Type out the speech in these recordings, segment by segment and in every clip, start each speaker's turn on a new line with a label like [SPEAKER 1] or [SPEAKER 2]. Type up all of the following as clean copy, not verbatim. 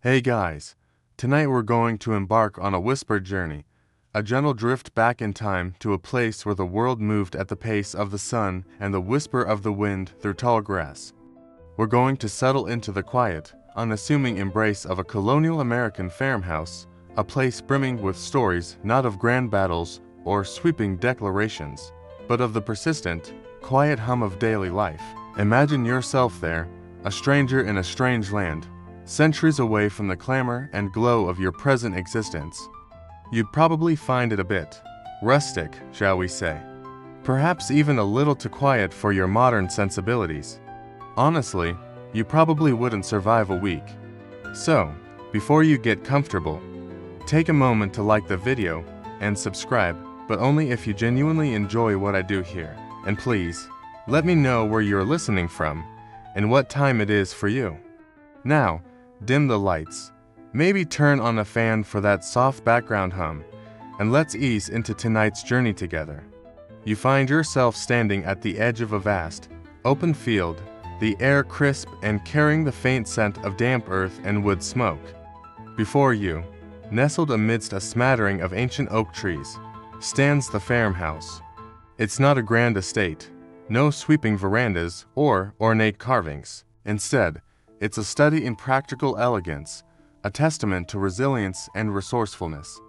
[SPEAKER 1] Hey guys, tonight we're going to embark on a whispered journey, a gentle drift back in time to a place where the world moved at the pace of the sun and the whisper of the wind through tall grass. We're going to settle into the quiet, unassuming embrace of a colonial American farmhouse, a place brimming with stories not of grand battles or sweeping declarations, but of the persistent, quiet hum of daily life. Imagine yourself there, a stranger in a strange land, centuries away from the clamor and glow of your present existence. You'd probably find it a bit rustic, shall we say. Perhaps even a little too quiet for your modern sensibilities. Honestly, you probably wouldn't survive a week. So, before you get comfortable, take a moment to like the video and subscribe, but only if you genuinely enjoy what I do here. And please, let me know where you're listening from and what time it is for you. Now, dim the lights, maybe turn on a fan for that soft background hum, and let's ease into tonight's journey together. You find yourself standing at the edge of a vast, open field, the air crisp and carrying the faint scent of damp earth and wood smoke. Before you, nestled amidst a smattering of ancient oak trees, stands the farmhouse. It's not a grand estate, no sweeping verandas or ornate carvings. Instead, it's a study in practical elegance, a testament to resilience and resourcefulness.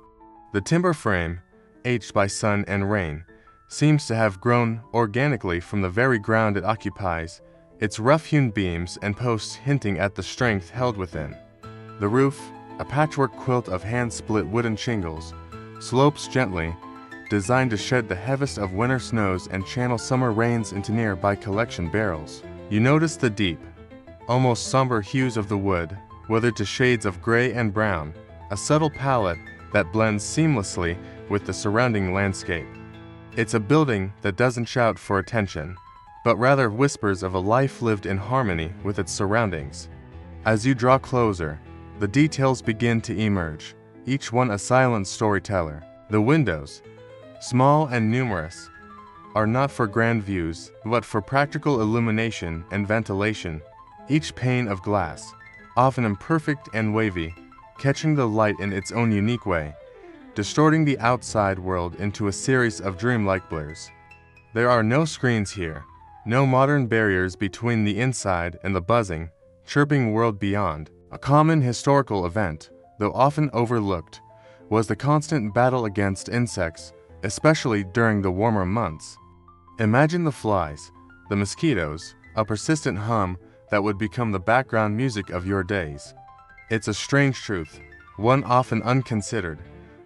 [SPEAKER 1] The timber frame, aged by sun and rain, seems to have grown organically from the very ground it occupies, its rough-hewn beams and posts hinting at the strength held within. The roof, a patchwork quilt of hand-split wooden shingles, slopes gently, designed to shed the heaviest of winter snows and channel summer rains into nearby collection barrels. You notice the deep, almost somber hues of the wood, weathered to shades of gray and brown, a subtle palette that blends seamlessly with the surrounding landscape. It's a building that doesn't shout for attention, but rather whispers of a life lived in harmony with its surroundings. As you draw closer, the details begin to emerge, each one a silent storyteller. The windows, small and numerous, are not for grand views, but for practical illumination and ventilation. Each pane of glass, often imperfect and wavy, catching the light in its own unique way, distorting the outside world into a series of dreamlike blurs. There are no screens here, no modern barriers between the inside and the buzzing, chirping world beyond. A common historical event, though often overlooked, was the constant battle against insects, especially during the warmer months. Imagine the flies, the mosquitoes, a persistent hum that would become the background music of your days. It's a strange truth, one often unconsidered,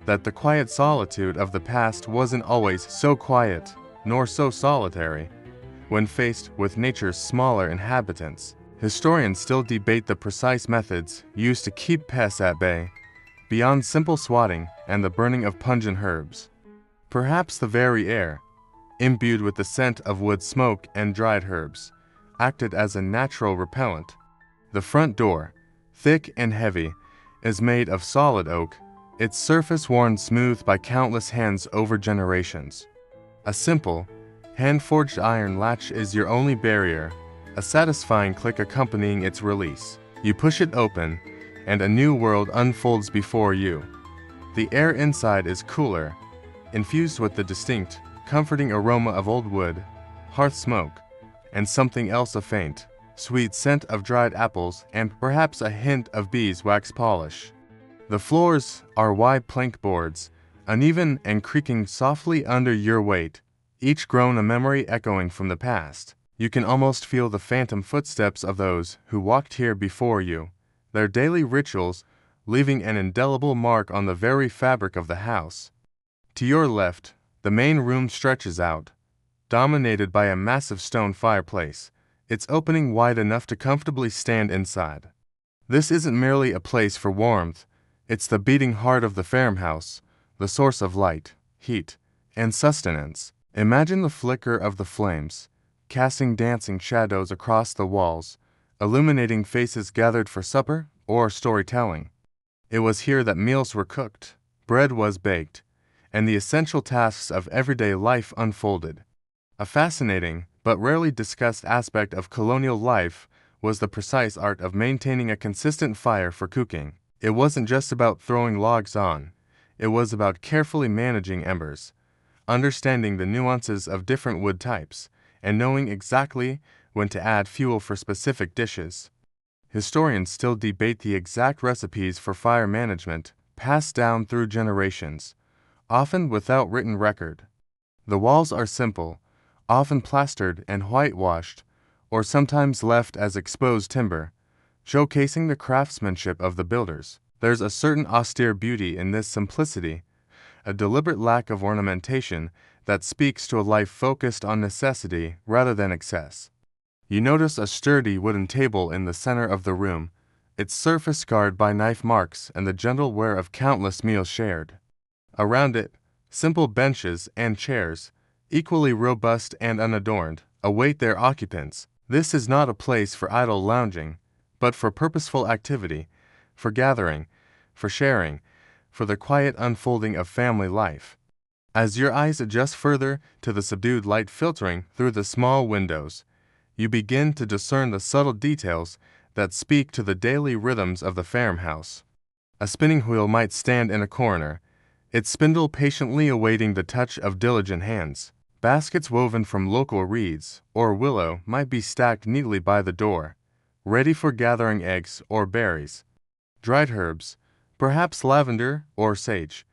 [SPEAKER 1] that the quiet solitude of the past wasn't always so quiet, nor so solitary. When faced with nature's smaller inhabitants, historians still debate the precise methods used to keep pests at bay, beyond simple swatting and the burning of pungent herbs. Perhaps the very air, imbued with the scent of wood smoke and dried herbs, acted as a natural repellent. The front door, thick and heavy, is made of solid oak, its surface worn smooth by countless hands over generations. A simple, hand-forged iron latch is your only barrier, a satisfying click accompanying its release. You push it open, and a new world unfolds before you. The air inside is cooler, infused with the distinct, comforting aroma of old wood, hearth smoke, and something else, a faint, sweet scent of dried apples and perhaps a hint of beeswax polish. The floors are wide plank boards, uneven and creaking softly under your weight, each grown a memory echoing from the past. You can almost feel the phantom footsteps of those who walked here before you, their daily rituals leaving an indelible mark on the very fabric of the house. To your left, the main room stretches out, dominated by a massive stone fireplace, its opening wide enough to comfortably stand inside. This isn't merely a place for warmth, it's the beating heart of the farmhouse, the source of light, heat, and sustenance. Imagine the flicker of the flames, casting dancing shadows across the walls, illuminating faces gathered for supper or storytelling. It was here that meals were cooked, bread was baked, and the essential tasks of everyday life unfolded. A fascinating, but rarely discussed aspect of colonial life was the precise art of maintaining a consistent fire for cooking. It wasn't just about throwing logs on, it was about carefully managing embers, understanding the nuances of different wood types, and knowing exactly when to add fuel for specific dishes. Historians still debate the exact recipes for fire management, passed down through generations, often without written record. The walls are simple, often plastered and whitewashed, or sometimes left as exposed timber, showcasing the craftsmanship of the builders. There's a certain austere beauty in this simplicity, a deliberate lack of ornamentation that speaks to a life focused on necessity rather than excess. You notice a sturdy wooden table in the center of the room, its surface scarred by knife marks and the gentle wear of countless meals shared. Around it, simple benches and chairs, equally robust and unadorned, await their occupants. This is not a place for idle lounging, but for purposeful activity, for gathering, for sharing, for the quiet unfolding of family life. As your eyes adjust further to the subdued light filtering through the small windows, you begin to discern the subtle details that speak to the daily rhythms of the farmhouse. A spinning wheel might stand in a corner, its spindle patiently awaiting the touch of diligent hands. Baskets woven from local reeds or willow might be stacked neatly by the door, ready for gathering eggs or berries. Dried herbs, perhaps lavender or sage,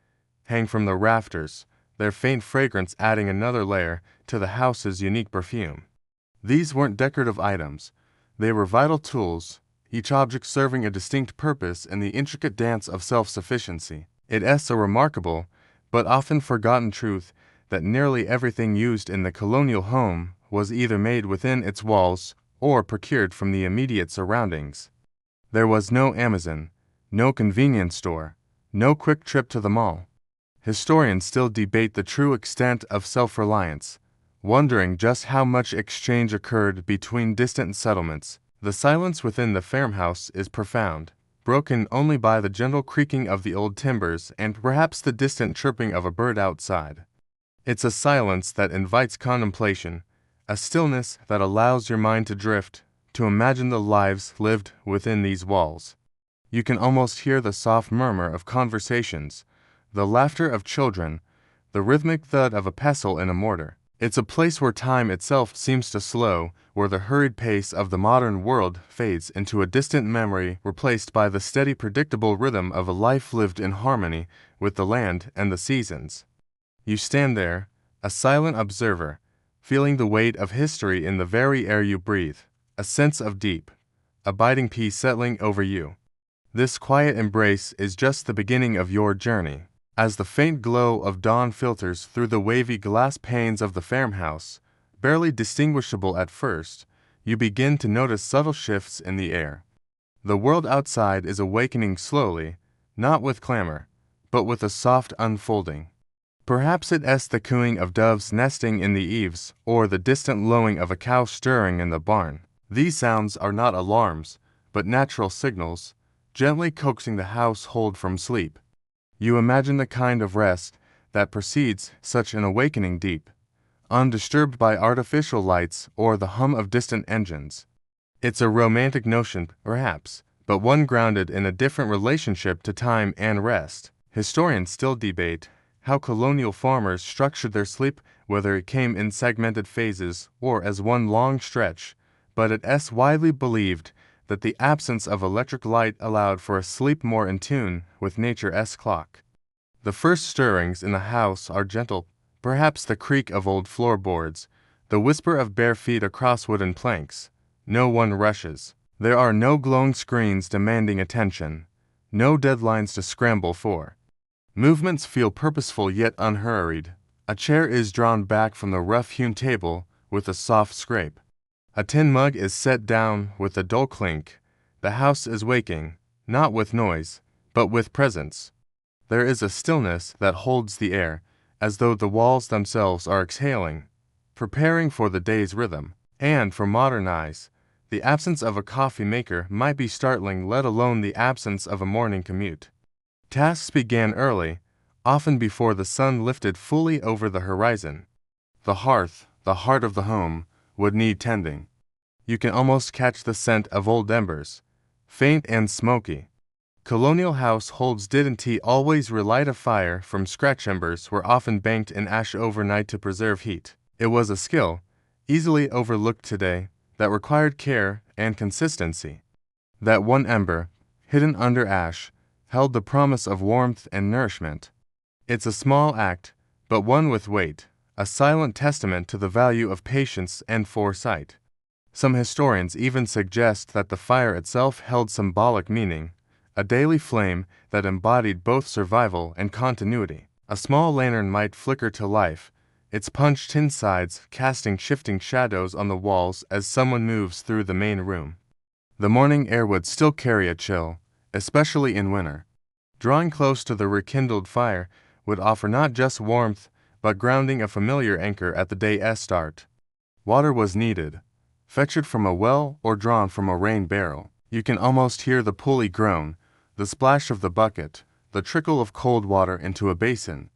[SPEAKER 1] hang from the rafters, their faint fragrance adding another layer to the house's unique perfume. These weren't decorative items, they were vital tools, each object serving a distinct purpose in the intricate dance of self-sufficiency. It's a remarkable, but often forgotten truth that nearly everything used in the colonial home was either made within its walls or procured from the immediate surroundings. There was no Amazon, no convenience store, no quick trip to the mall. Historians still debate the true extent of self-reliance, wondering just how much exchange occurred between distant settlements. The silence within the farmhouse is profound, broken only by the gentle creaking of the old timbers and perhaps the distant chirping of a bird outside. It's a silence that invites contemplation, a stillness that allows your mind to drift, to imagine the lives lived within these walls. You can almost hear the soft murmur of conversations, the laughter of children, the rhythmic thud of a pestle in a mortar. It's a place where time itself seems to slow, where the hurried pace of the modern world fades into a distant memory replaced by the steady, predictable rhythm of a life lived in harmony with the land and the seasons. You stand there, a silent observer, feeling the weight of history in the very air you breathe, a sense of deep, abiding peace settling over you. This quiet embrace is just the beginning of your journey. As the faint glow of dawn filters through the wavy glass panes of the farmhouse, barely distinguishable at first, you begin to notice subtle shifts in the air. The world outside is awakening slowly, not with clamor, but with a soft unfolding. Perhaps it's the cooing of doves nesting in the eaves or the distant lowing of a cow stirring in the barn. These sounds are not alarms, but natural signals, gently coaxing the household from sleep. You imagine the kind of rest that precedes such an awakening deep, undisturbed by artificial lights or the hum of distant engines. It's a romantic notion, perhaps, but one grounded in a different relationship to time and rest. Historians still debate how colonial farmers structured their sleep, whether it came in segmented phases or as one long stretch, but it's widely believed that the absence of electric light allowed for a sleep more in tune with nature's clock. The first stirrings in the house are gentle, perhaps the creak of old floorboards, the whisper of bare feet across wooden planks. No one rushes. There are no glowing screens demanding attention, no deadlines to scramble for. Movements feel purposeful yet unhurried. A chair is drawn back from the rough-hewn table with a soft scrape. A tin mug is set down with a dull clink. The house is waking, not with noise, but with presence. There is a stillness that holds the air, as though the walls themselves are exhaling, preparing for the day's rhythm. And for modern eyes, the absence of a coffee maker might be startling, let alone the absence of a morning commute. Tasks began early, often before the sun lifted fully over the horizon. The hearth, the heart of the home, would need tending. You can almost catch the scent of old embers, faint and smoky. Colonial households didn't always relight a fire from scratch. Embers were often banked in ash overnight to preserve heat. It was a skill, easily overlooked today, that required care and consistency. That one ember, hidden under ash, held the promise of warmth and nourishment. It's a small act, but one with weight, a silent testament to the value of patience and foresight. Some historians even suggest that the fire itself held symbolic meaning, a daily flame that embodied both survival and continuity. A small lantern might flicker to life, its punched-in sides casting shifting shadows on the walls as someone moves through the main room. The morning air would still carry a chill, especially in winter. Drawing close to the rekindled fire would offer not just warmth, but grounding, a familiar anchor at the day's start. Water was needed, fetched from a well or drawn from a rain barrel. You can almost hear the pulley groan, the splash of the bucket, the trickle of cold water into a basin.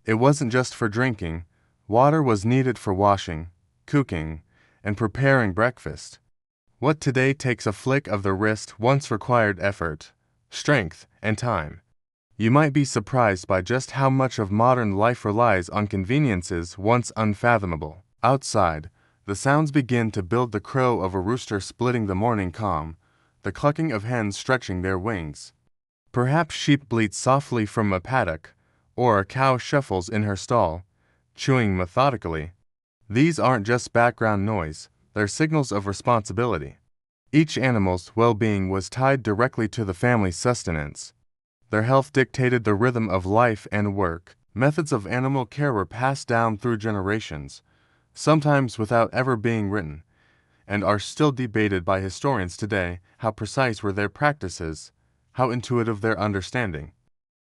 [SPEAKER 1] It wasn't just for drinking. Water was needed for washing, cooking, and preparing breakfast. What today takes a flick of the wrist once required effort, strength, and time. You might be surprised by just how much of modern life relies on conveniences once unfathomable. Outside, the sounds begin to build: the crow of a rooster splitting the morning calm, the clucking of hens stretching their wings. Perhaps sheep bleat softly from a paddock, or a cow shuffles in her stall, chewing methodically. These aren't just background noise, they're signals of responsibility. Each animal's well-being was tied directly to the family's sustenance. Their health dictated the rhythm of life and work. Methods of animal care were passed down through generations, sometimes without ever being written, and are still debated by historians today. How precise were their practices? How intuitive their understanding?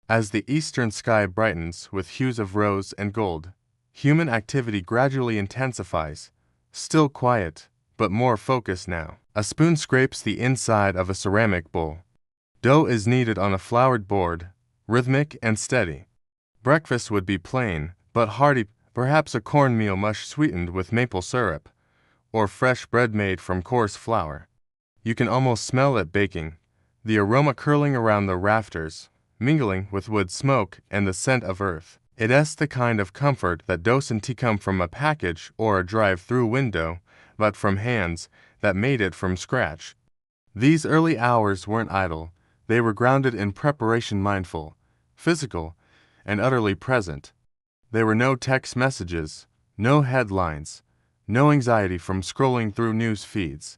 [SPEAKER 1] As the eastern sky brightens with hues of rose and gold, human activity gradually intensifies, still quiet, but more focused now. A spoon scrapes the inside of a ceramic bowl. Dough is kneaded on a floured board, rhythmic and steady. Breakfast would be plain, but hearty, perhaps a cornmeal mush sweetened with maple syrup, or fresh bread made from coarse flour. You can almost smell it baking, the aroma curling around the rafters, mingling with wood smoke and the scent of earth. It's the kind of comfort that doesn't come from a package or a drive-through window, but from hands that made it from scratch. These early hours weren't idle. They were grounded in preparation, mindful, physical, and utterly present. There were no text messages, no headlines, no anxiety from scrolling through news feeds.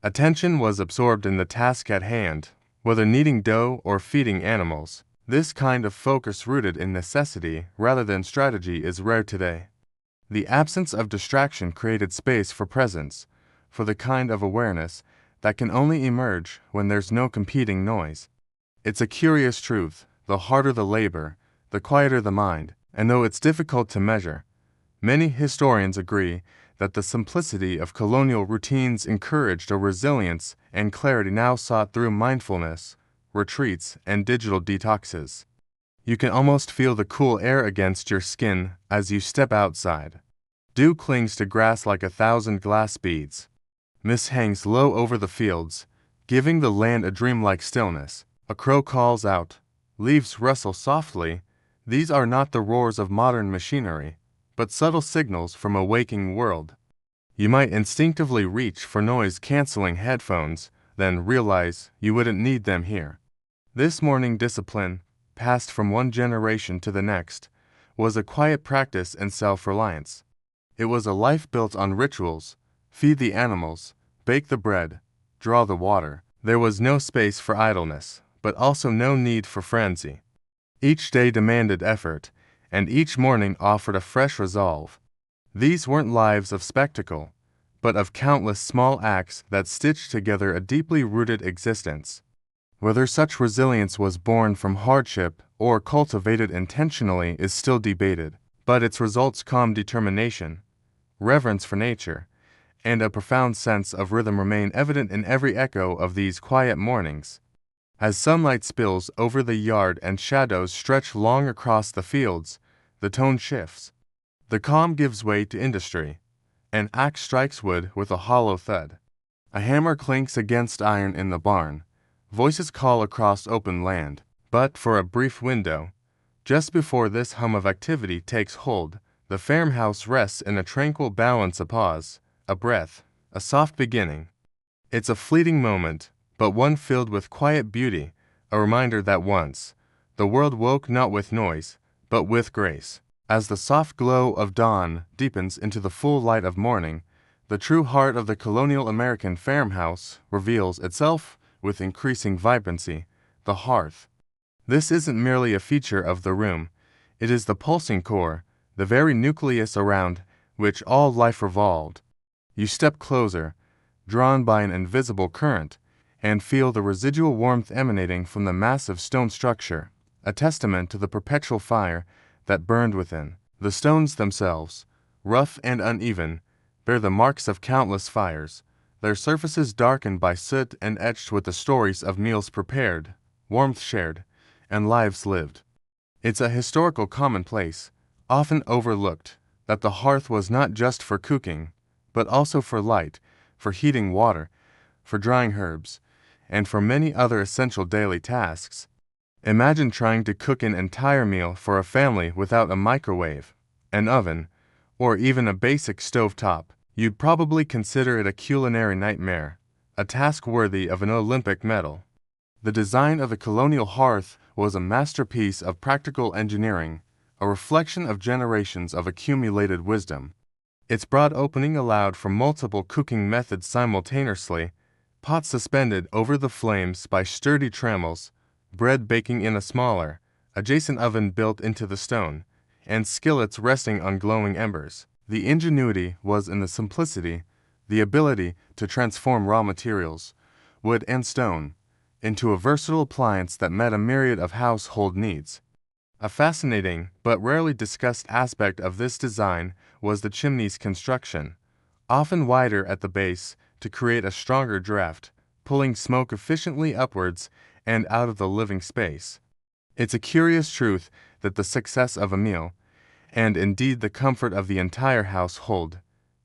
[SPEAKER 1] Attention was absorbed in the task at hand, whether kneading dough or feeding animals. This kind of focus, rooted in necessity rather than strategy, is rare today. The absence of distraction created space for presence, for the kind of awareness that can only emerge when there's no competing noise. It's a curious truth: the harder the labor, the quieter the mind. And though it's difficult to measure, many historians agree that the simplicity of colonial routines encouraged a resilience and clarity now sought through mindfulness, retreats, and digital detoxes. You can almost feel the cool air against your skin as you step outside. Dew clings to grass like 1,000 glass beads. Mist hangs low over the fields, giving the land a dreamlike stillness. A crow calls out. Leaves rustle softly. These are not the roars of modern machinery, but subtle signals from a waking world. You might instinctively reach for noise-canceling headphones, then realize you wouldn't need them here. This morning discipline, passed from one generation to the next, was a quiet practice in self-reliance. It was a life built on rituals: feed the animals, bake the bread, draw the water. There was no space for idleness, but also no need for frenzy. Each day demanded effort, and each morning offered a fresh resolve. These weren't lives of spectacle, but of countless small acts that stitched together a deeply rooted existence. Whether such resilience was born from hardship or cultivated intentionally is still debated, but its results: calm determination, reverence for nature, and a profound sense of rhythm remain evident in every echo of these quiet mornings. As sunlight spills over the yard and shadows stretch long across the fields, the tone shifts. The calm gives way to industry. An axe strikes wood with a hollow thud. A hammer clinks against iron in the barn. Voices call across open land. But for a brief window, just before this hum of activity takes hold, the farmhouse rests in a tranquil balance, a pause, a breath, a soft beginning. It's a fleeting moment, but one filled with quiet beauty, a reminder that once, the world woke not with noise, but with grace. As the soft glow of dawn deepens into the full light of morning, the true heart of the Colonial American Farmhouse reveals itself with increasing vibrancy, the hearth. This isn't merely a feature of the room, it is the pulsing core, the very nucleus around which all life revolved. You step closer, drawn by an invisible current, and feel the residual warmth emanating from the massive stone structure, a testament to the perpetual fire that burned within. The stones themselves, rough and uneven, bear the marks of countless fires, their surfaces darkened by soot and etched with the stories of meals prepared, warmth shared, and lives lived. It's a historical commonplace, often overlooked, that the hearth was not just for cooking, but also for light, for heating water, for drying herbs, and for many other essential daily tasks. Imagine trying to cook an entire meal for a family without a microwave, an oven, or even a basic stovetop. You'd probably consider it a culinary nightmare, a task worthy of an Olympic medal. The design of the colonial hearth was a masterpiece of practical engineering, a reflection of generations of accumulated wisdom. Its broad opening allowed for multiple cooking methods simultaneously, pots suspended over the flames by sturdy trammels, bread baking in a smaller, adjacent oven built into the stone, and skillets resting on glowing embers. The ingenuity was in the simplicity, the ability to transform raw materials, wood and stone, into a versatile appliance that met a myriad of household needs. A fascinating but rarely discussed aspect of this design was the chimney's construction, often wider at the base to create a stronger draft, pulling smoke efficiently upwards and out of the living space. It's a curious truth that the success of a meal, and indeed the comfort of the entire household,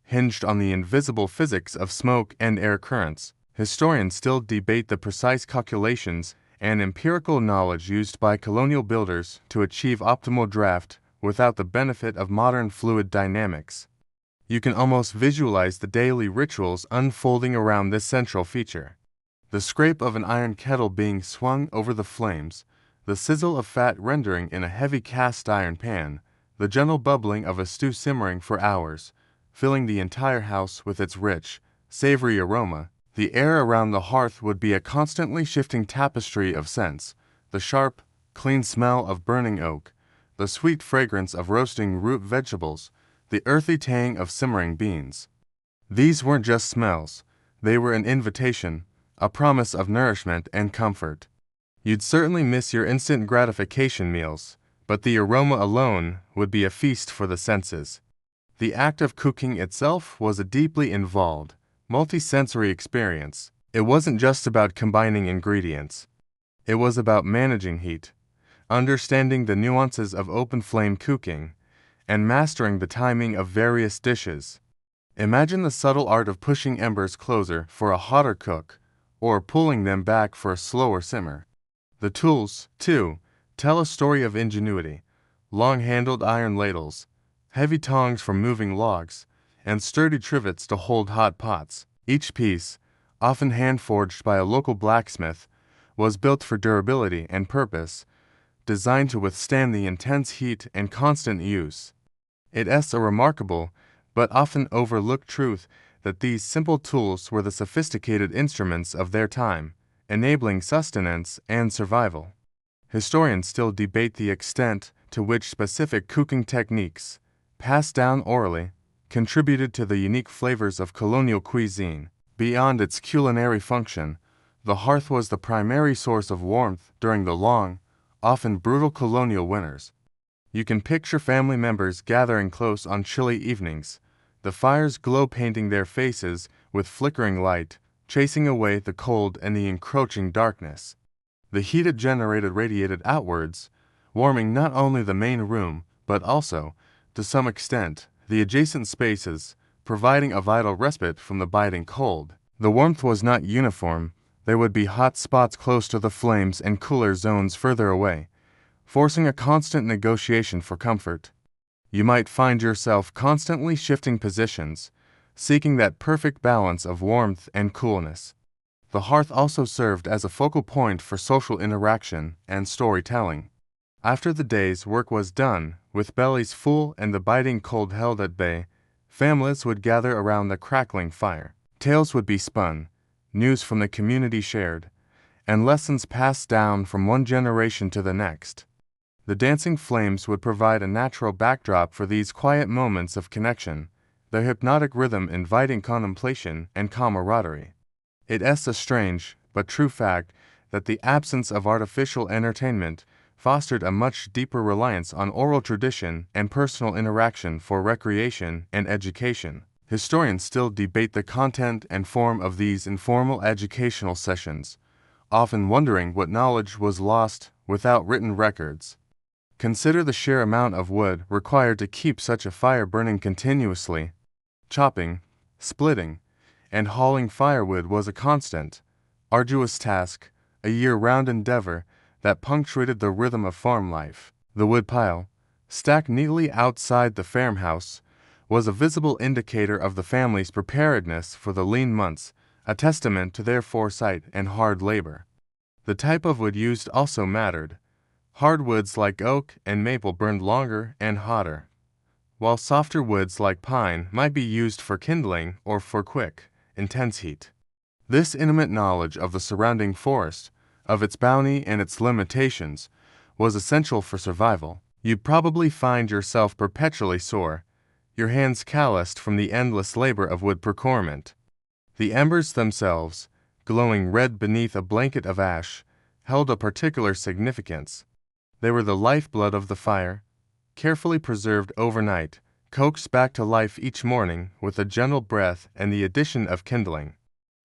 [SPEAKER 1] hinged on the invisible physics of smoke and air currents. Historians still debate the precise calculations and empirical knowledge used by colonial builders to achieve optimal draft without the benefit of modern fluid dynamics. You can almost visualize the daily rituals unfolding around this central feature. The scrape of an iron kettle being swung over the flames, the sizzle of fat rendering in a heavy cast iron pan, the gentle bubbling of a stew simmering for hours, filling the entire house with its rich, savory aroma. The air around the hearth would be a constantly shifting tapestry of scents, the sharp, clean smell of burning oak, the sweet fragrance of roasting root vegetables, the earthy tang of simmering beans. These weren't just smells, they were an invitation, a promise of nourishment and comfort. You'd certainly miss your instant gratification meals, but the aroma alone would be a feast for the senses. The act of cooking itself was a deeply involved, multi-sensory experience. It wasn't just about combining ingredients. It was about managing heat, understanding the nuances of open flame cooking, and mastering the timing of various dishes. Imagine the subtle art of pushing embers closer for a hotter cook, or pulling them back for a slower simmer. The tools, too, tell a story of ingenuity. Long-handled iron ladles, heavy tongs for moving logs, and sturdy trivets to hold hot pots. Each piece, often hand-forged by a local blacksmith, was built for durability and purpose, designed to withstand the intense heat and constant use. It's a remarkable, but often overlooked truth that these simple tools were the sophisticated instruments of their time, enabling sustenance and survival. Historians still debate the extent to which specific cooking techniques, passed down orally, contributed to the unique flavors of colonial cuisine. Beyond its culinary function, the hearth was the primary source of warmth during the long, often brutal colonial winters. You can picture family members gathering close on chilly evenings, the fire's glow painting their faces with flickering light, chasing away the cold and the encroaching darkness. The heat it generated radiated outwards, warming not only the main room, but also, to some extent, the adjacent spaces, providing a vital respite from the biting cold. The warmth was not uniform. There would be hot spots close to the flames and cooler zones further away, forcing a constant negotiation for comfort. You might find yourself constantly shifting positions, seeking that perfect balance of warmth and coolness. The hearth also served as a focal point for social interaction and storytelling. After the day's work was done, with bellies full and the biting cold held at bay, families would gather around the crackling fire. Tales would be spun, news from the community shared, and lessons passed down from one generation to the next. The dancing flames would provide a natural backdrop for these quiet moments of connection, their hypnotic rhythm inviting contemplation and camaraderie. It is a strange, but true fact that the absence of artificial entertainment fostered a much deeper reliance on oral tradition and personal interaction for recreation and education. Historians still debate the content and form of these informal educational sessions, often wondering what knowledge was lost without written records. Consider the sheer amount of wood required to keep such a fire burning continuously. Chopping, splitting, and hauling firewood was a constant, arduous task, a year-round endeavor that punctuated the rhythm of farm life. The woodpile, stacked neatly outside the farmhouse, was a visible indicator of the family's preparedness for the lean months, a testament to their foresight and hard labor. The type of wood used also mattered. Hardwoods like oak and maple burned longer and hotter, while softer woods like pine might be used for kindling or for quick, intense heat. This intimate knowledge of the surrounding forest, of its bounty and its limitations, was essential for survival. You'd probably find yourself perpetually sore, your hands calloused from the endless labor of wood procurement. The embers themselves, glowing red beneath a blanket of ash, held a particular significance. They were the lifeblood of the fire, carefully preserved overnight, coaxed back to life each morning with a gentle breath and the addition of kindling.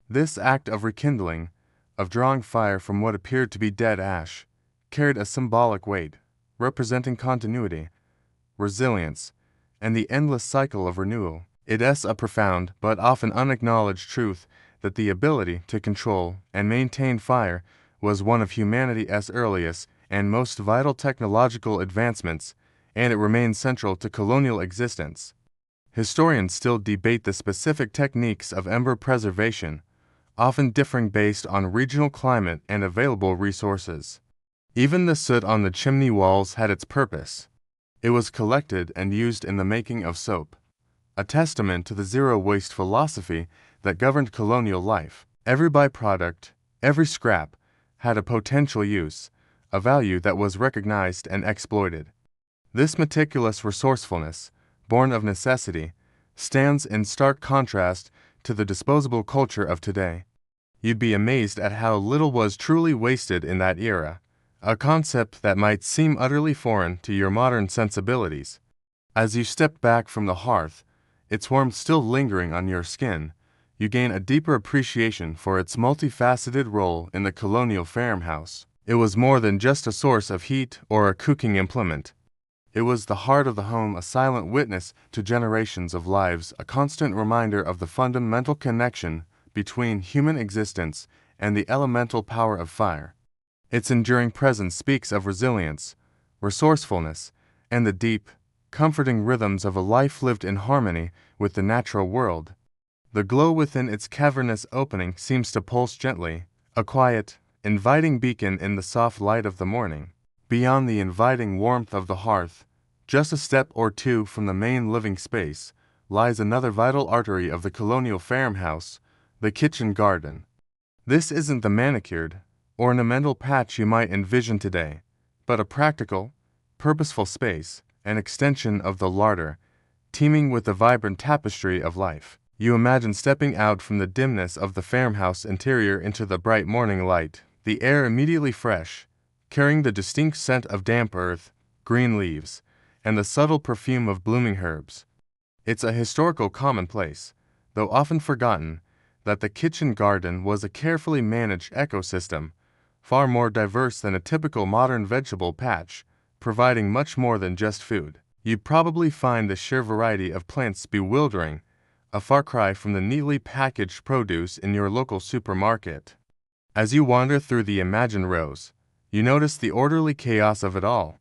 [SPEAKER 1] This act of rekindling, of drawing fire from what appeared to be dead ash, carried a symbolic weight, representing continuity, resilience, and the endless cycle of renewal. It is a profound but often unacknowledged truth that the ability to control and maintain fire was one of humanity's earliest and most vital technological advancements, and it remains central to colonial existence. Historians still debate the specific techniques of ember preservation, often differing based on regional climate and available resources. Even the soot on the chimney walls had its purpose. It was collected and used in the making of soap, a testament to the zero-waste philosophy that governed colonial life. Every byproduct, every scrap, had a potential use, a value that was recognized and exploited. This meticulous resourcefulness, born of necessity, stands in stark contrast to the disposable culture of today. You'd be amazed at how little was truly wasted in that era, a concept that might seem utterly foreign to your modern sensibilities. As you step back from the hearth, its warmth still lingering on your skin, you gain a deeper appreciation for its multifaceted role in the colonial farmhouse. It was more than just a source of heat or a cooking implement. It was the heart of the home, a silent witness to generations of lives, a constant reminder of the fundamental connection between human existence and the elemental power of fire. Its enduring presence speaks of resilience, resourcefulness, and the deep, comforting rhythms of a life lived in harmony with the natural world. The glow within its cavernous opening seems to pulse gently, a quiet, inviting beacon in the soft light of the morning. Beyond the inviting warmth of the hearth, just a step or two from the main living space, lies another vital artery of the colonial farmhouse, the kitchen garden. This isn't the manicured, ornamental patch you might envision today, but a practical, purposeful space, an extension of the larder, teeming with the vibrant tapestry of life. You imagine stepping out from the dimness of the farmhouse interior into the bright morning light, the air immediately fresh, carrying the distinct scent of damp earth, green leaves, and the subtle perfume of blooming herbs. It's a historical commonplace, though often forgotten, that the kitchen garden was a carefully managed ecosystem, far more diverse than a typical modern vegetable patch, providing much more than just food. You'd probably find the sheer variety of plants bewildering, a far cry from the neatly packaged produce in your local supermarket. As you wander through the imagined rows, you notice the orderly chaos of it all.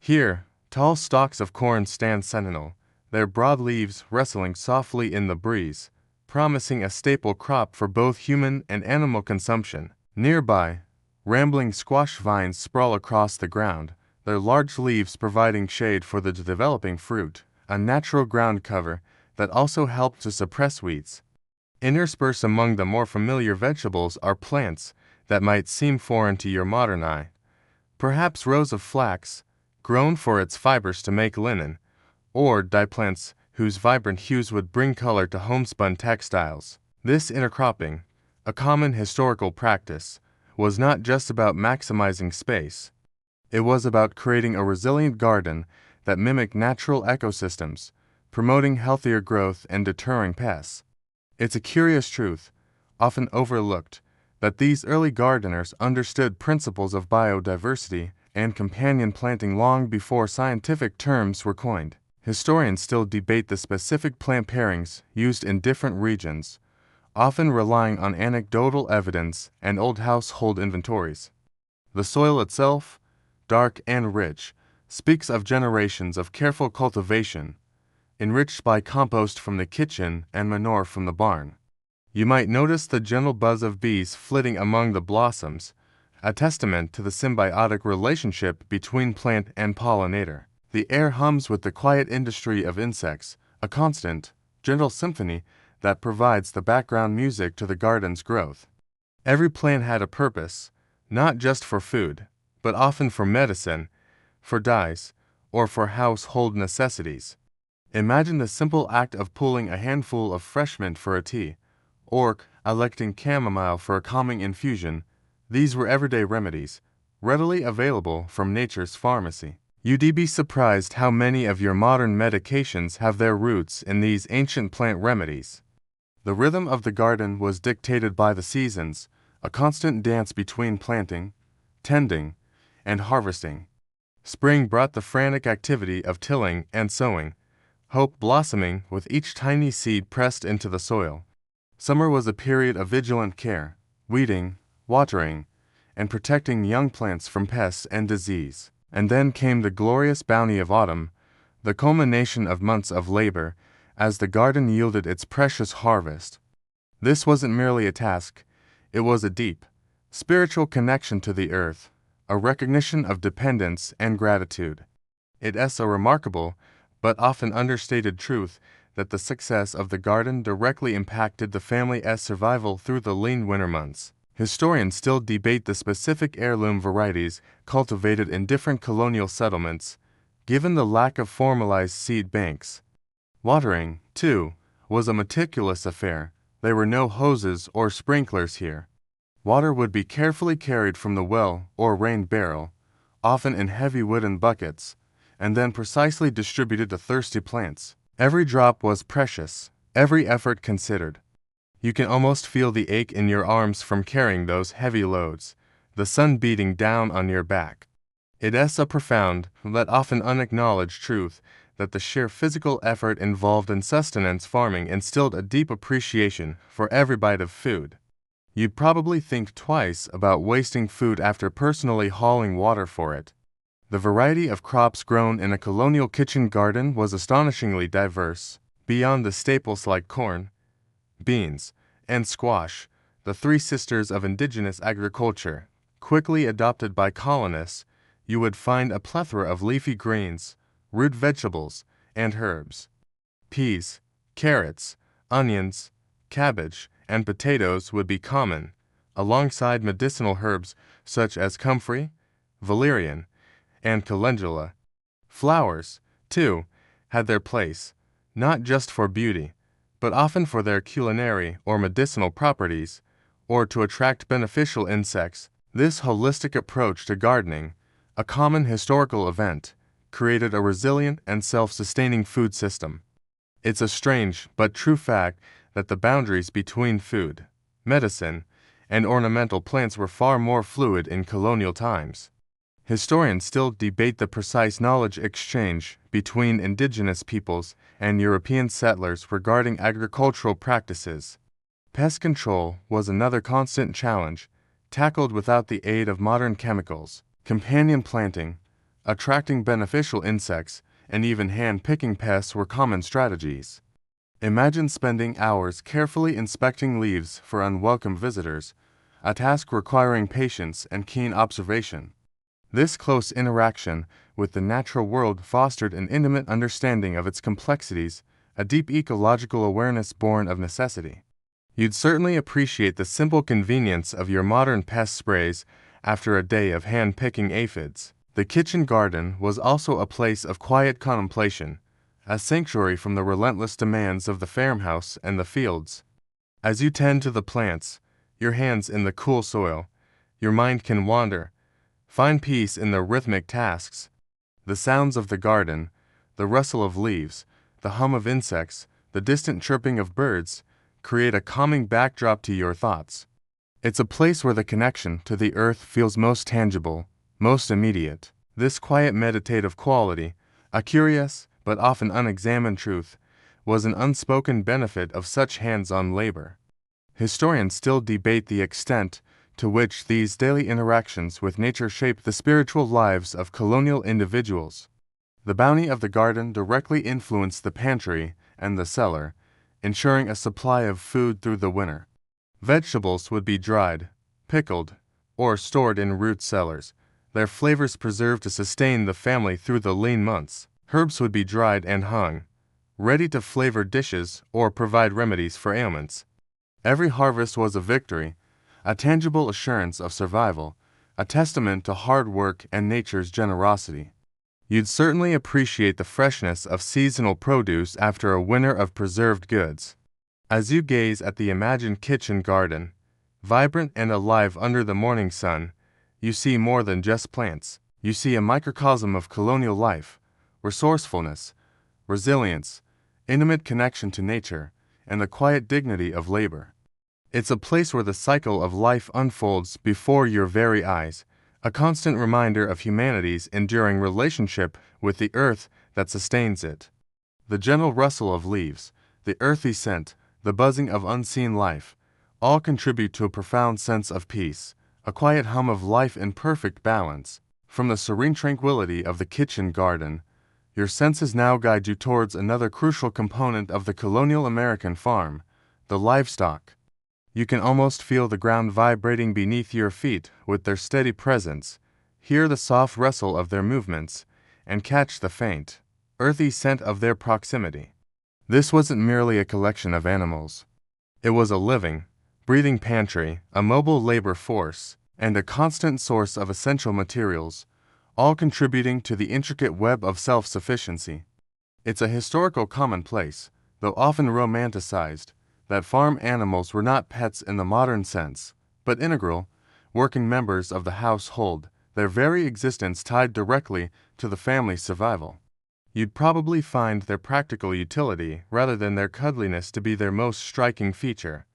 [SPEAKER 1] Here, tall stalks of corn stand sentinel, their broad leaves rustling softly in the breeze, promising a staple crop for both human and animal consumption. Nearby, rambling squash vines sprawl across the ground, their large leaves providing shade for the developing fruit, a natural ground cover that also helps to suppress weeds. Interspersed among the more familiar vegetables are plants that might seem foreign to your modern eye. Perhaps rows of flax, grown for its fibers to make linen, or dye plants whose vibrant hues would bring color to homespun textiles. This intercropping, a common historical practice, was not just about maximizing space. It was about creating a resilient garden that mimicked natural ecosystems, promoting healthier growth and deterring pests. It's a curious truth, often overlooked, that these early gardeners understood principles of biodiversity and companion planting long before scientific terms were coined. Historians still debate the specific plant pairings used in different regions, often relying on anecdotal evidence and old household inventories. The soil itself, dark and rich, speaks of generations of careful cultivation, enriched by compost from the kitchen and manure from the barn. You might notice the gentle buzz of bees flitting among the blossoms, a testament to the symbiotic relationship between plant and pollinator. The air hums with the quiet industry of insects, a constant, gentle symphony that provides the background music to the garden's growth. Every plant had a purpose, not just for food, but often for medicine, for dyes, or for household necessities. Imagine the simple act of pulling a handful of fresh mint for a tea, or electing chamomile for a calming infusion. These were everyday remedies, readily available from nature's pharmacy. You'd be surprised how many of your modern medications have their roots in these ancient plant remedies. The rhythm of the garden was dictated by the seasons, a constant dance between planting, tending, and harvesting. Spring brought the frantic activity of tilling and sowing, hope blossoming with each tiny seed pressed into the soil. Summer was a period of vigilant care, weeding, watering, and protecting young plants from pests and disease. And then came the glorious bounty of autumn, the culmination of months of labor, as the garden yielded its precious harvest. This wasn't merely a task, it was a deep, spiritual connection to the earth, a recognition of dependence and gratitude. It's a remarkable, but often understated truth that the success of the garden directly impacted the family's survival through the lean winter months. Historians still debate the specific heirloom varieties cultivated in different colonial settlements, given the lack of formalized seed banks. Watering, too, was a meticulous affair. There were no hoses or sprinklers here. Water would be carefully carried from the well or rain barrel, often in heavy wooden buckets, and then precisely distributed to thirsty plants. Every drop was precious, every effort considered. You can almost feel the ache in your arms from carrying those heavy loads, the sun beating down on your back. It's a profound, but often unacknowledged truth that the sheer physical effort involved in sustenance farming instilled a deep appreciation for every bite of food. You'd probably think twice about wasting food after personally hauling water for it. The variety of crops grown in a colonial kitchen garden was astonishingly diverse. Beyond the staples like corn, beans, and squash, the three sisters of indigenous agriculture, quickly adopted by colonists, you would find a plethora of leafy greens, root vegetables, and herbs. Peas, carrots, onions, cabbage, and potatoes would be common, alongside medicinal herbs such as comfrey, valerian, and calendula. Flowers, too, had their place, not just for beauty, but often for their culinary or medicinal properties, or to attract beneficial insects. This holistic approach to gardening, a common historical event, created a resilient and self-sustaining food system. It's a strange but true fact that the boundaries between food, medicine, and ornamental plants were far more fluid in colonial times. Historians still debate the precise knowledge exchange between indigenous peoples and European settlers regarding agricultural practices. Pest control was another constant challenge, tackled without the aid of modern chemicals. Companion planting, attracting beneficial insects, and even hand-picking pests were common strategies. Imagine spending hours carefully inspecting leaves for unwelcome visitors, a task requiring patience and keen observation. This close interaction with the natural world fostered an intimate understanding of its complexities, a deep ecological awareness born of necessity. You'd certainly appreciate the simple convenience of your modern pest sprays after a day of hand-picking aphids. The kitchen garden was also a place of quiet contemplation, a sanctuary from the relentless demands of the farmhouse and the fields. As you tend to the plants, your hands in the cool soil, your mind can wander. Find peace in the rhythmic tasks. The sounds of the garden, the rustle of leaves, the hum of insects, the distant chirping of birds, create a calming backdrop to your thoughts. It's a place where the connection to the earth feels most tangible, most immediate. This quiet meditative quality, a curious but often unexamined truth, was an unspoken benefit of such hands-on labor. Historians still debate the extent to which these daily interactions with nature shape the spiritual lives of colonial individuals. The bounty of the garden directly influenced the pantry and the cellar, ensuring a supply of food through the winter. Vegetables would be dried, pickled, or stored in root cellars, their flavors preserved to sustain the family through the lean months. Herbs would be dried and hung, ready to flavor dishes or provide remedies for ailments. Every harvest was a victory, a tangible assurance of survival, a testament to hard work and nature's generosity. You'd certainly appreciate the freshness of seasonal produce after a winter of preserved goods. As you gaze at the imagined kitchen garden, vibrant and alive under the morning sun, you see more than just plants. You see a microcosm of colonial life, resourcefulness, resilience, intimate connection to nature, and the quiet dignity of labor. It's a place where the cycle of life unfolds before your very eyes, a constant reminder of humanity's enduring relationship with the earth that sustains it. The gentle rustle of leaves, the earthy scent, the buzzing of unseen life, all contribute to a profound sense of peace, a quiet hum of life in perfect balance. From the serene tranquility of the kitchen garden, your senses now guide you towards another crucial component of the colonial American farm, the livestock. You can almost feel the ground vibrating beneath your feet with their steady presence, hear the soft rustle of their movements, and catch the faint, earthy scent of their proximity. This wasn't merely a collection of animals. It was a living, breathing pantry, a mobile labor force, and a constant source of essential materials, all contributing to the intricate web of self-sufficiency. It's a historical commonplace, though often romanticized, that farm animals were not pets in the modern sense, but integral, working members of the household, their very existence tied directly to the family's survival. You'd probably find their practical utility rather than their cuddliness to be their most striking feature,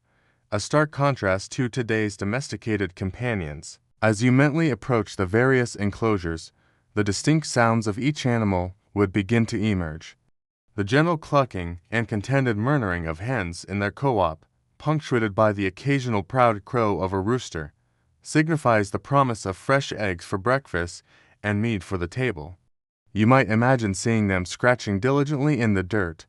[SPEAKER 1] a stark contrast to today's domesticated companions. As you mentally approach the various enclosures, the distinct sounds of each animal would begin to emerge. The gentle clucking and contented murmuring of hens in their co-op, punctuated by the occasional proud crow of a rooster, signifies the promise of fresh eggs for breakfast and meat for the table. You might imagine seeing them scratching diligently in the dirt,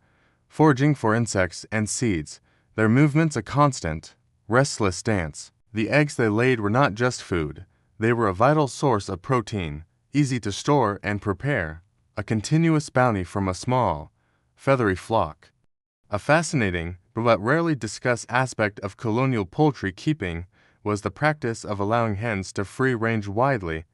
[SPEAKER 1] foraging for insects and seeds, their movements a constant, restless dance. The eggs they laid were not just food, they were a vital source of protein, easy to store and prepare, a continuous bounty from a small, feathery flock. A fascinating, but rarely discussed aspect of colonial poultry keeping was the practice of allowing hens to free-range widely,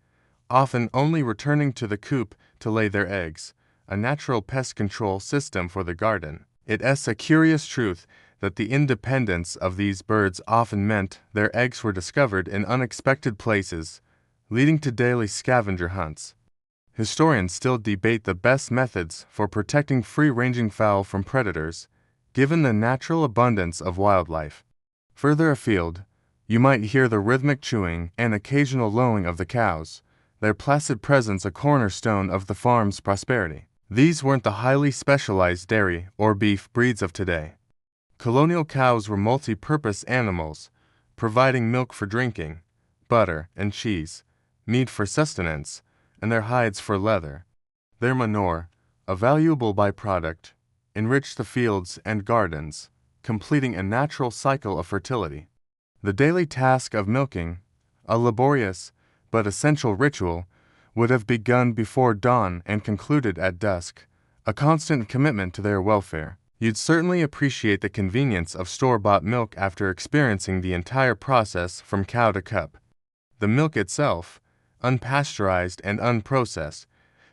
[SPEAKER 1] often only returning to the coop to lay their eggs, a natural pest control system for the garden. It's a curious truth that the independence of these birds often meant their eggs were discovered in unexpected places, leading to daily scavenger hunts. Historians still debate the best methods for protecting free-ranging fowl from predators, given the natural abundance of wildlife. Further afield, you might hear the rhythmic chewing and occasional lowing of the cows, their placid presence a cornerstone of the farm's prosperity. These weren't the highly specialized dairy or beef breeds of today. Colonial cows were multi-purpose animals, providing milk for drinking, butter and cheese, meat for sustenance, and their hides for leather. Their manure, a valuable byproduct, enriched the fields and gardens, completing a natural cycle of fertility. The daily task of milking, a laborious but essential ritual, would have begun before dawn and concluded at dusk, a constant commitment to their welfare. You'd certainly appreciate the convenience of store-bought milk after experiencing the entire process from cow to cup. The milk itself, unpasteurized and unprocessed,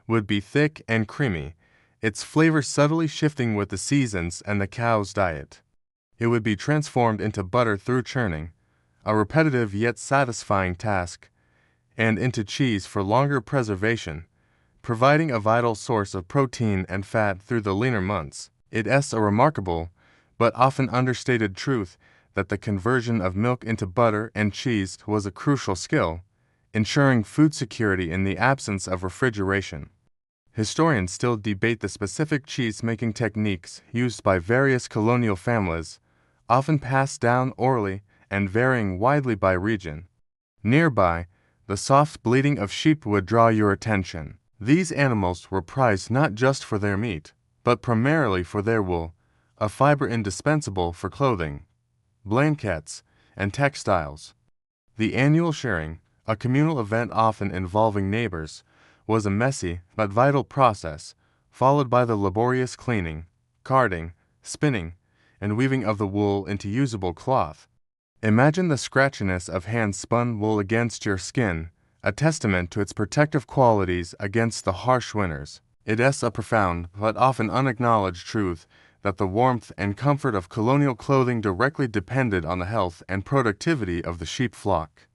[SPEAKER 1] would be thick and creamy, its flavor subtly shifting with the seasons and the cow's diet. It would be transformed into butter through churning, a repetitive yet satisfying task, and into cheese for longer preservation, providing a vital source of protein and fat through the leaner months. It's a remarkable, but often understated truth that the conversion of milk into butter and cheese was a crucial skill, ensuring food security in the absence of refrigeration. Historians still debate the specific cheese-making techniques used by various colonial families, often passed down orally and varying widely by region. Nearby, the soft bleating of sheep would draw your attention. These animals were prized not just for their meat, but primarily for their wool, a fiber indispensable for clothing, blankets, and textiles. The annual shearing, a communal event often involving neighbors, was a messy but vital process, followed by the laborious cleaning, carding, spinning, and weaving of the wool into usable cloth. Imagine the scratchiness of hand-spun wool against your skin, a testament to its protective qualities against the harsh winters. It's a profound but often unacknowledged truth that the warmth and comfort of colonial clothing directly depended on the health and productivity of the sheep flock.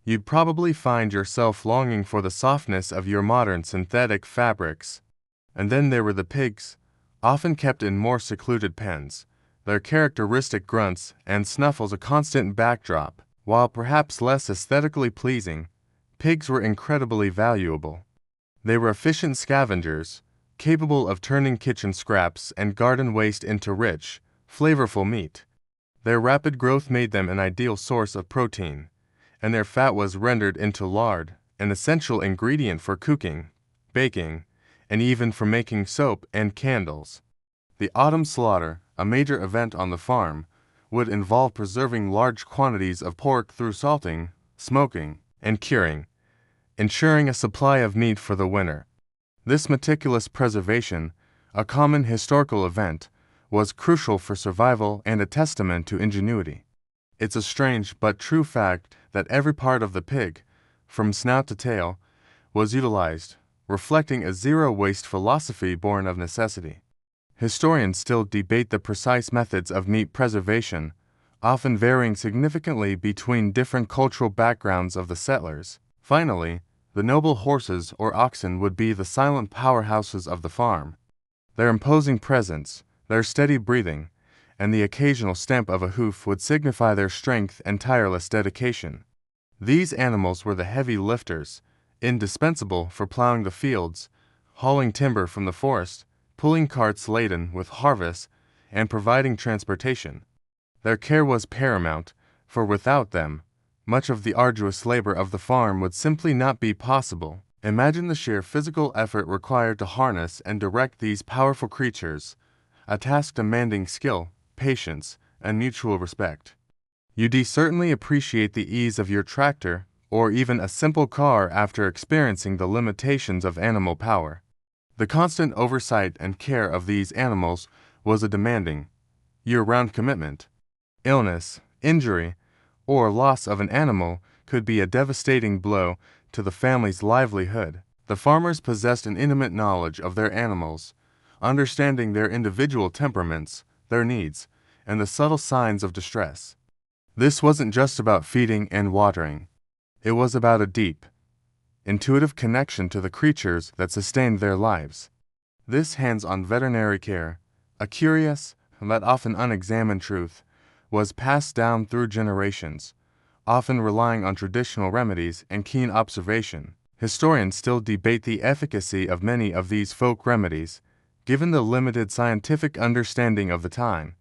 [SPEAKER 1] You'd probably find yourself longing for the softness of your modern synthetic fabrics. And then there were the pigs, often kept in more secluded pens, their characteristic grunts and snuffles a constant backdrop. While perhaps less aesthetically pleasing, pigs were incredibly valuable. They were efficient scavengers, capable of turning kitchen scraps and garden waste into rich, flavorful meat. Their rapid growth made them an ideal source of protein, and their fat was rendered into lard, an essential ingredient for cooking, baking, and even for making soap and candles. The autumn slaughter, a major event on the farm, would involve preserving large quantities of pork through salting, smoking, and curing, ensuring a supply of meat for the winter. This meticulous preservation, a common historical event, was crucial for survival and a testament to ingenuity. It's a strange but true fact that every part of the pig, from snout to tail, was utilized, reflecting a zero-waste philosophy born of necessity. Historians still debate the precise methods of meat preservation, often varying significantly between different cultural backgrounds of the settlers. Finally, the noble horses or oxen would be the silent powerhouses of the farm. Their imposing presence, their steady breathing, and the occasional stamp of a hoof would signify their strength and tireless dedication. These animals were the heavy lifters, indispensable for plowing the fields, hauling timber from the forest, pulling carts laden with harvests, and providing transportation. Their care was paramount, for without them, much of the arduous labor of the farm would simply not be possible. Imagine the sheer physical effort required to harness and direct these powerful creatures, a task demanding skill, patience, and mutual respect. You'd certainly appreciate the ease of your tractor or even a simple car after experiencing the limitations of animal power. The constant oversight and care of these animals was a demanding, year-round commitment. Illness, injury, or loss of an animal could be a devastating blow to the family's livelihood. The farmers possessed an intimate knowledge of their animals, understanding their individual temperaments, their needs, and the subtle signs of distress. This wasn't just about feeding and watering. It was about a deep, intuitive connection to the creatures that sustained their lives. This hands-on veterinary care, a curious, but often unexamined truth, was passed down through generations, often relying on traditional remedies and keen observation. Historians still debate the efficacy of many of these folk remedies, given the limited scientific understanding of the time.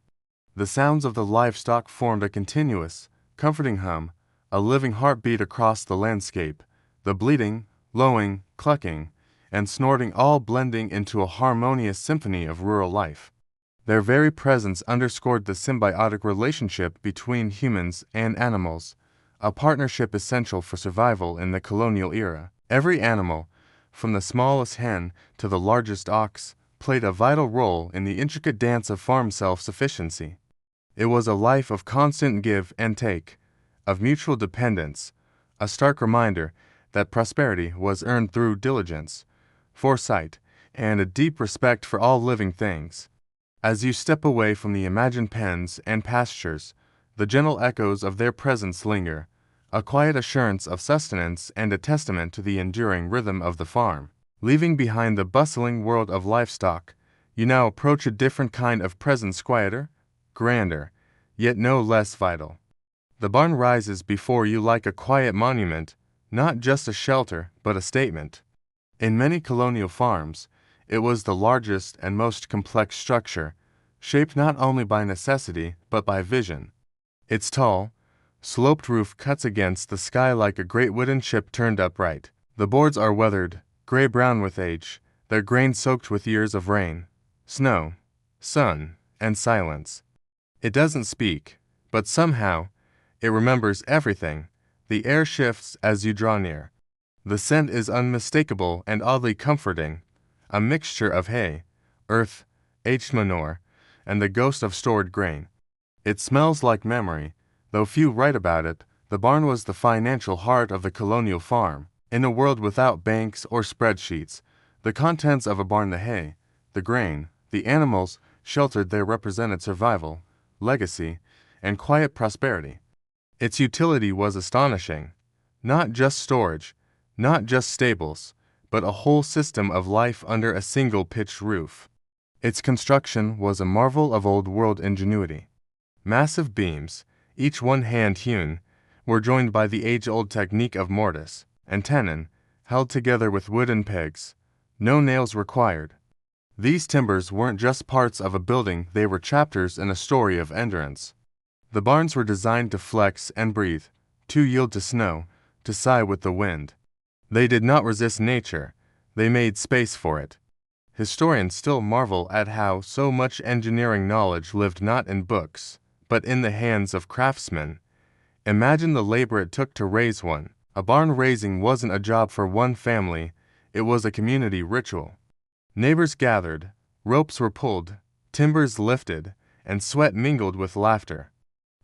[SPEAKER 1] The sounds of the livestock formed a continuous, comforting hum, a living heartbeat across the landscape, the bleating, lowing, clucking, and snorting all blending into a harmonious symphony of rural life. Their very presence underscored the symbiotic relationship between humans and animals, a partnership essential for survival in the colonial era. Every animal, from the smallest hen to the largest ox, played a vital role in the intricate dance of farm self-sufficiency. It was a life of constant give and take, of mutual dependence, a stark reminder that prosperity was earned through diligence, foresight, and a deep respect for all living things. As you step away from the imagined pens and pastures, the gentle echoes of their presence linger, a quiet assurance of sustenance and a testament to the enduring rhythm of the farm. Leaving behind the bustling world of livestock, you now approach a different kind of presence, quieter, grander, yet no less vital. The barn rises before you like a quiet monument, not just a shelter, but a statement. In many colonial farms, it was the largest and most complex structure, shaped not only by necessity but by vision. Its tall, sloped roof cuts against the sky like a great wooden ship turned upright. The boards are weathered, gray-brown with age, their grain soaked with years of rain, snow, sun, and silence. It doesn't speak, but somehow, it remembers everything. The air shifts as you draw near. The scent is unmistakable and oddly comforting, a mixture of hay, earth, aged manure, and the ghost of stored grain. It smells like memory, though few write about it. The barn was the financial heart of the colonial farm. In a world without banks or spreadsheets, the contents of a barn, the hay, the grain, the animals sheltered there represented survival, legacy, and quiet prosperity. Its utility was astonishing. Not just storage, not just stables, but a whole system of life under a single pitched roof. Its construction was a marvel of old-world ingenuity. Massive beams, each one hand-hewn, were joined by the age-old technique of mortise and tenon, held together with wooden pegs. No nails required. These timbers weren't just parts of a building, they were chapters in a story of endurance. The barns were designed to flex and breathe, to yield to snow, to sigh with the wind. They did not resist nature, they made space for it. Historians still marvel at how so much engineering knowledge lived not in books, but in the hands of craftsmen. Imagine the labor it took to raise one. A barn raising wasn't a job for one family, it was a community ritual. Neighbors gathered, ropes were pulled, timbers lifted, and sweat mingled with laughter.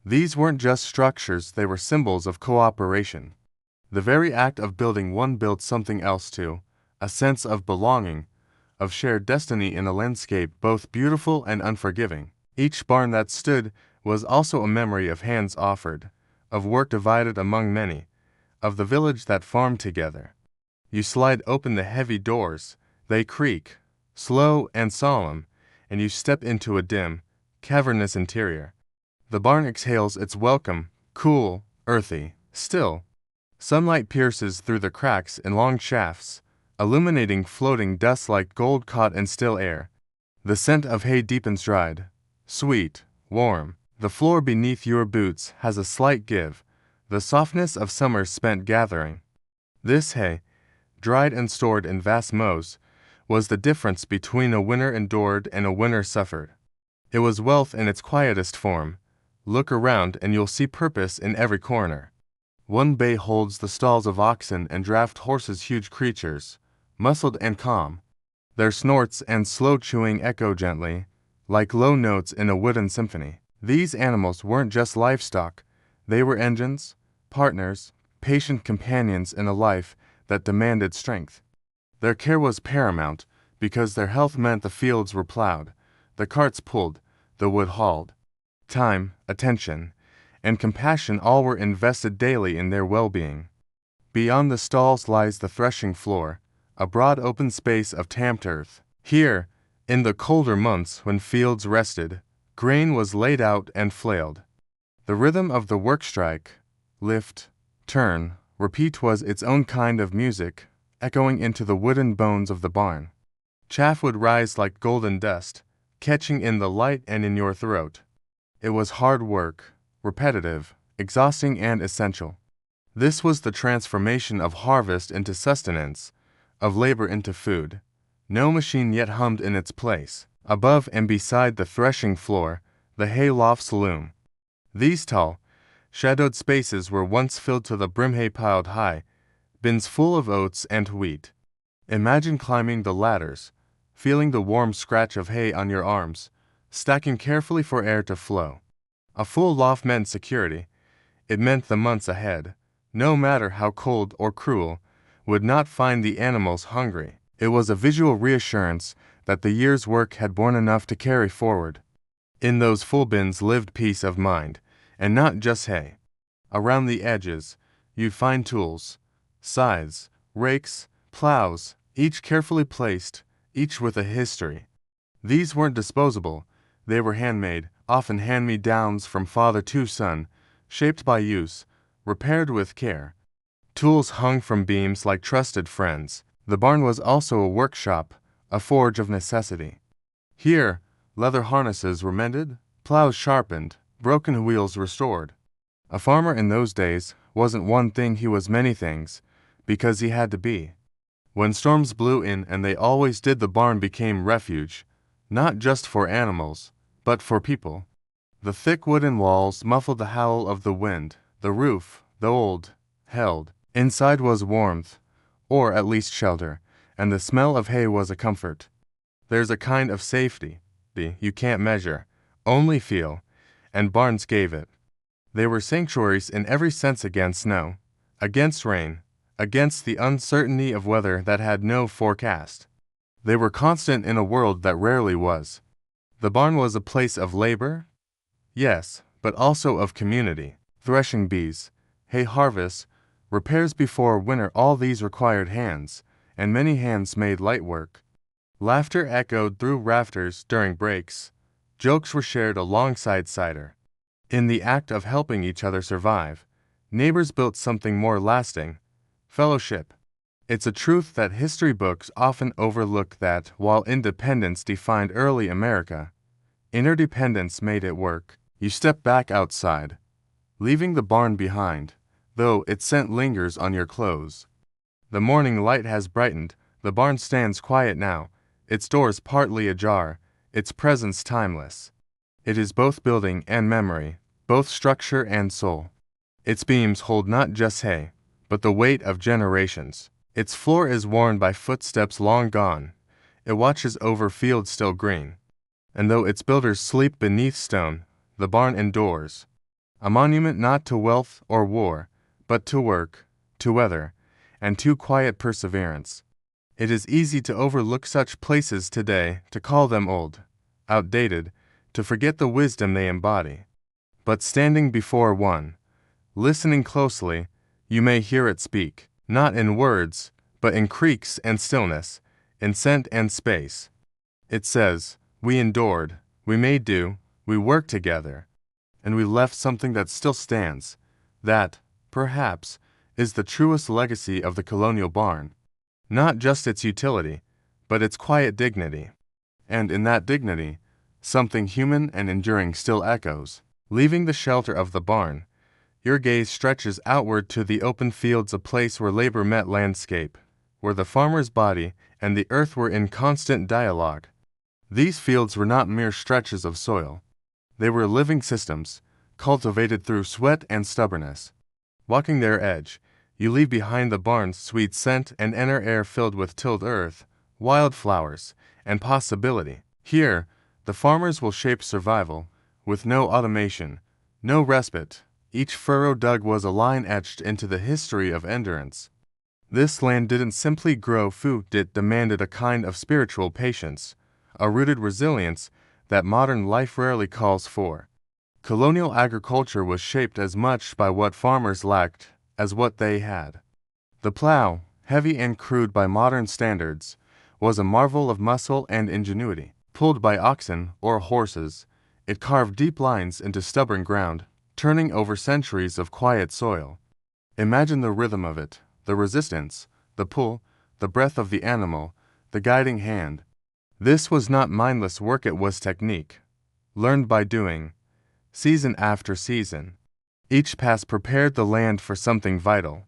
[SPEAKER 1] These weren't just structures, they were symbols of cooperation. The very act of building one built something else too, a sense of belonging, of shared destiny in a landscape both beautiful and unforgiving. Each barn that stood was also a memory of hands offered, of work divided among many, of the village that farmed together. You slide open the heavy doors, they creak, slow and solemn, and you step into a dim, cavernous interior. The barn exhales its welcome, cool, earthy, still. Sunlight pierces through the cracks in long shafts, illuminating floating dust like gold caught in still air. The scent of hay deepens dried, sweet, warm. The floor beneath your boots has a slight give, the softness of summers spent gathering. This hay, dried and stored in vast mows, was the difference between a winter endured and a winter suffered. It was wealth in its quietest form. Look around and you'll see purpose in every corner. One bay holds the stalls of oxen and draft horses, huge creatures, muscled and calm. Their snorts and slow chewing echo gently, like low notes in a wooden symphony. These animals weren't just livestock, they were engines, partners, patient companions in a life that demanded strength. Their care was paramount, because their health meant the fields were plowed, the carts pulled, the wood hauled. Time, attention, and compassion all were invested daily in their well-being. Beyond the stalls lies the threshing floor, a broad open space of tamped earth. Here, in the colder months when fields rested, grain was laid out and flailed. The rhythm of the work strike, lift, turn, repeat was its own kind of music, echoing into the wooden bones of the barn. Chaff would rise like golden dust, catching in the light and in your throat. It was hard work, repetitive, exhausting, and essential. This was the transformation of harvest into sustenance, of labor into food. No machine yet hummed in its place. Above and beside the threshing floor, the hay lofts loom. These tall, shadowed spaces were once filled to the brim, hay piled high, bins full of oats and wheat. Imagine climbing the ladders, feeling the warm scratch of hay on your arms, stacking carefully for air to flow. A full loft meant security. It meant the months ahead, no matter how cold or cruel, would not find the animals hungry. It was a visual reassurance that the year's work had borne enough to carry forward. In those full bins lived peace of mind, and not just hay. Around the edges, you'd find tools, scythes, rakes, plows, each carefully placed, each with a history. These weren't disposable. They were handmade, often hand-me-downs from father to son, shaped by use, repaired with care. Tools hung from beams like trusted friends. The barn was also a workshop, a forge of necessity. Here, leather harnesses were mended, plows sharpened, broken wheels restored. A farmer in those days wasn't one thing, he was many things, because he had to be. When storms blew in, and they always did, the barn became refuge, not just for animals, but for people. The thick wooden walls muffled the howl of the wind. The roof, the old, held. Inside was warmth, or at least shelter, and the smell of hay was a comfort. There's a kind of safety you can't measure, only feel, and barns gave it. They were sanctuaries in every sense against snow, against rain, against the uncertainty of weather that had no forecast. They were constant in a world that rarely was. The barn was a place of labor, yes, but also of community. Threshing bees, hay harvests, repairs before winter, all these required hands, and many hands made light work. Laughter echoed through rafters during breaks. Jokes were shared alongside cider. In the act of helping each other survive, neighbors built something more lasting: fellowship. It's a truth that history books often overlook, that while independence defined early America, interdependence made it work. You step back outside, leaving the barn behind, though its scent lingers on your clothes. The morning light has brightened. The barn stands quiet now, its doors partly ajar, its presence timeless. It is both building and memory, both structure and soul. Its beams hold not just hay, but the weight of generations. Its floor is worn by footsteps long gone. It watches over fields still green. And though its builders sleep beneath stone, the barn endures. A monument not to wealth or war, but to work, to weather, and to quiet perseverance. It is easy to overlook such places today, to call them old, outdated, to forget the wisdom they embody. But standing before one, listening closely, you may hear it speak, not in words, but in creaks and stillness, in scent and space. It says, "We endured, we made do, we worked together, and we left something that still stands," that, perhaps, is the truest legacy of the colonial barn. Not just its utility, but its quiet dignity. And in that dignity, something human and enduring still echoes. Leaving the shelter of the barn, your gaze stretches outward to the open fields, a place where labor met landscape, where the farmer's body and the earth were in constant dialogue. These fields were not mere stretches of soil. They were living systems, cultivated through sweat and stubbornness. Walking their edge, you leave behind the barn's sweet scent and enter air filled with tilled earth, wildflowers, and possibility. Here, the farmers will shape survival, with no automation, no respite. Each furrow dug was a line etched into the history of endurance. This land didn't simply grow food, it demanded a kind of spiritual patience, a rooted resilience that modern life rarely calls for. Colonial agriculture was shaped as much by what farmers lacked as what they had. The plow, heavy and crude by modern standards, was a marvel of muscle and ingenuity. Pulled by oxen or horses, it carved deep lines into stubborn ground, turning over centuries of quiet soil. Imagine the rhythm of it, the resistance, the pull, the breath of the animal, the guiding hand. This was not mindless work, it was technique, learned by doing, season after season. Each pass prepared the land for something vital,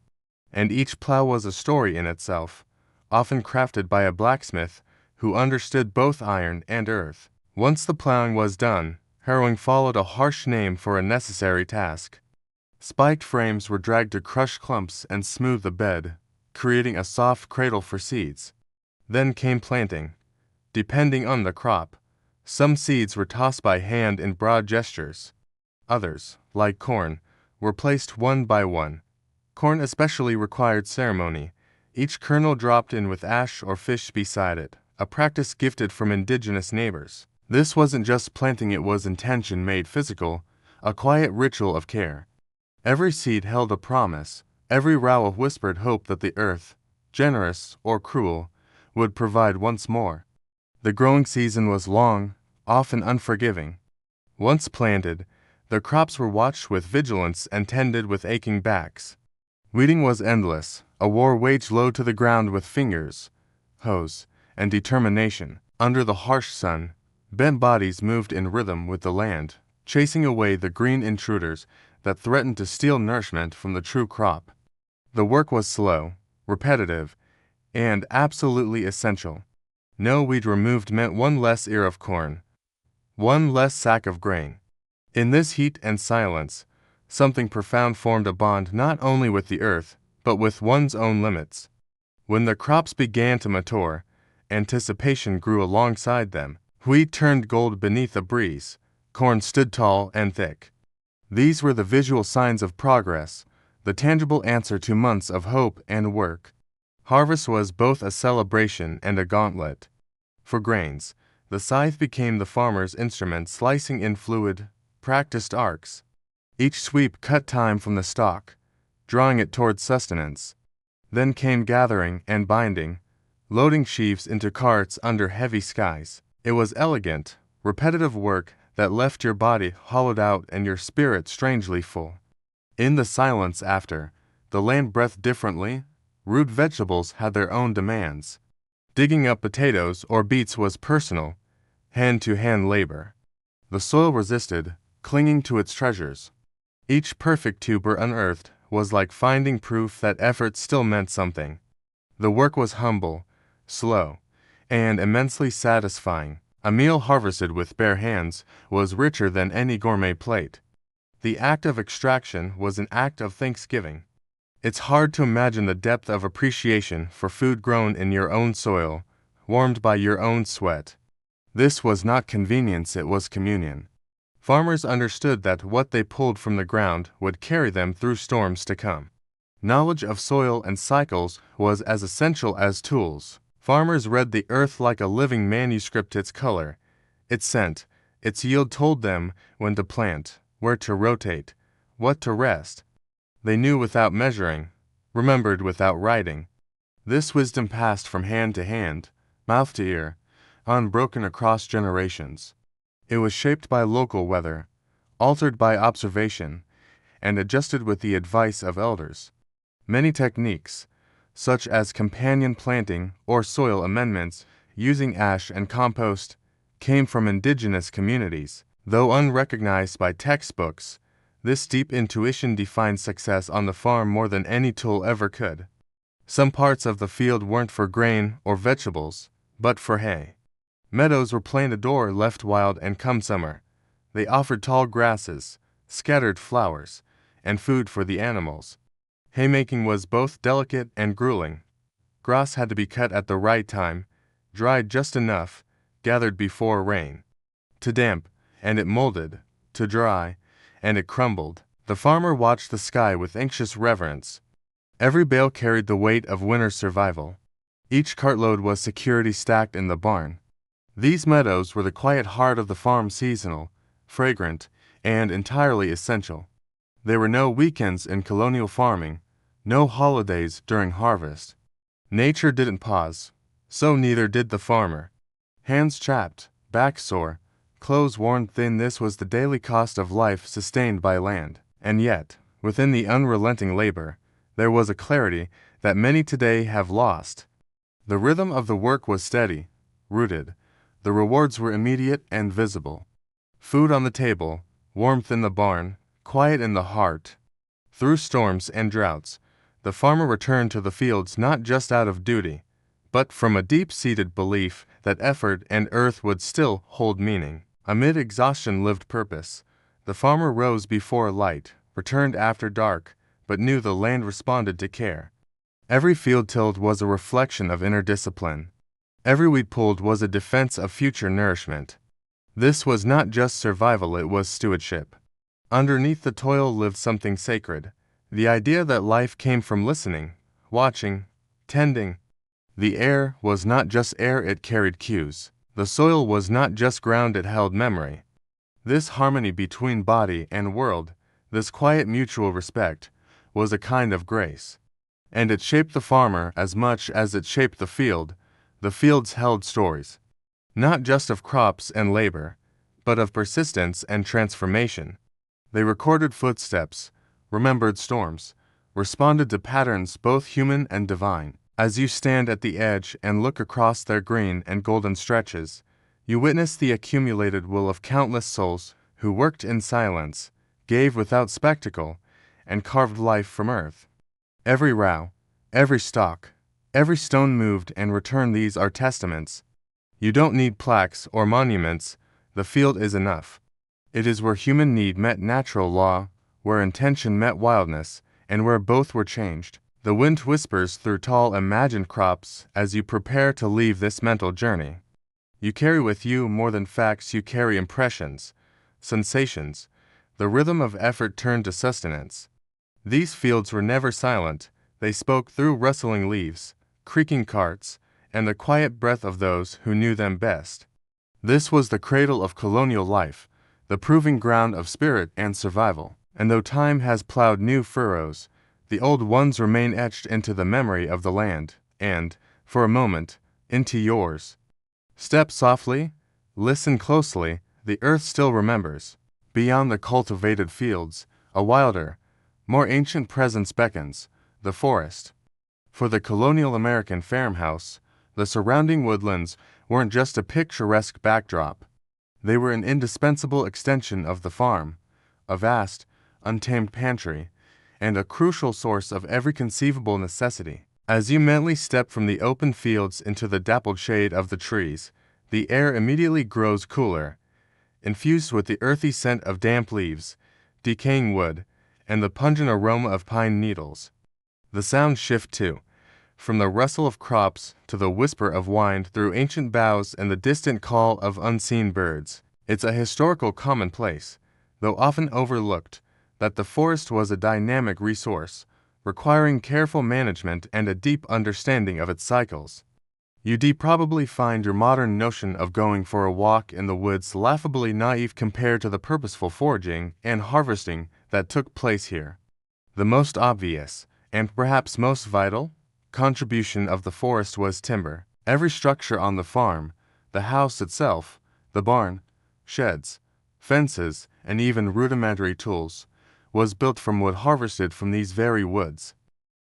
[SPEAKER 1] and each plow was a story in itself, often crafted by a blacksmith who understood both iron and earth. Once the plowing was done, harrowing followed, a harsh name for a necessary task. Spiked frames were dragged to crush clumps and smooth the bed, creating a soft cradle for seeds. Then came planting. Depending on the crop, some seeds were tossed by hand in broad gestures. Others, like corn, were placed one by one. Corn especially required ceremony, each kernel dropped in with ash or fish beside it, a practice gifted from indigenous neighbors. This wasn't just planting, it was intention made physical, a quiet ritual of care. Every seed held a promise, every rowel whispered hope that the earth, generous or cruel, would provide once more. The growing season was long, often unforgiving. Once planted, the crops were watched with vigilance and tended with aching backs. Weeding was endless, a war waged low to the ground with fingers, hoes, and determination. Under the harsh sun, bent bodies moved in rhythm with the land, chasing away the green intruders that threatened to steal nourishment from the true crop. The work was slow, repetitive, and absolutely essential. No weed removed meant one less ear of corn, one less sack of grain. In this heat and silence, something profound formed a bond not only with the earth, but with one's own limits. When the crops began to mature, anticipation grew alongside them. Wheat turned gold beneath a breeze, corn stood tall and thick. These were the visual signs of progress, the tangible answer to months of hope and work. Harvest was both a celebration and a gauntlet. For grains, the scythe became the farmer's instrument, slicing in fluid, practiced arcs. Each sweep cut time from the stalk, drawing it toward sustenance. Then came gathering and binding, loading sheaves into carts under heavy skies. It was elegant, repetitive work that left your body hollowed out and your spirit strangely full. In the silence after, the land breathed differently. Root vegetables had their own demands. Digging up potatoes or beets was personal, hand-to-hand labor. The soil resisted, clinging to its treasures. Each perfect tuber unearthed was like finding proof that effort still meant something. The work was humble, slow, and immensely satisfying. A meal harvested with bare hands was richer than any gourmet plate. The act of extraction was an act of thanksgiving. It's hard to imagine the depth of appreciation for food grown in your own soil, warmed by your own sweat. This was not convenience, it was communion. Farmers understood that what they pulled from the ground would carry them through storms to come. Knowledge of soil and cycles was as essential as tools. Farmers read the earth like a living manuscript. Its color, its scent, its yield told them when to plant, where to rotate, what to rest. They knew without measuring, remembered without writing. This wisdom passed from hand to hand, mouth to ear, unbroken across generations. It was shaped by local weather, altered by observation, and adjusted with the advice of elders. Many techniques, such as companion planting or soil amendments using ash and compost, came from indigenous communities. Though unrecognized by textbooks, this deep intuition defined success on the farm more than any tool ever could. Some parts of the field weren't for grain or vegetables, but for hay. Meadows were planted or left wild, and come summer, they offered tall grasses, scattered flowers, and food for the animals. Haymaking was both delicate and grueling. Grass had to be cut at the right time, dried just enough, gathered before rain. To damp, and it molded, to dry, and it crumbled. The farmer watched the sky with anxious reverence. Every bale carried the weight of winter's survival. Each cartload was security stacked in the barn. These meadows were the quiet heart of the farm, seasonal, fragrant, and entirely essential. There were no weekends in colonial farming, no holidays during harvest. Nature didn't pause, so neither did the farmer. Hands chapped, back sore, clothes worn thin, this was the daily cost of life sustained by land. And yet, within the unrelenting labor, there was a clarity that many today have lost. The rhythm of the work was steady, rooted. The rewards were immediate and visible. Food on the table, warmth in the barn, quiet in the heart. Through storms and droughts, the farmer returned to the fields not just out of duty, but from a deep-seated belief that effort and earth would still hold meaning. Amid exhaustion lived purpose. The farmer rose before light, returned after dark, but knew the land responded to care. Every field tilled was a reflection of inner discipline. Every weed pulled was a defense of future nourishment. This was not just survival, it was stewardship. Underneath the toil lived something sacred, the idea that life came from listening, watching, tending. The air was not just air, it carried cues. The soil was not just ground, it held memory. This harmony between body and world, this quiet mutual respect, was a kind of grace. And it shaped the farmer as much as it shaped the field. The fields held stories, not just of crops and labor, but of persistence and transformation. They recorded footsteps, remembered storms, responded to patterns both human and divine. As you stand at the edge and look across their green and golden stretches, you witness the accumulated will of countless souls who worked in silence, gave without spectacle, and carved life from earth. Every row, every stalk, every stone moved and returned. These are testaments. You don't need plaques or monuments, the field is enough. It is where human need met natural law, where intention met wildness, and where both were changed. The wind whispers through tall imagined crops as you prepare to leave this mental journey. You carry with you more than facts, you carry impressions, sensations, the rhythm of effort turned to sustenance. These fields were never silent, they spoke through rustling leaves, creaking carts, and the quiet breath of those who knew them best. This was the cradle of colonial life, the proving ground of spirit and survival. And though time has plowed new furrows, the old ones remain etched into the memory of the land, and, for a moment, into yours. Step softly, listen closely, the earth still remembers. Beyond the cultivated fields, a wilder, more ancient presence beckons, the forest. For the Colonial American Farmhouse, the surrounding woodlands weren't just a picturesque backdrop. They were an indispensable extension of the farm, a vast, untamed pantry, and a crucial source of every conceivable necessity. As you mentally step from the open fields into the dappled shade of the trees, the air immediately grows cooler, infused with the earthy scent of damp leaves, decaying wood, and the pungent aroma of pine needles. The sounds shift too, from the rustle of crops to the whisper of wind through ancient boughs and the distant call of unseen birds. It's a historical commonplace, though often overlooked, that the forest was a dynamic resource, requiring careful management and a deep understanding of its cycles. You'd probably find your modern notion of going for a walk in the woods laughably naive compared to the purposeful foraging and harvesting that took place here. The most obvious, and perhaps most vital, contribution of the forest was timber. Every structure on the farm, the house itself, the barn, sheds, fences, and even rudimentary tools, was built from wood harvested from these very woods.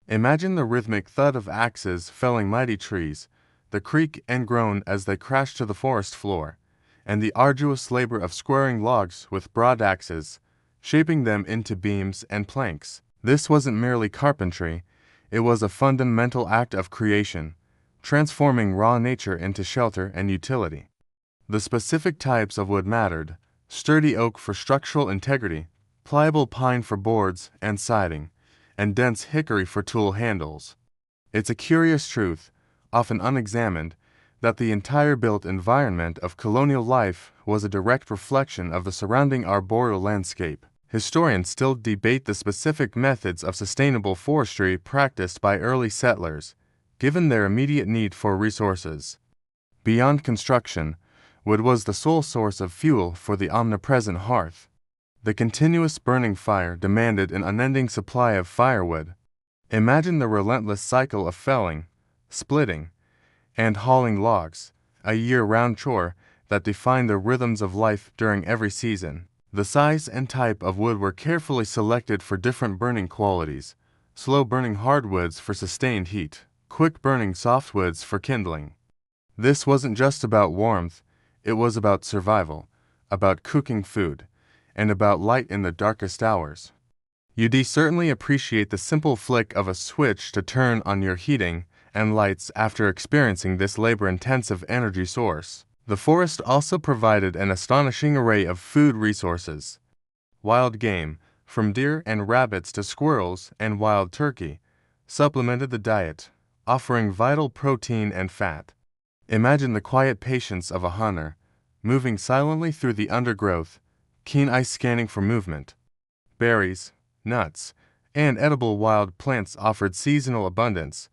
[SPEAKER 1] Imagine the rhythmic thud of axes felling mighty trees, the creak and groan as they crashed to the forest floor, and the arduous labor of squaring logs with broad axes, shaping them into beams and planks. This wasn't merely carpentry, it was a fundamental act of creation, transforming raw nature into shelter and utility. The specific types of wood mattered: sturdy oak for structural integrity, pliable pine for boards and siding, and dense hickory for tool handles. It's a curious truth, often unexamined, that the entire built environment of colonial life was a direct reflection of the surrounding arboreal landscape. Historians still debate the specific methods of sustainable forestry practiced by early settlers, given their immediate need for resources. Beyond construction, wood was the sole source of fuel for the omnipresent hearth. The continuous burning fire demanded an unending supply of firewood. Imagine the relentless cycle of felling, splitting, and hauling logs, a year-round chore that defined the rhythms of life during every season. The size and type of wood were carefully selected for different burning qualities: slow-burning hardwoods for sustained heat, quick-burning softwoods for kindling. This wasn't just about warmth, it was about survival, about cooking food, and about light in the darkest hours. You'd certainly appreciate the simple flick of a switch to turn on your heating and lights after experiencing this labor-intensive energy source. The forest also provided an astonishing array of food resources. Wild game, from deer and rabbits to squirrels and wild turkey, supplemented the diet, offering vital protein and fat. Imagine the quiet patience of a hunter, moving silently through the undergrowth, keen eye scanning for movement. Berries, nuts, and edible wild plants offered seasonal abundance,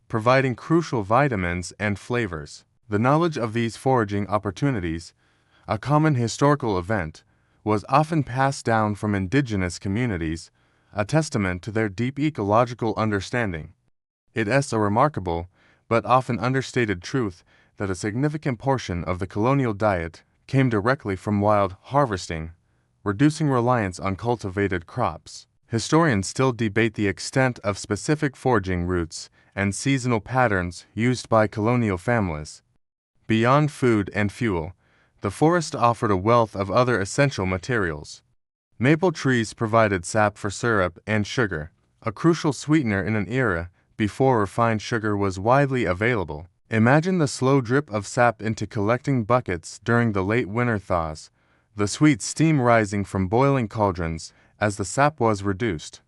[SPEAKER 1] providing crucial vitamins and flavors. The knowledge of these foraging opportunities, a common historical event, was often passed down from indigenous communities, a testament to their deep ecological understanding. It is a remarkable, but often understated truth that a significant portion of the colonial diet came directly from wild harvesting, reducing reliance on cultivated crops. Historians still debate the extent of specific foraging routes and seasonal patterns used by colonial families. Beyond food and fuel, the forest offered a wealth of other essential materials. Maple trees provided sap for syrup and sugar, a crucial sweetener in an era before refined sugar was widely available. Imagine the slow drip of sap into collecting buckets during the late winter thaws, the sweet steam rising from boiling cauldrons as the sap was reduced.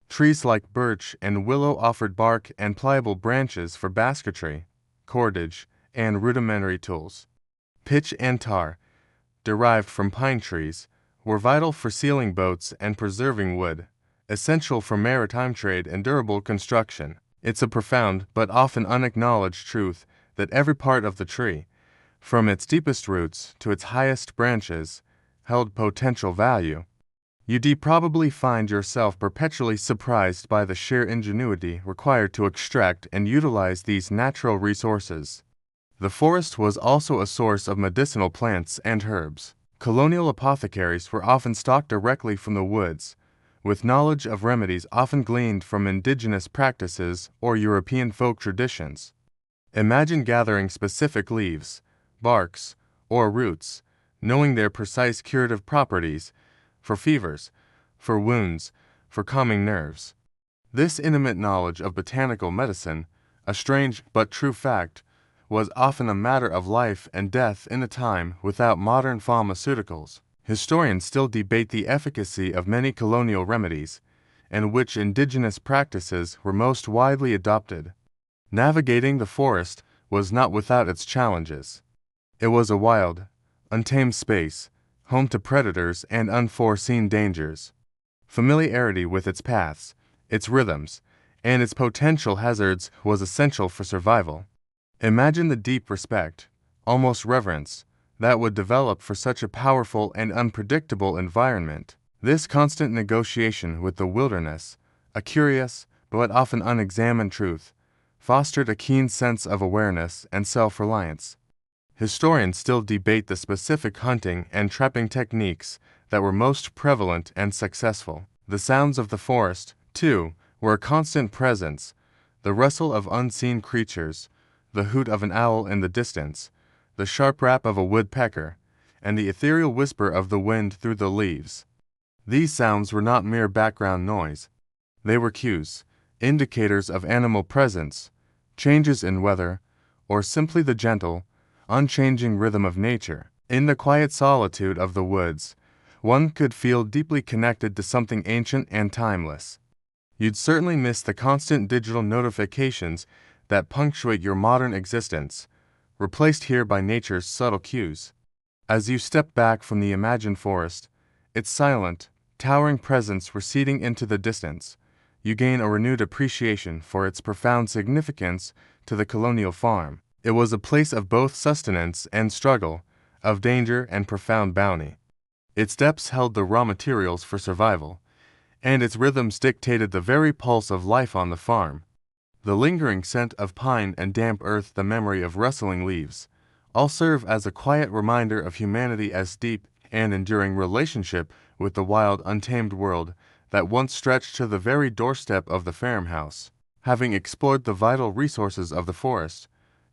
[SPEAKER 1] Trees like birch and willow offered bark and pliable branches for basketry, cordage, and rudimentary tools. Pitch and tar, derived from pine trees, were vital for sealing boats and preserving wood, essential for maritime trade and durable construction. It's a profound but often unacknowledged truth that every part of the tree, from its deepest roots to its highest branches, held potential value. You'd probably find yourself perpetually surprised by the sheer ingenuity required to extract and utilize these natural resources. The forest was also a source of medicinal plants and herbs. Colonial apothecaries were often stocked directly from the woods, with knowledge of remedies often gleaned from indigenous practices or European folk traditions. Imagine gathering specific leaves, barks, or roots, knowing their precise curative properties, for fevers, for wounds, for calming nerves. This intimate knowledge of botanical medicine, a strange but true fact, was often a matter of life and death in a time without modern pharmaceuticals. Historians still debate the efficacy of many colonial remedies, and which indigenous practices were most widely adopted. Navigating the forest was not without its challenges. It was a wild, untamed space, home to predators and unforeseen dangers. Familiarity with its paths, its rhythms, and its potential hazards was essential for survival. Imagine the deep respect, almost reverence, that would develop for such a powerful and unpredictable environment. This constant negotiation with the wilderness, a curious but often unexamined truth, fostered a keen sense of awareness and self-reliance. Historians still debate the specific hunting and trapping techniques that were most prevalent and successful. The sounds of the forest, too, were a constant presence, the rustle of unseen creatures, the hoot of an owl in the distance, the sharp rap of a woodpecker, and the ethereal whisper of the wind through the leaves. These sounds were not mere background noise. They were cues, indicators of animal presence, changes in weather, or simply the gentle, unchanging rhythm of nature. In the quiet solitude of the woods, one could feel deeply connected to something ancient and timeless. You'd certainly miss the constant digital notifications that punctuate your modern existence, replaced here by nature's subtle cues. As you step back from the imagined forest, its silent, towering presence receding into the distance, you gain a renewed appreciation for its profound significance to the colonial farm. It was a place of both sustenance and struggle, of danger and profound bounty. Its depths held the raw materials for survival, and its rhythms dictated the very pulse of life on the farm. The lingering scent of pine and damp earth, the memory of rustling leaves, all serve as a quiet reminder of humanity's deep and enduring relationship with the wild, untamed world that once stretched to the very doorstep of the farmhouse. Having explored the vital resources of the forest,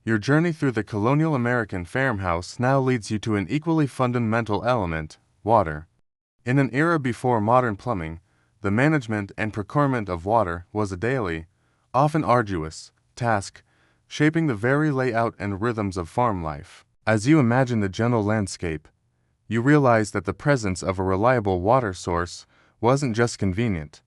[SPEAKER 1] your journey through the Colonial American Farmhouse now leads you to an equally fundamental element: water. In an era before modern plumbing, the management and procurement of water was a daily, often arduous, task, shaping the very layout and rhythms of farm life. As you imagine the gentle landscape, you realize that the presence of a reliable water source wasn't just convenient.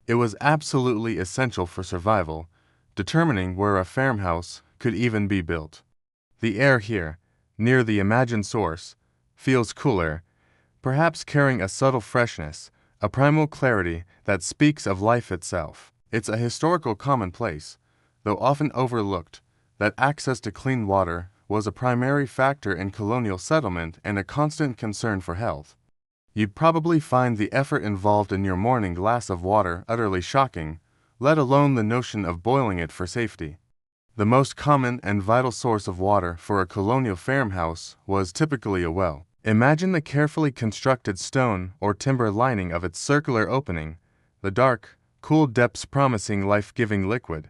[SPEAKER 1] It was absolutely essential for survival, determining where a farmhouse could even be built. The air here, near the imagined source, feels cooler, perhaps carrying a subtle freshness, a primal clarity that speaks of life itself. It's a historical commonplace, though often overlooked, that access to clean water was a primary factor in colonial settlement and a constant concern for health. You'd probably find the effort involved in your morning glass of water utterly shocking, let alone the notion of boiling it for safety. The most common and vital source of water for a colonial farmhouse was typically a well. Imagine the carefully constructed stone or timber lining of its circular opening, the dark, cool depths promising life-giving liquid.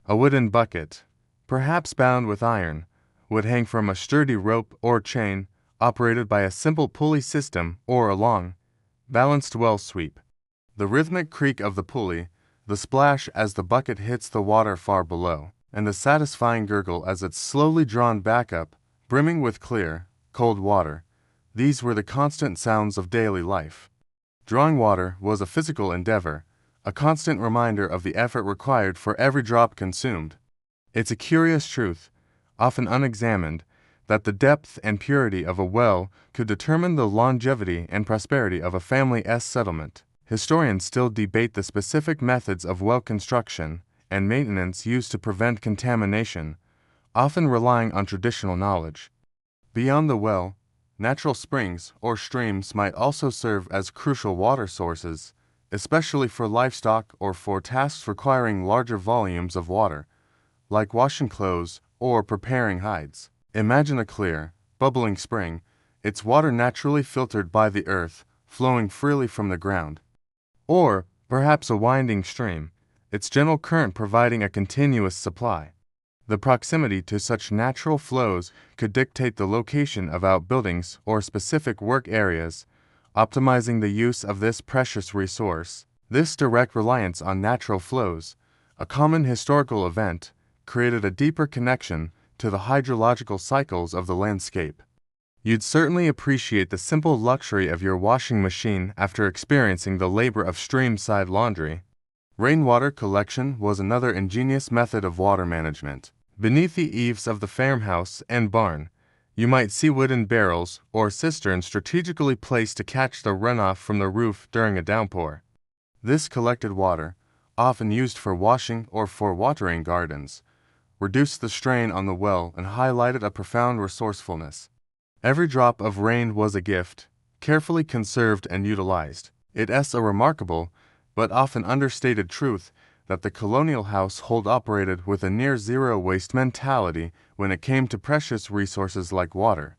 [SPEAKER 1] A wooden bucket, perhaps bound with iron, would hang from a sturdy rope or chain operated by a simple pulley system or a long, balanced well sweep. The rhythmic creak of the pulley, the splash as the bucket hits the water far below, and the satisfying gurgle as it's slowly drawn back up, brimming with clear, cold water. These were the constant sounds of daily life. Drawing water was a physical endeavor, a constant reminder of the effort required for every drop consumed. It's a curious truth, often unexamined, that the depth and purity of a well could determine the longevity and prosperity of a family's settlement. Historians still debate the specific methods of well construction and maintenance used to prevent contamination, often relying on traditional knowledge. Beyond the well, natural springs or streams might also serve as crucial water sources, especially for livestock or for tasks requiring larger volumes of water, like washing clothes or preparing hides. Imagine a clear, bubbling spring, its water naturally filtered by the earth, flowing freely from the ground. Or, perhaps a winding stream, its gentle current providing a continuous supply. The proximity to such natural flows could dictate the location of outbuildings or specific work areas, optimizing the use of this precious resource. This direct reliance on natural flows, a common historical event, created a deeper connection to the hydrological cycles of the landscape. You'd certainly appreciate the simple luxury of your washing machine after experiencing the labor of stream-side laundry. Rainwater collection was another ingenious method of water management. Beneath the eaves of the farmhouse and barn, you might see wooden barrels or cisterns strategically placed to catch the runoff from the roof during a downpour. This collected water, often used for washing or for watering gardens, reduced the strain on the well and highlighted a profound resourcefulness. Every drop of rain was a gift, carefully conserved and utilized. It's a remarkable, but often understated truth that the colonial household operated with a near-zero waste mentality when it came to precious resources like water.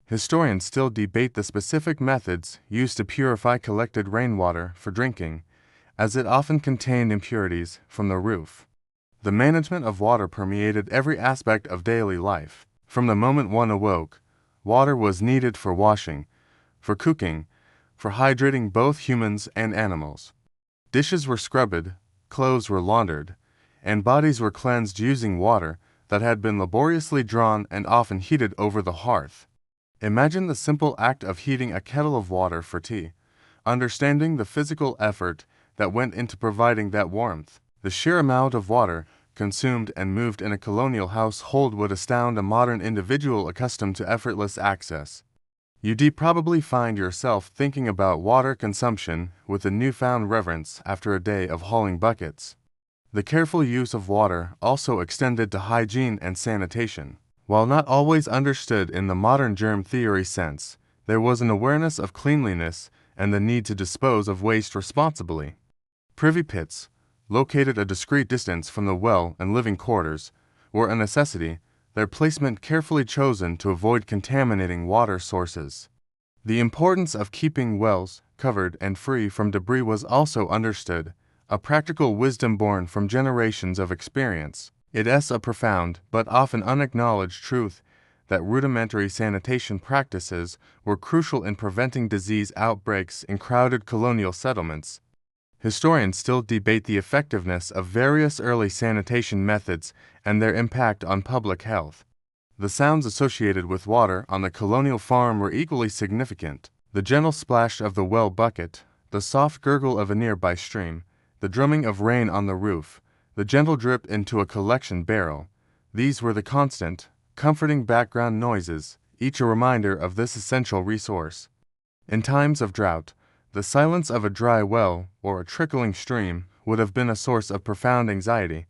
[SPEAKER 1] Historians still debate the specific methods used to purify collected rainwater for drinking, as it often contained impurities from the roof. The management of water permeated every aspect of daily life. From the moment one awoke, water was needed for washing, for cooking, for hydrating both humans and animals. Dishes were scrubbed, clothes were laundered, and bodies were cleansed using water that had been laboriously drawn and often heated over the hearth. Imagine the simple act of heating a kettle of water for tea, understanding the physical effort that went into providing that warmth. The sheer amount of water consumed and moved in a colonial household would astound a modern individual accustomed to effortless access. You'd probably find yourself thinking about water consumption with a newfound reverence after a day of hauling buckets. The careful use of water also extended to hygiene and sanitation. While not always understood in the modern germ theory sense, there was an awareness of cleanliness and the need to dispose of waste responsibly. Privy pits, located a discreet distance from the well and living quarters, were a necessity, their placement carefully chosen to avoid contaminating water sources. The importance of keeping wells covered and free from debris was also understood, a practical wisdom born from generations of experience. It is a profound, but often unacknowledged truth that rudimentary sanitation practices were crucial in preventing disease outbreaks in crowded colonial settlements. Historians still debate the effectiveness of various early sanitation methods and their impact on public health. The sounds associated with water on the colonial farm were equally significant. The gentle splash of the well bucket, the soft gurgle of a nearby stream, the drumming of rain on the roof, the gentle drip into a collection barrel. These were the constant, comforting background noises, each a reminder of this essential resource. In times of drought, the silence of a dry well or a trickling stream would have been a source of profound anxiety,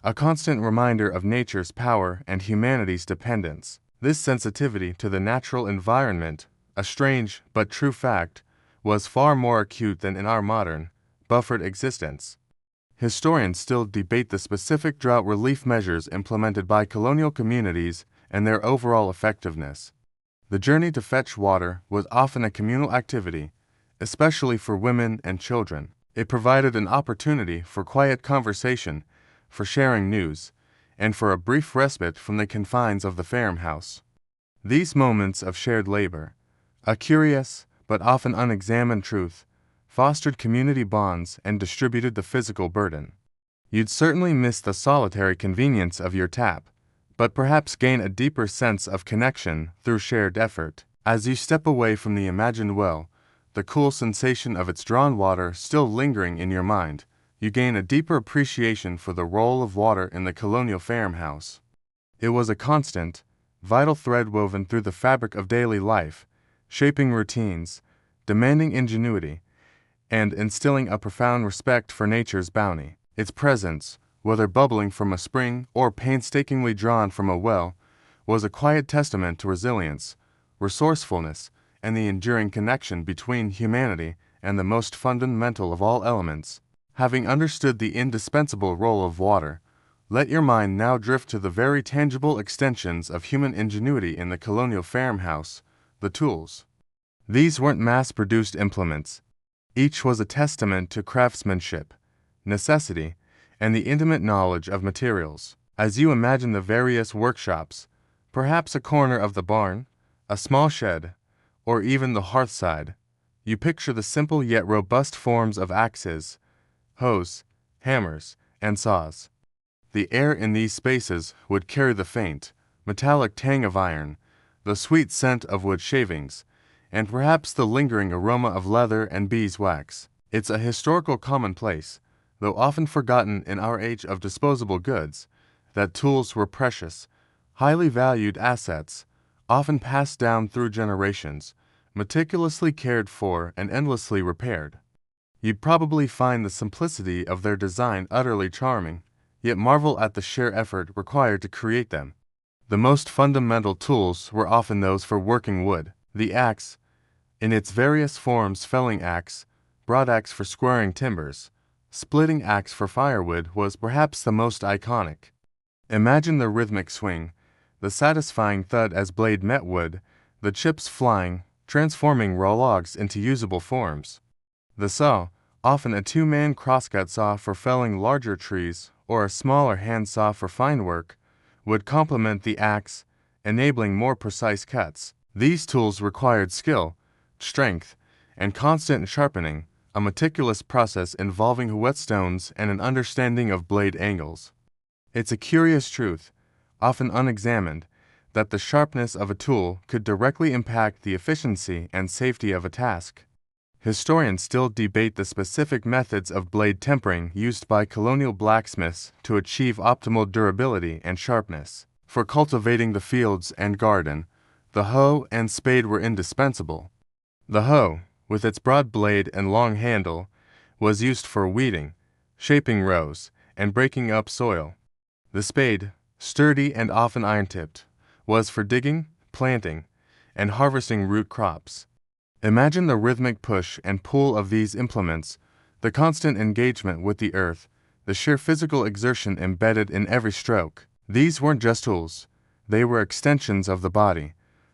[SPEAKER 1] a constant reminder of nature's power and humanity's dependence. This sensitivity to the natural environment, a strange but true fact, was far more acute than in our modern, buffered existence. Historians still debate the specific drought relief measures implemented by colonial communities and their overall effectiveness. The journey to fetch water was often a communal activity, especially for women and children. It provided an opportunity for quiet conversation, for sharing news, and for a brief respite from the confines of the farmhouse. These moments of shared labor, a curious but often unexamined truth, fostered community bonds and distributed the physical burden. You'd certainly miss the solitary convenience of your tap, but perhaps gain a deeper sense of connection through shared effort. As you step away from the imagined well, the cool sensation of its drawn water still lingering in your mind, you gain a deeper appreciation for the role of water in the colonial farmhouse. It was a constant, vital thread woven through the fabric of daily life, shaping routines, demanding ingenuity, and instilling a profound respect for nature's bounty. Its presence, whether bubbling from a spring or painstakingly drawn from a well, was a quiet testament to resilience, resourcefulness, and the enduring connection between humanity and the most fundamental of all elements. Having understood the indispensable role of water, let your mind now drift to the very tangible extensions of human ingenuity in the colonial farmhouse, the tools. These weren't mass-produced implements. Each was a testament to craftsmanship, necessity, and the intimate knowledge of materials. As you imagine the various workshops, perhaps a corner of the barn, a small shed, or even the hearthside, you picture the simple yet robust forms of axes, hoes, hammers, and saws. The air in these spaces would carry the faint, metallic tang of iron, the sweet scent of wood shavings, and perhaps the lingering aroma of leather and beeswax. It's a historical commonplace, though often forgotten in our age of disposable goods, that tools were precious, highly valued assets, often passed down through generations, meticulously cared for and endlessly repaired. You'd probably find the simplicity of their design utterly charming, yet marvel at the sheer effort required to create them. The most fundamental tools were often those for working wood. The axe, in its various forms, felling axe, broadaxe for squaring timbers, splitting axe for firewood, was perhaps the most iconic. Imagine the rhythmic swing, the satisfying thud as blade met wood, the chips flying, transforming raw logs into usable forms. The saw, often a two-man crosscut saw for felling larger trees or a smaller hand saw for fine work, would complement the axe, enabling more precise cuts. These tools required skill, strength, and constant sharpening, a meticulous process involving whetstones and an understanding of blade angles. It's a curious truth, often unexamined, that the sharpness of a tool could directly impact the efficiency and safety of a task. Historians still debate the specific methods of blade tempering used by colonial blacksmiths to achieve optimal durability and sharpness. For cultivating the fields and garden, the hoe and spade were indispensable. The hoe, with its broad blade and long handle, was used for weeding, shaping rows, and breaking up soil. The spade, sturdy and often iron-tipped, was for digging, planting, and harvesting root crops. Imagine the rhythmic push and pull of these implements, the constant engagement with the earth, the sheer physical exertion embedded in every stroke. These weren't just tools, they were extensions of the body,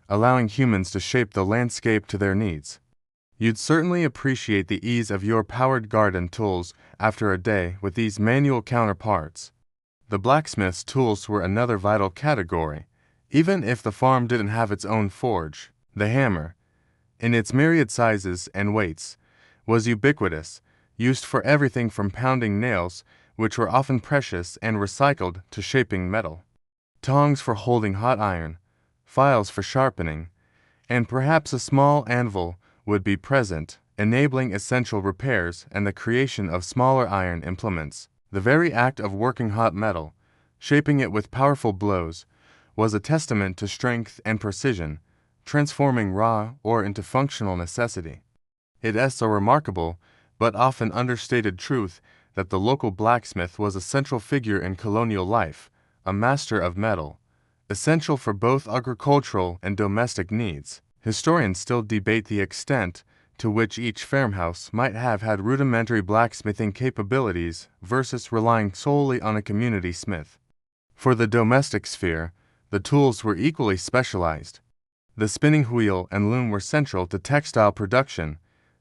[SPEAKER 1] allowing humans to shape the landscape to their needs. You'd certainly appreciate the ease of your powered garden tools after a day with these manual counterparts. The blacksmith's tools were another vital category, even if the farm didn't have its own forge. The hammer, in its myriad sizes and weights, was ubiquitous, used for everything from pounding nails, which were often precious and recycled, to shaping metal. Tongs for holding hot iron, files for sharpening, and perhaps a small anvil would be present, enabling essential repairs and the creation of smaller iron implements. The very act of working hot metal, shaping it with powerful blows, was a testament to strength and precision, transforming raw ore into functional necessity. It is a remarkable, but often understated truth that the local blacksmith was a central figure in colonial life, a master of metal, essential for both agricultural and domestic needs. Historians still debate the extent to which each farmhouse might have had rudimentary blacksmithing capabilities versus relying solely on a community smith. For the domestic sphere, the tools were equally specialized. The spinning wheel and loom were central to textile production,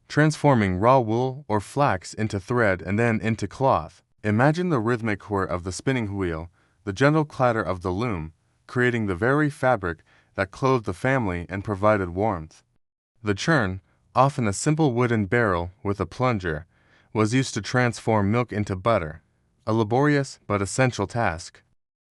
[SPEAKER 1] transforming raw wool or flax into thread and then into cloth. Imagine the rhythmic whir of the spinning wheel, the gentle clatter of the loom, creating the very fabric that clothed the family and provided warmth. The churn, often a simple wooden barrel with a plunger, was used to transform milk into butter, a laborious but essential task.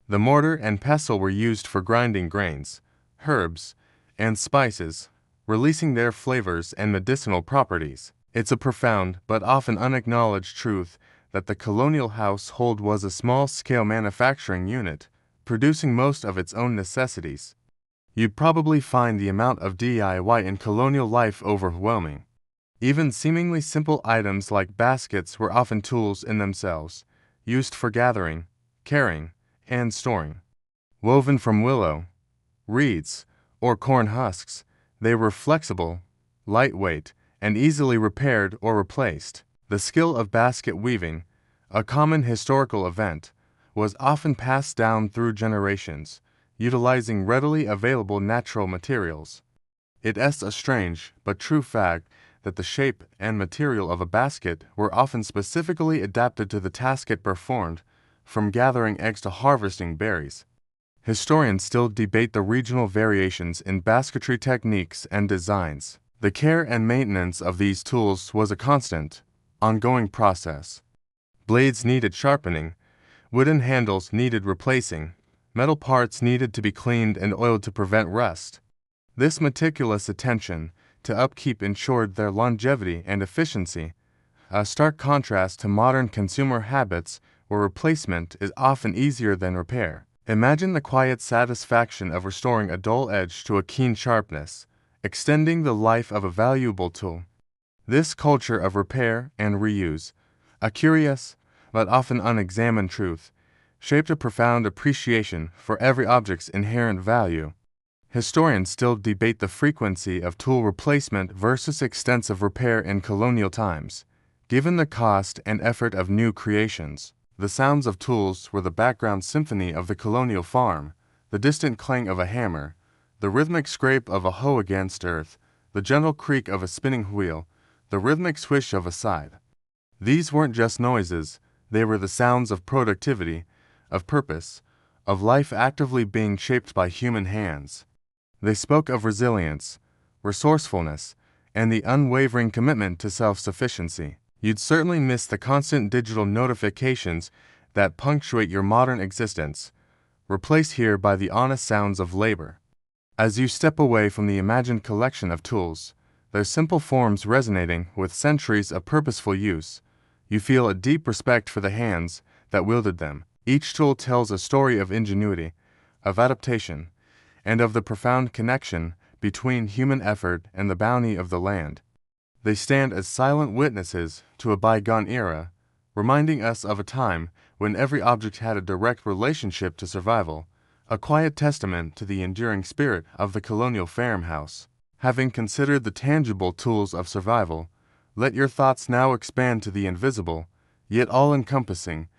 [SPEAKER 1] The mortar and pestle were used for grinding grains, herbs, and spices, releasing their flavors and medicinal properties. It's a profound but often unacknowledged truth that the colonial household was a small-scale manufacturing unit, producing most of its own necessities. You'd probably find the amount of DIY in colonial life overwhelming. Even seemingly simple items like baskets were often tools in themselves, used for gathering, carrying, and storing. Woven from willow, reeds, or corn husks, they were flexible, lightweight, and easily repaired or replaced. The skill of basket weaving, a common historical event, was often passed down through generations, utilizing readily available natural materials. It is a strange but true fact that the shape and material of a basket were often specifically adapted to the task it performed, from gathering eggs to harvesting berries. Historians still debate the regional variations in basketry techniques and designs. The care and maintenance of these tools was a constant, ongoing process. Blades needed sharpening, wooden handles needed replacing, metal parts needed to be cleaned and oiled to prevent rust. This meticulous attention to upkeep ensured their longevity and efficiency, a stark contrast to modern consumer habits where replacement is often easier than repair. Imagine the quiet satisfaction of restoring a dull edge to a keen sharpness, extending the life of a valuable tool. This culture of repair and reuse, a curious but often unexamined truth, shaped a profound appreciation for every object's inherent value. Historians still debate the frequency of tool replacement versus extensive repair in colonial times, given the cost and effort of new creations. The sounds of tools were the background symphony of the colonial farm, the distant clang of a hammer, the rhythmic scrape of a hoe against earth, the gentle creak of a spinning wheel, the rhythmic swish of a scythe. These weren't just noises, they were the sounds of productivity, of purpose, of life actively being shaped by human hands. They spoke of resilience, resourcefulness, and the unwavering commitment to self-sufficiency. You'd certainly miss the constant digital notifications that punctuate your modern existence, replaced here by the honest sounds of labor. As you step away from the imagined collection of tools, their simple forms resonating with centuries of purposeful use, you feel a deep respect for the hands that wielded them. Each tool tells a story of ingenuity, of adaptation, and of the profound connection between human effort and the bounty of the land. They stand as silent witnesses to a bygone era, reminding us of a time when every object had a direct relationship to survival, a quiet testament to the enduring spirit of the colonial farmhouse. Having considered the tangible tools of survival, let your thoughts now expand to the invisible, yet all-encompassing,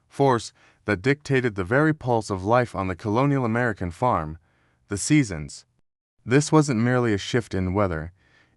[SPEAKER 1] force that dictated the very pulse of life on the colonial American farm, the seasons. This wasn't merely a shift in weather,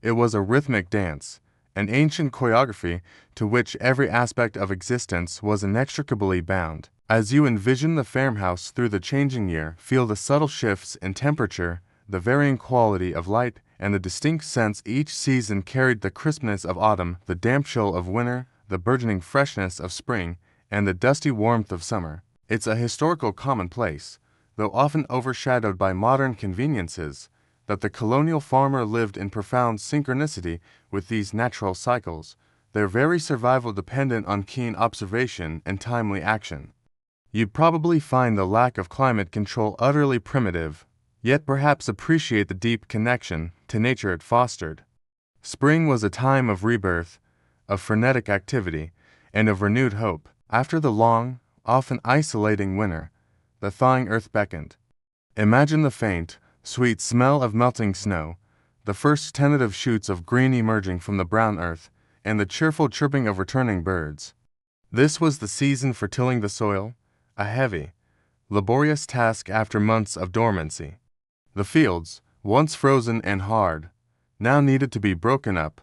[SPEAKER 1] It was a rhythmic dance, an ancient choreography to which every aspect of existence was inextricably bound. As you envision the farmhouse through the changing year, feel the subtle shifts in temperature, the varying quality of light, and the distinct sense each season carried: the crispness of autumn, the damp chill of winter, the burgeoning freshness of spring, and the dusty warmth of summer. It's a historical commonplace, though often overshadowed by modern conveniences, that the colonial farmer lived in profound synchronicity with these natural cycles, their very survival dependent on keen observation and timely action. You'd probably find the lack of climate control utterly primitive, yet perhaps appreciate the deep connection to nature it fostered. Spring was a time of rebirth, of frenetic activity, and of renewed hope. After the long, often isolating winter, the thawing earth beckoned. Imagine the faint, sweet smell of melting snow, the first tentative shoots of green emerging from the brown earth, and the cheerful chirping of returning birds. This was the season for tilling the soil, a heavy, laborious task after months of dormancy. The fields, once frozen and hard, now needed to be broken up,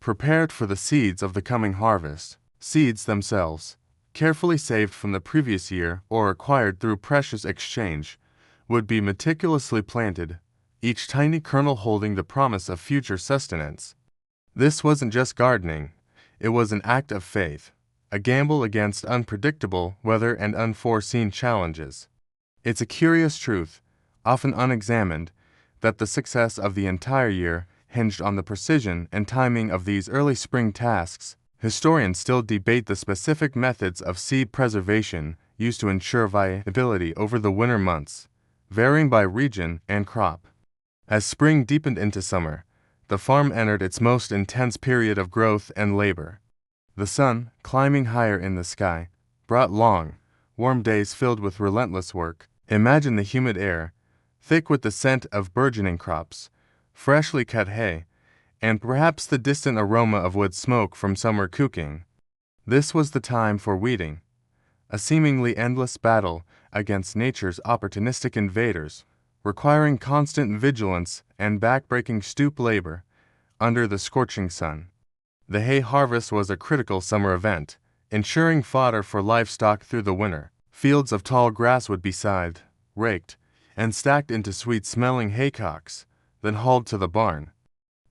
[SPEAKER 1] prepared for the seeds of the coming harvest. Seeds themselves, carefully saved from the previous year or acquired through precious exchange, would be meticulously planted, each tiny kernel holding the promise of future sustenance. This wasn't just gardening, it was an act of faith, a gamble against unpredictable weather and unforeseen challenges. It's a curious truth, often unexamined, that the success of the entire year hinged on the precision and timing of these early spring tasks. Historians still debate the specific methods of seed preservation used to ensure viability over the winter months, varying by region and crop. As spring deepened into summer, the farm entered its most intense period of growth and labor. The sun, climbing higher in the sky, brought long, warm days filled with relentless work. Imagine the humid air, thick with the scent of burgeoning crops, freshly cut hay, and perhaps the distant aroma of wood smoke from summer cooking. This was the time for weeding, a seemingly endless battle against nature's opportunistic invaders, requiring constant vigilance and back-breaking stoop labor under the scorching sun. The hay harvest was a critical summer event, ensuring fodder for livestock through the winter. Fields of tall grass would be scythed, raked, and stacked into sweet-smelling haycocks, then hauled to the barn.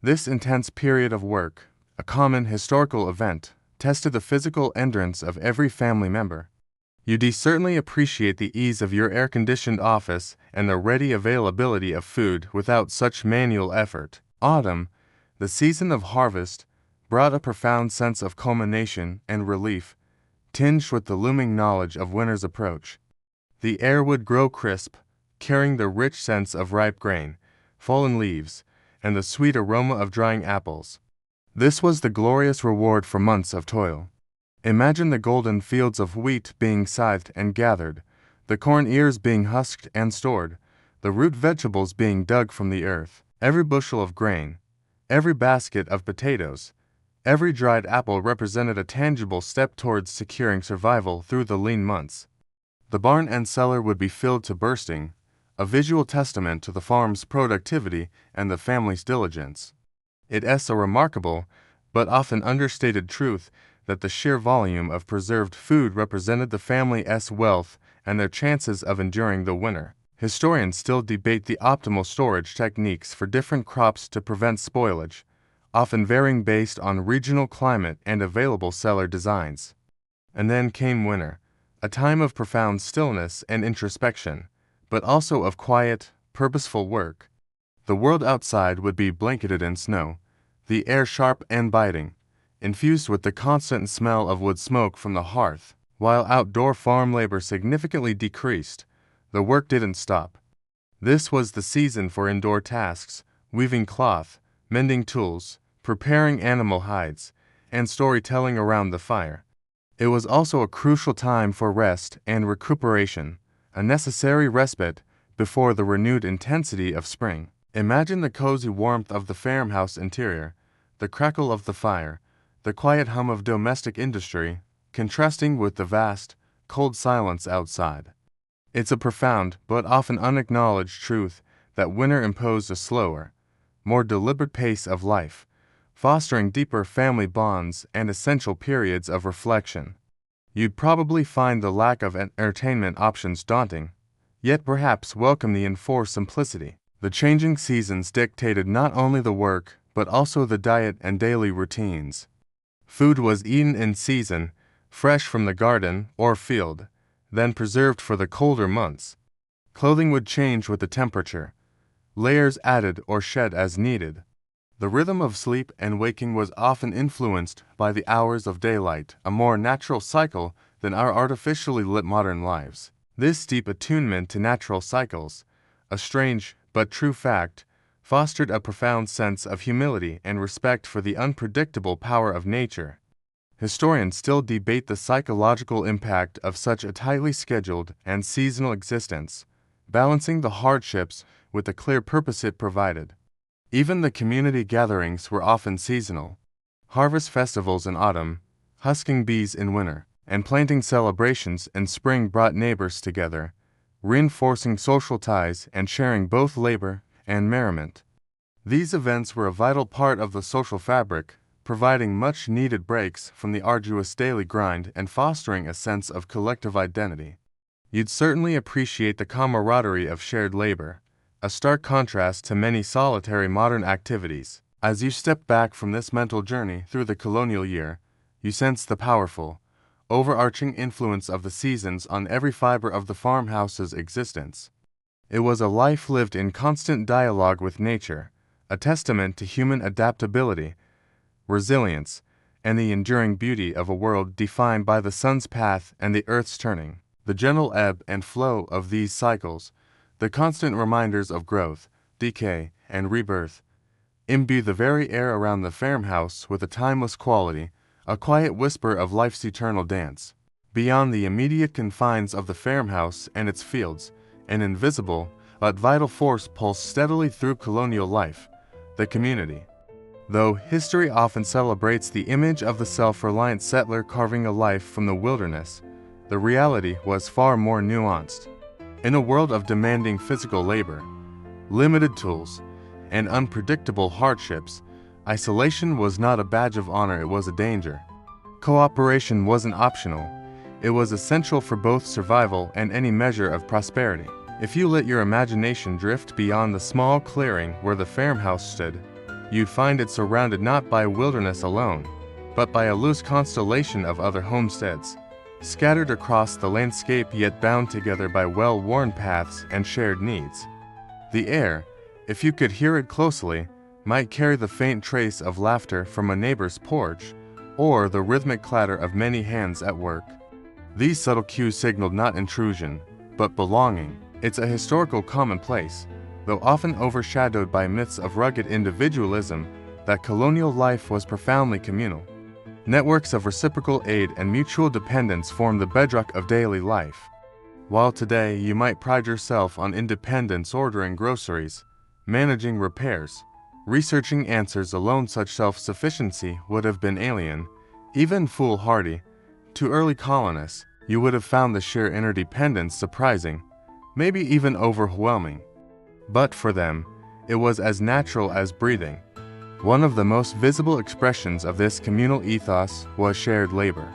[SPEAKER 1] This intense period of work, a common historical event, tested the physical endurance of every family member. You'd certainly appreciate the ease of your air-conditioned office and the ready availability of food without such manual effort. Autumn, the season of harvest, brought a profound sense of culmination and relief, tinged with the looming knowledge of winter's approach. The air would grow crisp, carrying the rich sense of ripe grain, fallen leaves, and the sweet aroma of drying apples. This was the glorious reward for months of toil. Imagine the golden fields of wheat being scythed and gathered, the corn ears being husked and stored, the root vegetables being dug from the earth. Every bushel of grain, every basket of potatoes, every dried apple represented a tangible step towards securing survival through the lean months. The barn and cellar would be filled to bursting, a visual testament to the farm's productivity and the family's diligence. It's a remarkable, but often understated truth that the sheer volume of preserved food represented the family's wealth and their chances of enduring the winter. Historians still debate the optimal storage techniques for different crops to prevent spoilage, often varying based on regional climate and available cellar designs. And then came winter, a time of profound stillness and introspection, but also of quiet, purposeful work. The world outside would be blanketed in snow, the air sharp and biting, infused with the constant smell of wood smoke from the hearth. While outdoor farm labor significantly decreased, the work didn't stop. This was the season for indoor tasks, weaving cloth, mending tools, preparing animal hides, and storytelling around the fire. It was also a crucial time for rest and recuperation, a necessary respite before the renewed intensity of spring. Imagine the cozy warmth of the farmhouse interior, the crackle of the fire, the quiet hum of domestic industry, contrasting with the vast, cold silence outside. It's a profound but often unacknowledged truth that winter imposed a slower, more deliberate pace of life, fostering deeper family bonds and essential periods of reflection. You'd probably find the lack of entertainment options daunting, yet perhaps welcome the enforced simplicity. The changing seasons dictated not only the work, but also the diet and daily routines. Food was eaten in season, fresh from the garden or field, then preserved for the colder months. Clothing would change with the temperature, layers added or shed as needed. The rhythm of sleep and waking was often influenced by the hours of daylight, a more natural cycle than our artificially lit modern lives. This deep attunement to natural cycles, a strange but true fact, fostered a profound sense of humility and respect for the unpredictable power of nature. Historians still debate the psychological impact of such a tightly scheduled and seasonal existence, balancing the hardships with the clear purpose it provided. Even the community gatherings were often seasonal. Harvest festivals in autumn, husking bees in winter, and planting celebrations in spring brought neighbors together, reinforcing social ties and sharing both labor and merriment. These events were a vital part of the social fabric, providing much-needed breaks from the arduous daily grind and fostering a sense of collective identity. You'd certainly appreciate the camaraderie of shared labor, a stark contrast to many solitary modern activities. As you step back from this mental journey through the colonial year, you sense the powerful, overarching influence of the seasons on every fiber of the farmhouse's existence. It was a life lived in constant dialogue with nature, a testament to human adaptability, resilience, and the enduring beauty of a world defined by the sun's path and the earth's turning. The gentle ebb and flow of these cycles, the constant reminders of growth, decay, and rebirth, imbue the very air around the farmhouse with a timeless quality, a quiet whisper of life's eternal dance. Beyond the immediate confines of the farmhouse and its fields, an invisible but vital force pulsed steadily through colonial life, the community. Though history often celebrates the image of the self-reliant settler carving a life from the wilderness, the reality was far more nuanced. In a world of demanding physical labor, limited tools, and unpredictable hardships, isolation was not a badge of honor, it was a danger. Cooperation wasn't optional, it was essential for both survival and any measure of prosperity. If you let your imagination drift beyond the small clearing where the farmhouse stood, you'd find it surrounded not by wilderness alone, but by a loose constellation of other homesteads, scattered across the landscape yet bound together by well-worn paths and shared needs. The air, if you could hear it closely, might carry the faint trace of laughter from a neighbor's porch, or the rhythmic clatter of many hands at work. These subtle cues signaled not intrusion, but belonging. It's a historical commonplace, though often overshadowed by myths of rugged individualism, that colonial life was profoundly communal. Networks of reciprocal aid and mutual dependence formed the bedrock of daily life. While today you might pride yourself on independence, ordering groceries, managing repairs, researching answers alone, such self-sufficiency would have been alien, even foolhardy, to early colonists. You would have found the sheer interdependence surprising, maybe even overwhelming. But for them, it was as natural as breathing. One of the most visible expressions of this communal ethos was shared labor.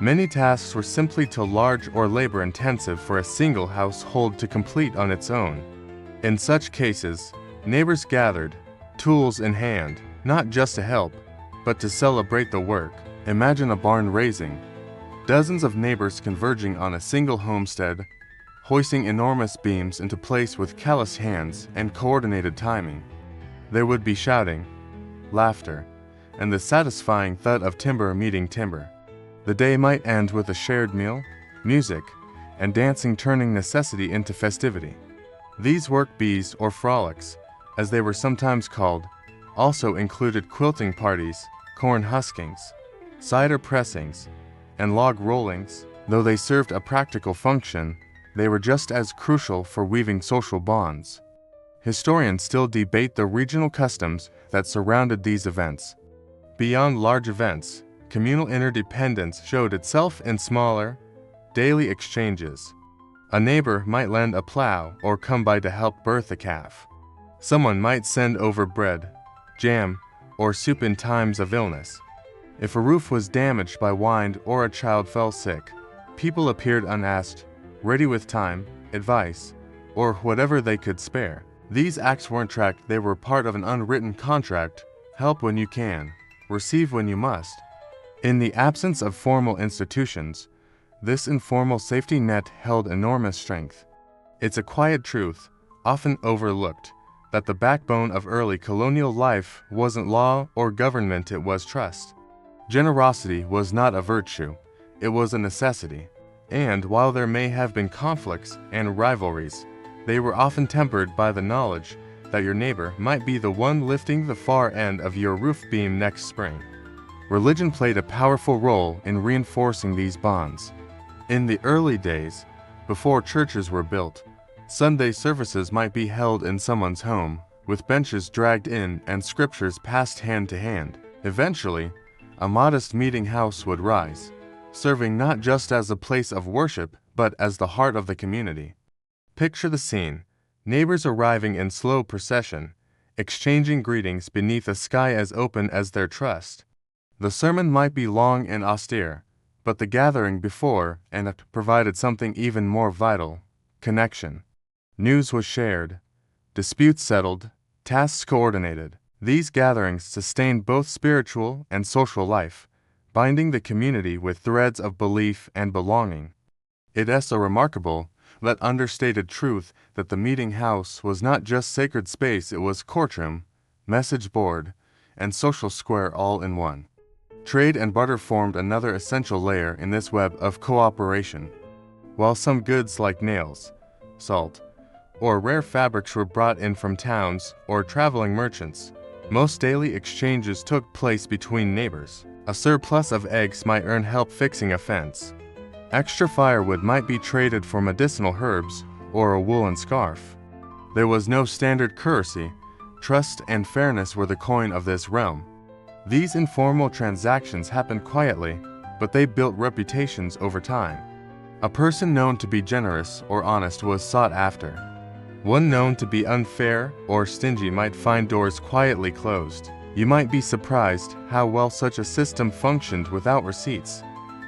[SPEAKER 1] Many tasks were simply too large or labor-intensive for a single household to complete on its own. In such cases, neighbors gathered, tools in hand, not just to help, but to celebrate the work. Imagine a barn raising, dozens of neighbors converging on a single homestead, hoisting enormous beams into place with callous hands and coordinated timing. There would be shouting, laughter, and the satisfying thud of timber meeting timber. The day might end with a shared meal, music, and dancing, turning necessity into festivity. These work bees, or frolics, as they were sometimes called, also included quilting parties, corn huskings, cider pressings, and log rollings. Though they served a practical function, they were just as crucial for weaving social bonds. Historians still debate the regional customs that surrounded these events. Beyond large events, communal interdependence showed itself in smaller, daily exchanges. A neighbor might lend a plow or come by to help birth a calf. Someone might send over bread, jam, or soup in times of illness. If a roof was damaged by wind or a child fell sick, people appeared unasked, ready with time, advice, or whatever they could spare. These acts weren't tracked, they were part of an unwritten contract: help when you can, receive when you must. In the absence of formal institutions, this informal safety net held enormous strength. It's a quiet truth, often overlooked, that the backbone of early colonial life wasn't law or government, it was trust. Generosity was not a virtue, it was a necessity. And while there may have been conflicts and rivalries, they were often tempered by the knowledge that your neighbor might be the one lifting the far end of your roof beam next spring. Religion played a powerful role in reinforcing these bonds. In the early days, before churches were built, Sunday services might be held in someone's home, with benches dragged in and scriptures passed hand to hand. Eventually, a modest meeting house would rise, serving not just as a place of worship, but as the heart of the community. Picture the scene: neighbors arriving in slow procession, exchanging greetings beneath a sky as open as their trust. The sermon might be long and austere, but the gathering before and after provided something even more vital: connection. News was shared, disputes settled, tasks coordinated. These gatherings sustained both spiritual and social life, binding the community with threads of belief and belonging. It is a remarkable, but understated truth that the meeting house was not just sacred space, it was courtroom, message board, and social square all in one. Trade and barter formed another essential layer in this web of cooperation. While some goods like nails, salt, or rare fabrics were brought in from towns or traveling merchants, most daily exchanges took place between neighbors. A surplus of eggs might earn help fixing a fence. Extra firewood might be traded for medicinal herbs or a woolen scarf. There was no standard currency. Trust and fairness were the coin of this realm. These informal transactions happened quietly, but they built reputations over time. A person known to be generous or honest was sought after. One known to be unfair or stingy might find doors quietly closed. You might be surprised how well such a system functioned without receipts,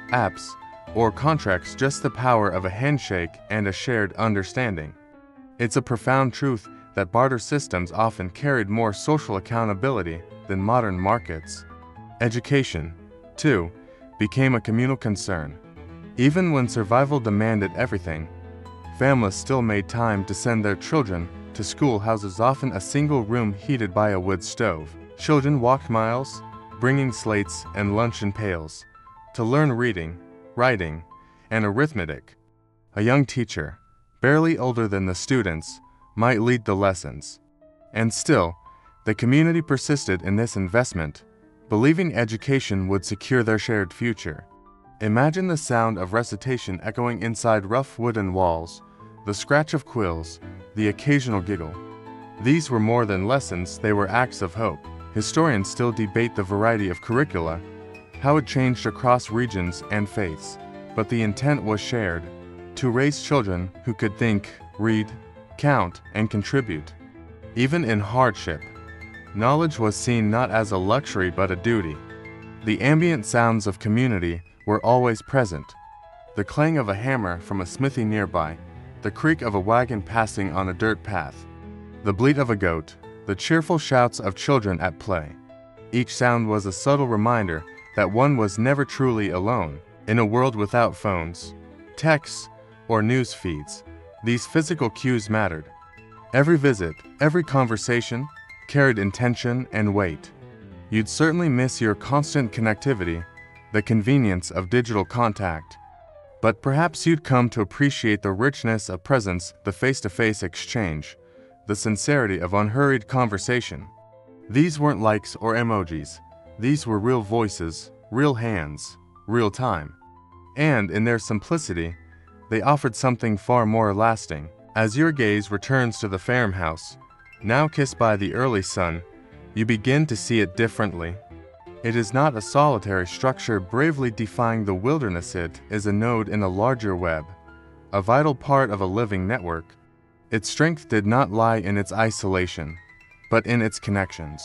[SPEAKER 1] apps, or contracts, just the power of a handshake and a shared understanding. It's a profound truth that barter systems often carried more social accountability than modern markets. Education, too, became a communal concern. Even when survival demanded everything, families still made time to send their children to schoolhouses, often a single room heated by a wood stove. Children walked miles, bringing slates and luncheon pails, to learn reading, writing, and arithmetic. A young teacher, barely older than the students, might lead the lessons. And still, the community persisted in this investment, believing education would secure their shared future. Imagine the sound of recitation echoing inside rough wooden walls, the scratch of quills, the occasional giggle. These were more than lessons, they were acts of hope. Historians still debate the variety of curricula, how it changed across regions and faiths, but the intent was shared: to raise children who could think, read, count, and contribute. Even in hardship, knowledge was seen not as a luxury but a duty. The ambient sounds of community were always present: the clang of a hammer from a smithy nearby, the creak of a wagon passing on a dirt path, the bleat of a goat, the cheerful shouts of children at play. Each sound was a subtle reminder that one was never truly alone. In a world without phones, texts, or news feeds, these physical cues mattered. Every visit, every conversation, carried intention and weight. You'd certainly miss your constant connectivity, the convenience of digital contact, but perhaps you'd come to appreciate the richness of presence, the face-to-face exchange, the sincerity of unhurried conversation. These weren't likes or emojis. These were real voices, real hands, real time. And in their simplicity, they offered something far more lasting. As your gaze returns to the farmhouse, now kissed by the early sun, you begin to see it differently. It is not a solitary structure bravely defying the wilderness. It is a node in a larger web, a vital part of a living network. Its strength did not lie in its isolation, but in its connections.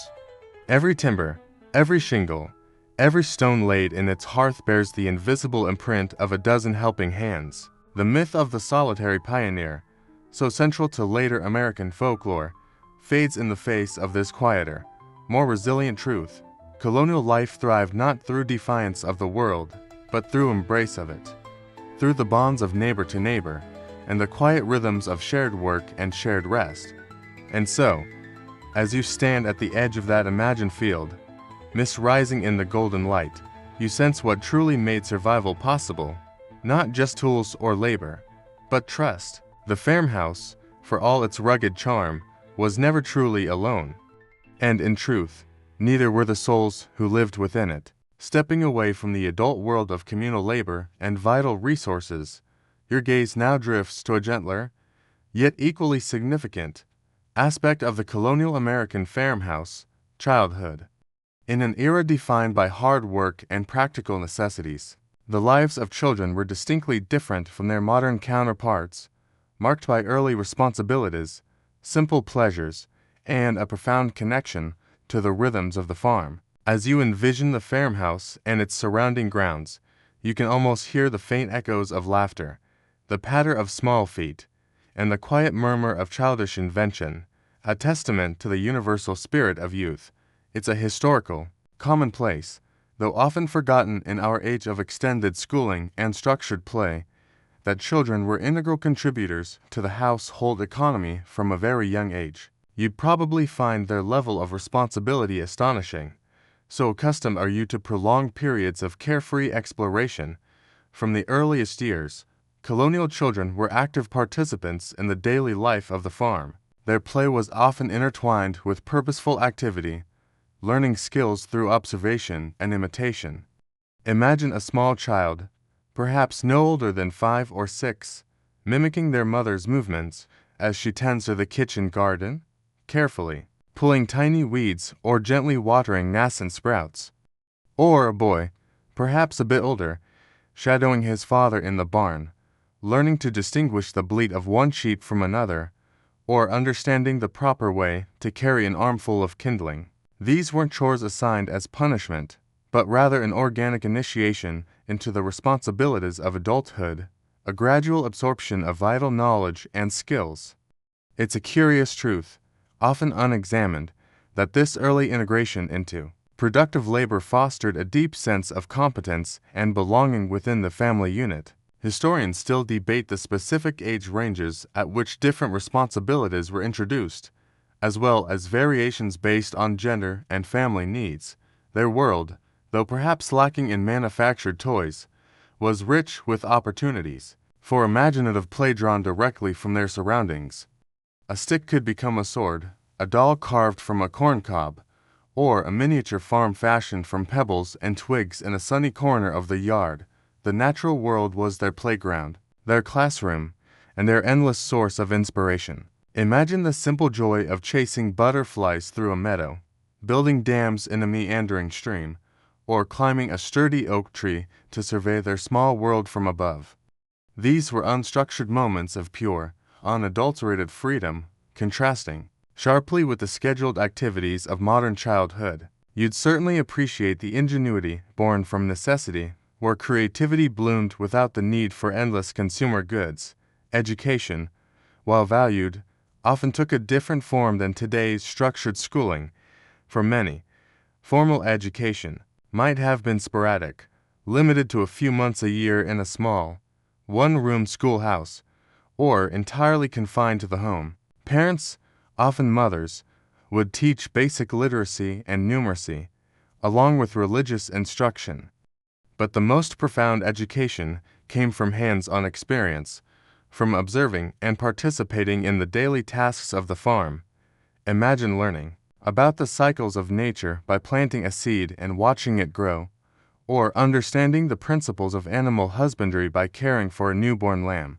[SPEAKER 1] Every timber, every shingle, every stone laid in its hearth bears the invisible imprint of a dozen helping hands. The myth of the solitary pioneer, so central to later American folklore, fades in the face of this quieter, more resilient truth. Colonial life thrived not through defiance of the world, but through embrace of it, through the bonds of neighbor to neighbor, and the quiet rhythms of shared work and shared rest. And so, as you stand at the edge of that imagined field, mist rising in the golden light, you sense what truly made survival possible. Not just tools or labor, but trust. The farmhouse, for all its rugged charm, was never truly alone. And in truth, neither were the souls who lived within it. Stepping away from the adult world of communal labor and vital resources, your gaze now drifts to a gentler, yet equally significant, aspect of the colonial American farmhouse: childhood. In an era defined by hard work and practical necessities, the lives of children were distinctly different from their modern counterparts, marked by early responsibilities, simple pleasures, and a profound connection to the rhythms of the farm. As you envision the farmhouse and its surrounding grounds, you can almost hear the faint echoes of laughter, the patter of small feet, and the quiet murmur of childish invention, a testament to the universal spirit of youth. It's a historical, commonplace, though often forgotten in our age of extended schooling and structured play, that children were integral contributors to the household economy from a very young age. You'd probably find their level of responsibility astonishing, so accustomed are you to prolonged periods of carefree exploration. From the earliest years, colonial children were active participants in the daily life of the farm. Their play was often intertwined with purposeful activity, learning skills through observation and imitation. Imagine a small child, perhaps no older than 5 or 6, mimicking their mother's movements as she tends to the kitchen garden, carefully pulling tiny weeds or gently watering nascent sprouts. Or a boy, perhaps a bit older, shadowing his father in the barn, learning to distinguish the bleat of one sheep from another, or understanding the proper way to carry an armful of kindling. These weren't chores assigned as punishment, but rather an organic initiation into the responsibilities of adulthood, a gradual absorption of vital knowledge and skills. It's a curious truth, often unexamined, that this early integration into productive labor fostered a deep sense of competence and belonging within the family unit. Historians still debate the specific age ranges at which different responsibilities were introduced, as well as variations based on gender and family needs. Their world, though perhaps lacking in manufactured toys, was rich with opportunities for imaginative play drawn directly from their surroundings. A stick could become a sword, a doll carved from a corncob, or a miniature farm fashioned from pebbles and twigs in a sunny corner of the yard. The natural world was their playground, their classroom, and their endless source of inspiration. Imagine the simple joy of chasing butterflies through a meadow, building dams in a meandering stream, or climbing a sturdy oak tree to survey their small world from above. These were unstructured moments of pure, unadulterated freedom, contrasting sharply with the scheduled activities of modern childhood. You'd certainly appreciate the ingenuity born from necessity, where creativity bloomed without the need for endless consumer goods. Education, while valued, often took a different form than today's structured schooling. For many, formal education might have been sporadic, limited to a few months a year in a small, one-room schoolhouse, or entirely confined to the home. Parents, often mothers, would teach basic literacy and numeracy, along with religious instruction. But the most profound education came from hands-on experience, from observing and participating in the daily tasks of the farm. Imagine learning about the cycles of nature by planting a seed and watching it grow, or understanding the principles of animal husbandry by caring for a newborn lamb.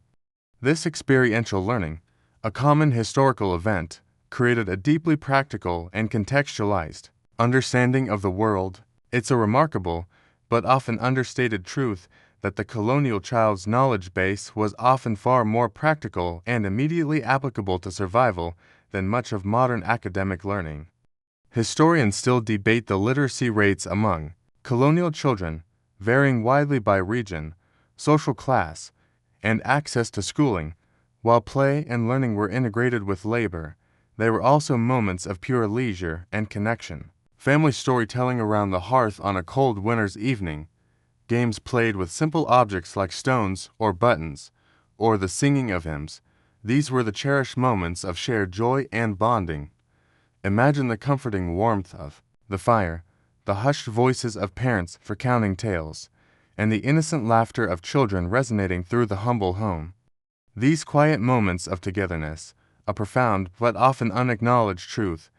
[SPEAKER 1] This experiential learning, a common historical event, created a deeply practical and contextualized understanding of the world. It's a remarkable, but often understated truth that the colonial child's knowledge base was often far more practical and immediately applicable to survival than much of modern academic learning. Historians still debate the literacy rates among colonial children, varying widely by region, social class, and access to schooling. While play and learning were integrated with labor, they were also moments of pure leisure and connection. Family storytelling around the hearth on a cold winter's evening, games played with simple objects like stones or buttons, or the singing of hymns, these were the cherished moments of shared joy and bonding. Imagine the comforting warmth of the fire, the hushed voices of parents recounting tales, and the innocent laughter of children resonating through the humble home. These quiet moments of togetherness, a profound but often unacknowledged truth,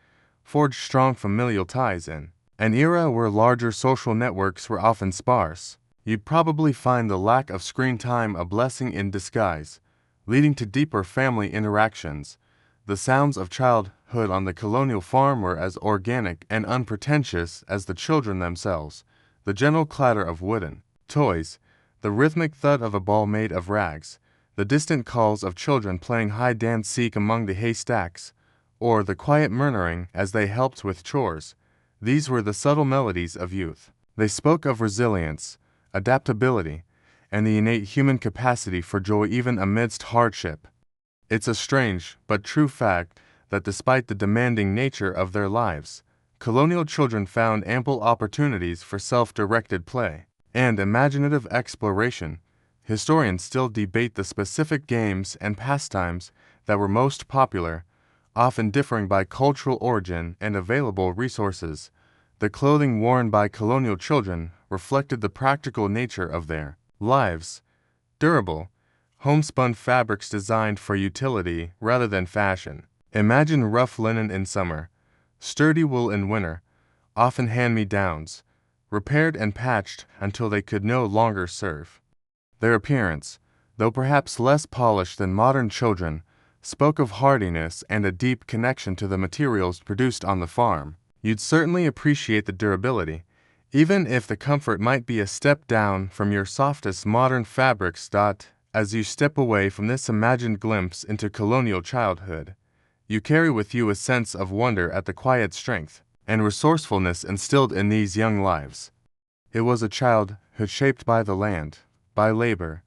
[SPEAKER 1] forged strong familial ties in an era where larger social networks were often sparse. You'd probably find the lack of screen time a blessing in disguise, leading to deeper family interactions. The sounds of childhood on the colonial farm were as organic and unpretentious as the children themselves. The gentle clatter of wooden toys, the rhythmic thud of a ball made of rags, the distant calls of children playing hide and seek among the haystacks, or the quiet murmuring as they helped with chores. These were the subtle melodies of youth. They spoke of resilience, adaptability, and the innate human capacity for joy even amidst hardship. It's a strange but true fact that despite the demanding nature of their lives, colonial children found ample opportunities for self-directed play and imaginative exploration. Historians still debate the specific games and pastimes that were most popular, often differing by cultural origin and available resources. The clothing worn by colonial children reflected the practical nature of their lives. Durable, homespun fabrics designed for utility rather than fashion. Imagine rough linen in summer, sturdy wool in winter, often hand-me-downs, repaired and patched until they could no longer serve. Their appearance, though perhaps less polished than modern children, spoke of hardiness and a deep connection to the materials produced on the farm. You'd certainly appreciate the durability, even if the comfort might be a step down from your softest modern fabrics. As you step away from this imagined glimpse into colonial childhood, you carry with you a sense of wonder at the quiet strength and resourcefulness instilled in these young lives. It was a childhood shaped by the land, by labor,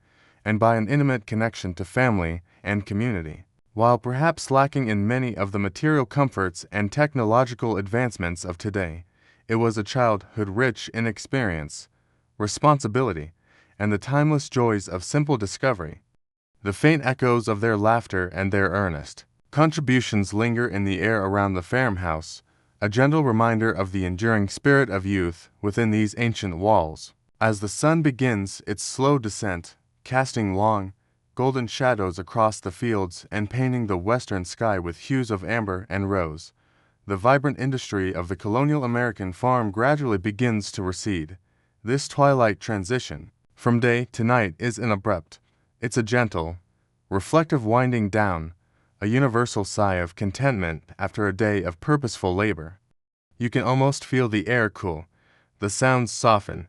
[SPEAKER 1] and by an intimate connection to family and community. While perhaps lacking in many of the material comforts and technological advancements of today, it was a childhood rich in experience, responsibility, and the timeless joys of simple discovery. The faint echoes of their laughter and their earnest contributions linger in the air around the farmhouse, a gentle reminder of the enduring spirit of youth within these ancient walls. As the sun begins its slow descent, casting long, golden shadows across the fields and painting the western sky with hues of amber and rose, the vibrant industry of the colonial American farm gradually begins to recede. This twilight transition from day to night is abrupt. It's a gentle, reflective winding down, a universal sigh of contentment after a day of purposeful labor. You can almost feel the air cool, the sounds soften,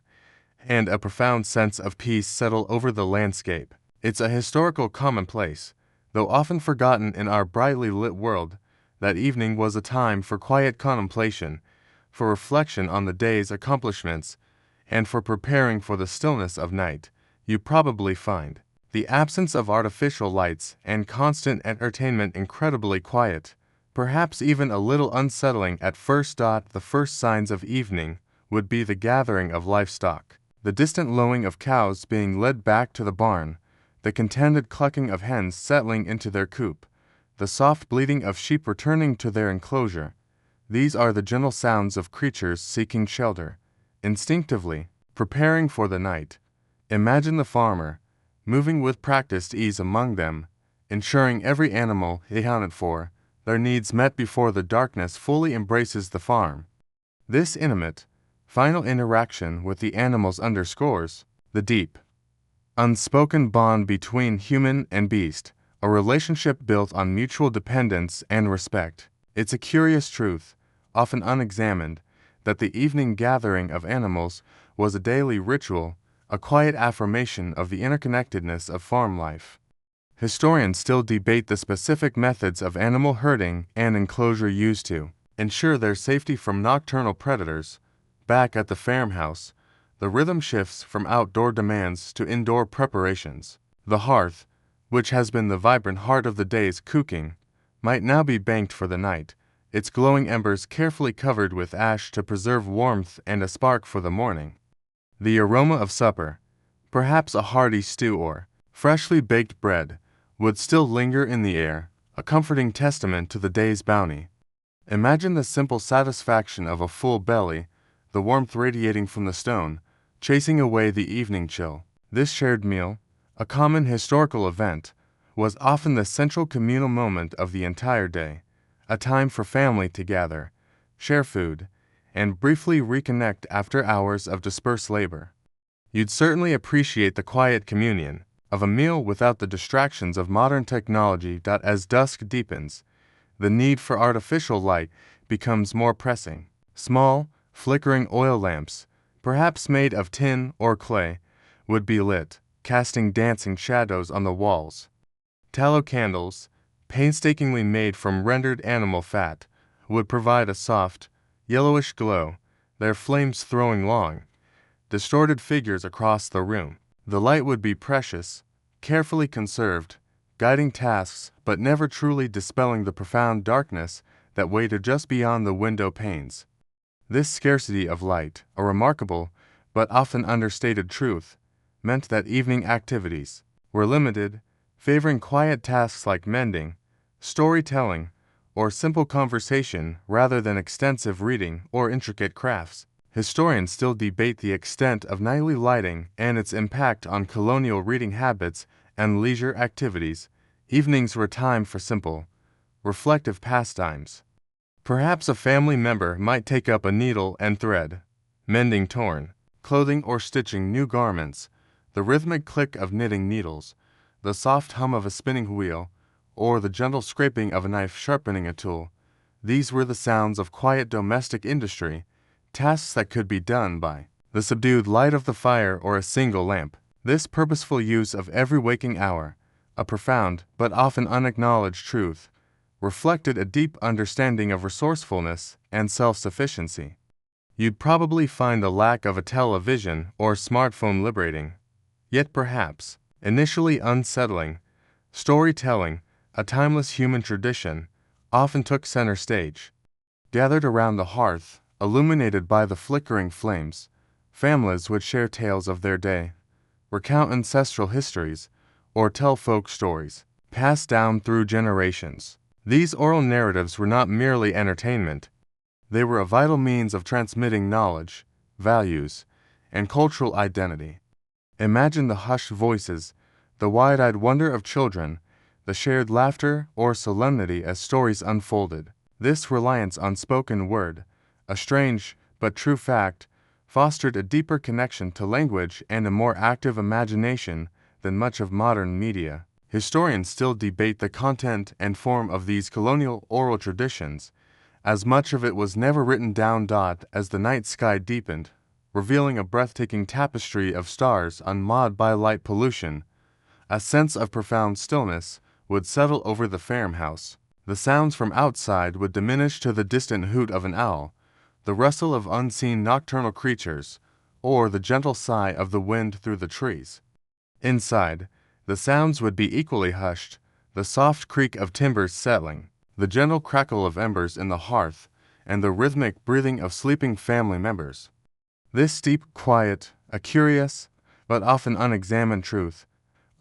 [SPEAKER 1] and a profound sense of peace settle over the landscape. It's a historical commonplace, though often forgotten in our brightly lit world. That evening was a time for quiet contemplation, for reflection on the day's accomplishments, and for preparing for the stillness of night. You probably find the absence of artificial lights and constant entertainment incredibly quiet, perhaps even a little unsettling at first. The first signs of evening would be the gathering of livestock, the distant lowing of cows being led back to the barn, the contented clucking of hens settling into their coop, the soft bleating of sheep returning to their enclosure. These are the gentle sounds of creatures seeking shelter, instinctively preparing for the night. Imagine the farmer, moving with practiced ease among them, ensuring every animal accounted for, their needs met before the darkness fully embraces the farm. This intimate, final interaction with the animals underscores the deep, unspoken bond between human and beast, a relationship built on mutual dependence and respect. It's a curious truth, often unexamined, that the evening gathering of animals was a daily ritual, a quiet affirmation of the interconnectedness of farm life. Historians still debate the specific methods of animal herding and enclosure used to ensure their safety from nocturnal predators. Back at the farmhouse, the rhythm shifts from outdoor demands to indoor preparations. The hearth, which has been the vibrant heart of the day's cooking, might now be banked for the night, its glowing embers carefully covered with ash to preserve warmth and a spark for the morning. The aroma of supper, perhaps a hearty stew or freshly baked bread, would still linger in the air, a comforting testament to the day's bounty. Imagine the simple satisfaction of a full belly, the warmth radiating from the stone, chasing away the evening chill. This shared meal, a common historical event, was often the central communal moment of the entire day, a time for family to gather, share food, and briefly reconnect after hours of dispersed labor. You'd certainly appreciate the quiet communion of a meal without the distractions of modern technology. As dusk deepens, the need for artificial light becomes more pressing. Small, flickering oil lamps, perhaps made of tin or clay, would be lit, casting dancing shadows on the walls. Tallow candles, painstakingly made from rendered animal fat, would provide a soft, yellowish glow, their flames throwing long, distorted figures across the room. The light would be precious, carefully conserved, guiding tasks but never truly dispelling the profound darkness that waited just beyond the window panes. This scarcity of light, a remarkable but often understated truth, meant that evening activities were limited, favoring quiet tasks like mending, storytelling, or simple conversation rather than extensive reading or intricate crafts. Historians still debate the extent of nightly lighting and its impact on colonial reading habits and leisure activities. Evenings were time for simple, reflective pastimes. Perhaps a family member might take up a needle and thread, mending torn clothing or stitching new garments. The rhythmic click of knitting needles, the soft hum of a spinning wheel, or the gentle scraping of a knife sharpening a tool. These were the sounds of quiet domestic industry, tasks that could be done by the subdued light of the fire or a single lamp. This purposeful use of every waking hour, a profound but often unacknowledged truth, reflected a deep understanding of resourcefulness and self-sufficiency. You'd probably find the lack of a television or smartphone liberating, yet perhaps initially unsettling. Storytelling, a timeless human tradition, often took center stage. Gathered around the hearth, illuminated by the flickering flames, families would share tales of their day, recount ancestral histories, or tell folk stories, passed down through generations. These oral narratives were not merely entertainment. They were a vital means of transmitting knowledge, values, and cultural identity. Imagine the hushed voices, the wide-eyed wonder of children, the shared laughter or solemnity as stories unfolded. This reliance on spoken word, a strange but true fact, fostered a deeper connection to language and a more active imagination than much of modern media. Historians still debate the content and form of these colonial oral traditions, as much of it was never written down. As the night sky deepened, revealing a breathtaking tapestry of stars unmarred by light pollution, a sense of profound stillness would settle over the farmhouse. The sounds from outside would diminish to the distant hoot of an owl, the rustle of unseen nocturnal creatures, or the gentle sigh of the wind through the trees. Inside, the sounds would be equally hushed, the soft creak of timbers settling, the gentle crackle of embers in the hearth, and the rhythmic breathing of sleeping family members. This deep quiet, a curious, but often unexamined truth,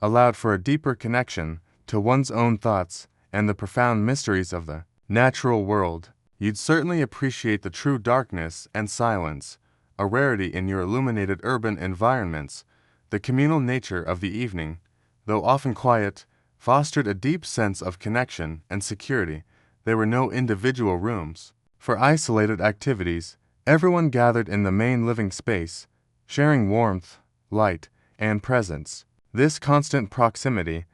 [SPEAKER 1] allowed for a deeper connection to one's own thoughts and the profound mysteries of the natural world. You'd certainly appreciate the true darkness and silence, a rarity in your illuminated urban environments. The communal nature of the evening, though often quiet, fostered a deep sense of connection and security. There were no individual rooms for isolated activities. Everyone gathered in the main living space, sharing warmth, light, and presence. This constant proximity,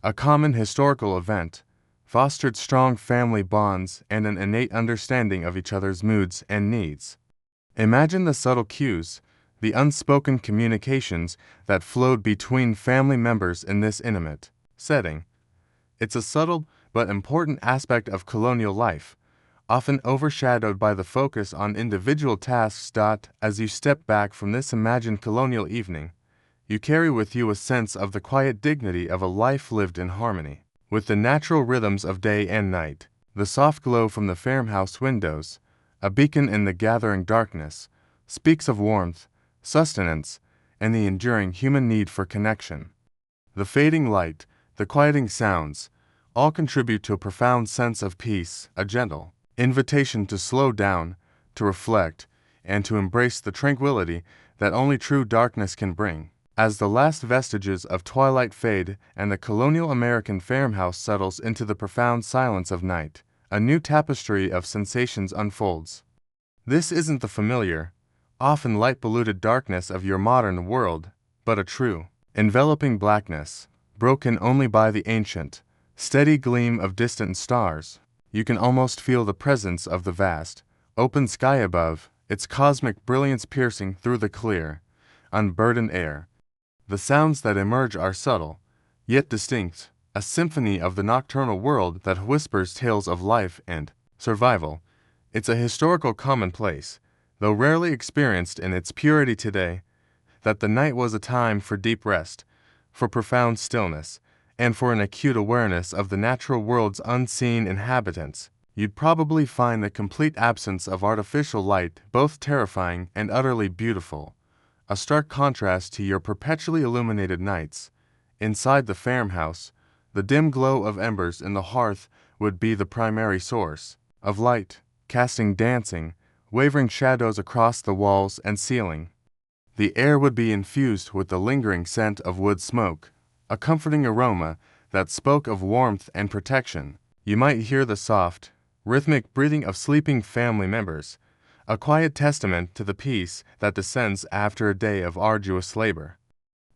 [SPEAKER 1] a common historical event, fostered strong family bonds and an innate understanding of each other's moods and needs. Imagine the subtle cues, the unspoken communications that flowed between family members in this intimate setting. It's a subtle but important aspect of colonial life, often overshadowed by the focus on individual tasks. As you step back from this imagined colonial evening, you carry with you a sense of the quiet dignity of a life lived in harmony with the natural rhythms of day and night. The soft glow from the farmhouse windows, a beacon in the gathering darkness, speaks of warmth, sustenance, and the enduring human need for connection. The fading light, the quieting sounds, all contribute to a profound sense of peace, a gentle invitation to slow down, to reflect, and to embrace the tranquility that only true darkness can bring. As the last vestiges of twilight fade and the colonial American farmhouse settles into the profound silence of night, a new tapestry of sensations unfolds. This isn't the familiar, often light-polluted darkness of your modern world, but a true, enveloping blackness, broken only by the ancient, steady gleam of distant stars. You can almost feel the presence of the vast, open sky above, its cosmic brilliance piercing through the clear, unburdened air. The sounds that emerge are subtle, yet distinct, a symphony of the nocturnal world that whispers tales of life and survival. It's a historical commonplace, though rarely experienced in its purity today, that the night was a time for deep rest, for profound stillness, and for an acute awareness of the natural world's unseen inhabitants. You'd probably find the complete absence of artificial light both terrifying and utterly beautiful, a stark contrast to your perpetually illuminated nights. Inside the farmhouse, the dim glow of embers in the hearth would be the primary source of light, casting dancing, wavering shadows across the walls and ceiling. The air would be infused with the lingering scent of wood smoke, a comforting aroma that spoke of warmth and protection. You might hear the soft, rhythmic breathing of sleeping family members, a quiet testament to the peace that descends after a day of arduous labor.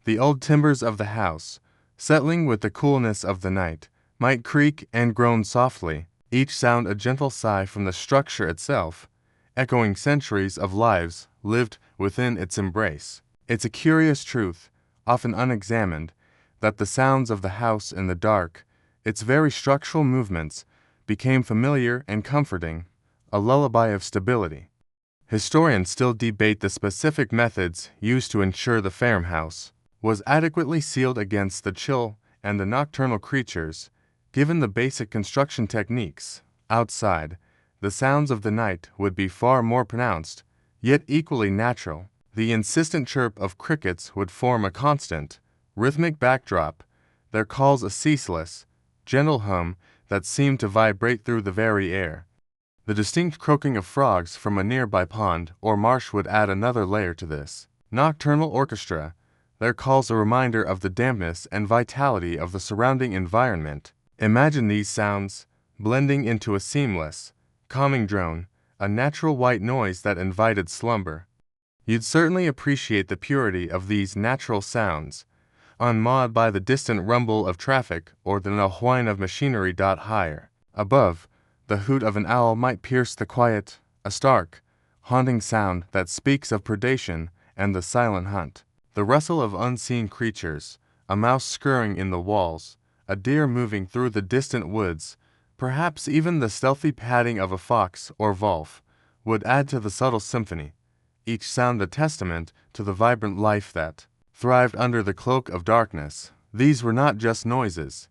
[SPEAKER 1] The old timbers of the house, settling with the coolness of the night, might creak and groan softly, each sound a gentle sigh from the structure itself, echoing centuries of lives lived within its embrace. It's a curious truth, often unexamined, that the sounds of the house in the dark, its very structural movements, became familiar and comforting, a lullaby of stability. Historians still debate the specific methods used to ensure the farmhouse was adequately sealed against the chill and the nocturnal creatures. Given the basic construction techniques, outside, the sounds of the night would be far more pronounced, yet equally natural. The insistent chirp of crickets would form a constant, rhythmic backdrop, their calls a ceaseless, gentle hum that seemed to vibrate through the very air. The distinct croaking of frogs from a nearby pond or marsh would add another layer to this nocturnal orchestra, their calls a reminder of the dampness and vitality of the surrounding environment. Imagine these sounds blending into a seamless, calming drone, a natural white noise that invited slumber. You'd certainly appreciate the purity of these natural sounds, unmarred by the distant rumble of traffic or the whine of machinery. Higher above, the hoot of an owl might pierce the quiet, a stark, haunting sound that speaks of predation and the silent hunt. The rustle of unseen creatures, a mouse scurrying in the walls, a deer moving through the distant woods, perhaps even the stealthy padding of a fox or wolf, would add to the subtle symphony, each sound a testament to the vibrant life that thrived under the cloak of darkness. These were not just noises.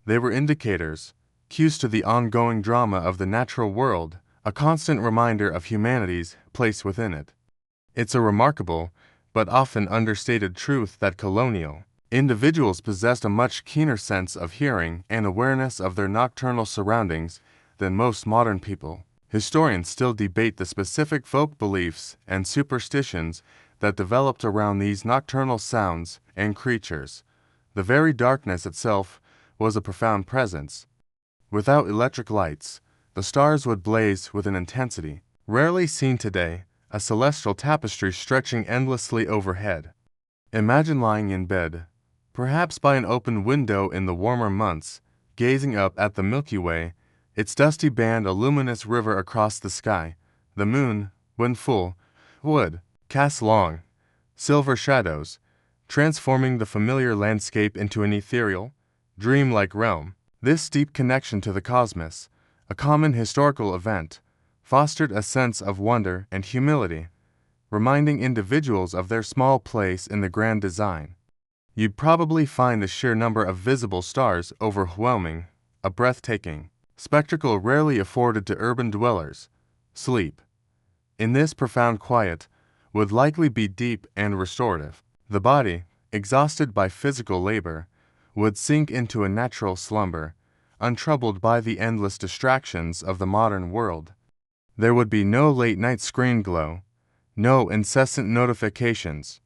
[SPEAKER 1] They were indicators, cues to the ongoing drama of the natural world, a constant reminder of humanity's place within it. It's a remarkable, but often understated truth that colonial individuals possessed a much keener sense of hearing and awareness of their nocturnal surroundings than most modern people. Historians still debate the specific folk beliefs and superstitions that developed around these nocturnal sounds and creatures. The very darkness itself was a profound presence. Without electric lights, the stars would blaze with an intensity rarely seen today, a celestial tapestry stretching endlessly overhead. Imagine lying in bed, perhaps by an open window in the warmer months, gazing up at the Milky Way, its dusty band a luminous river across the sky. The moon, when full, would cast long, silver shadows, transforming the familiar landscape into an ethereal, dream-like realm. This deep connection to the cosmos, a common historical event, fostered a sense of wonder and humility, reminding individuals of their small place in the grand design. You'd probably find the sheer number of visible stars overwhelming, a breathtaking spectacle rarely afforded to urban dwellers. Sleep, in this profound quiet, would likely be deep and restorative. The body, exhausted by physical labor, would sink into a natural slumber, untroubled by the endless distractions of the modern world. There would be no late-night screen glow, no incessant notifications,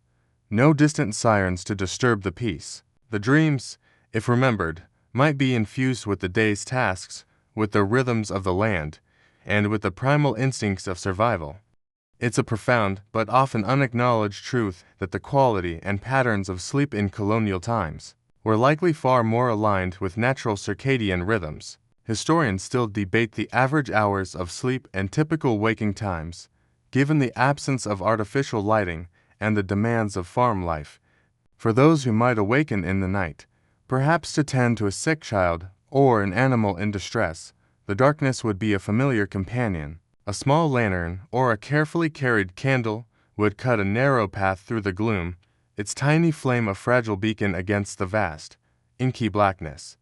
[SPEAKER 1] no distant sirens to disturb the peace. The dreams, if remembered, might be infused with the day's tasks, with the rhythms of the land, and with the primal instincts of survival. It's a profound but often unacknowledged truth that the quality and patterns of sleep in colonial times were likely far more aligned with natural circadian rhythms. Historians still debate the average hours of sleep and typical waking times, given the absence of artificial lighting and the demands of farm life. For those who might awaken in the night, perhaps to tend to a sick child or an animal in distress, the darkness would be a familiar companion. A small lantern or a carefully carried candle would cut a narrow path through the gloom, its tiny flame a fragile beacon against the vast, inky blackness.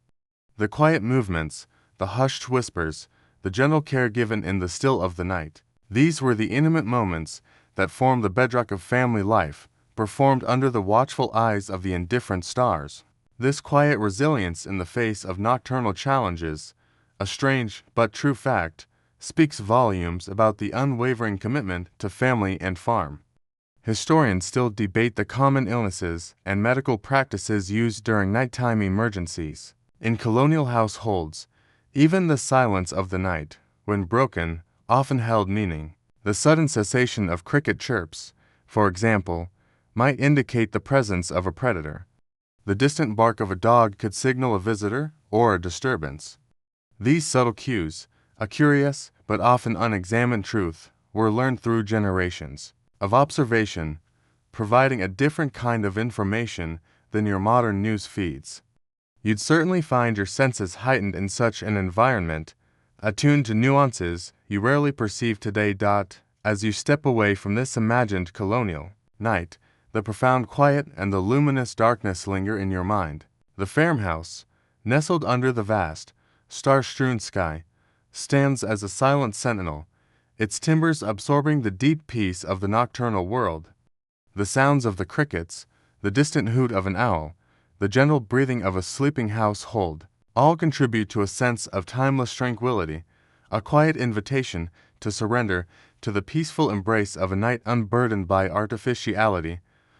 [SPEAKER 1] The quiet movements, the hushed whispers, the gentle care given in the still of the night, these were the intimate moments that formed the bedrock of family life, performed under the watchful eyes of the indifferent stars. This quiet resilience in the face of nocturnal challenges, a strange but true fact, speaks volumes about the unwavering commitment to family and farm. Historians still debate the common illnesses and medical practices used during nighttime emergencies. In colonial households, even the silence of the night, when broken, often held meaning. The sudden cessation of cricket chirps, for example, might indicate the presence of a predator. The distant bark of a dog could signal a visitor or a disturbance. These subtle cues, a curious but often unexamined truth, were learned through generations of observation, providing a different kind of information than your modern news feeds. You'd certainly find your senses heightened in such an environment, attuned to nuances you rarely perceive today. As you step away from this imagined colonial night, the profound quiet and the luminous darkness linger in your mind. The farmhouse, nestled under the vast, star-strewn sky, stands as a silent sentinel, its timbers absorbing the deep peace of the nocturnal world. The sounds of the crickets, the distant hoot of an owl, the gentle breathing of a sleeping household, all contribute to a sense of timeless tranquility, a quiet invitation to surrender to the peaceful embrace of a night unburdened by artificiality,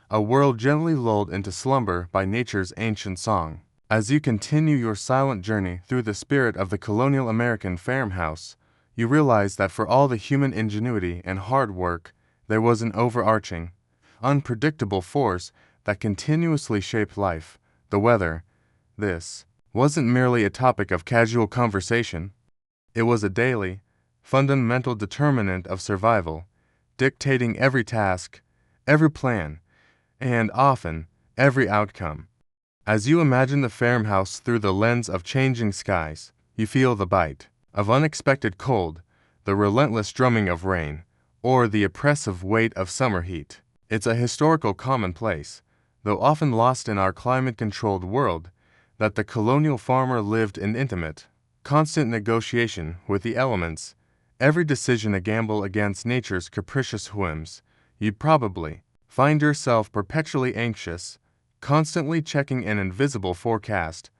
[SPEAKER 1] a world gently lulled into slumber by nature's ancient song. As you continue your silent journey through the spirit of the Colonial American Farmhouse, you realize that for all the human ingenuity and hard work, there was an overarching, unpredictable force that continuously shaped life, the weather. This wasn't merely a topic of casual conversation. It was a daily, fundamental determinant of survival, dictating every task, every plan, and often every outcome. As you imagine the farmhouse through the lens of changing skies, you feel the bite of unexpected cold, the relentless drumming of rain, or the oppressive weight of summer heat. It's a historical commonplace, though often lost in our climate-controlled world, that the colonial farmer lived in intimate, constant negotiation with the elements, every decision a gamble against nature's capricious whims. You'd probably find yourself perpetually anxious, constantly checking an invisible forecast,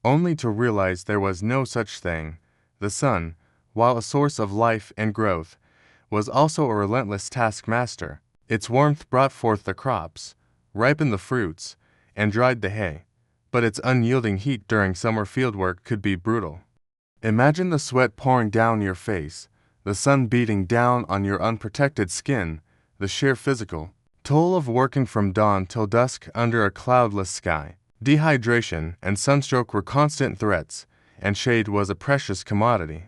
[SPEAKER 1] only to realize there was no such thing. The sun, while a source of life and growth, was also a relentless taskmaster. Its warmth brought forth the crops, ripened the fruits, and dried the hay, but its unyielding heat during summer fieldwork could be brutal. Imagine the sweat pouring down your face, the sun beating down on your unprotected skin, the sheer physical toll of working from dawn till dusk under a cloudless sky. Dehydration and sunstroke were constant threats, and shade was a precious commodity.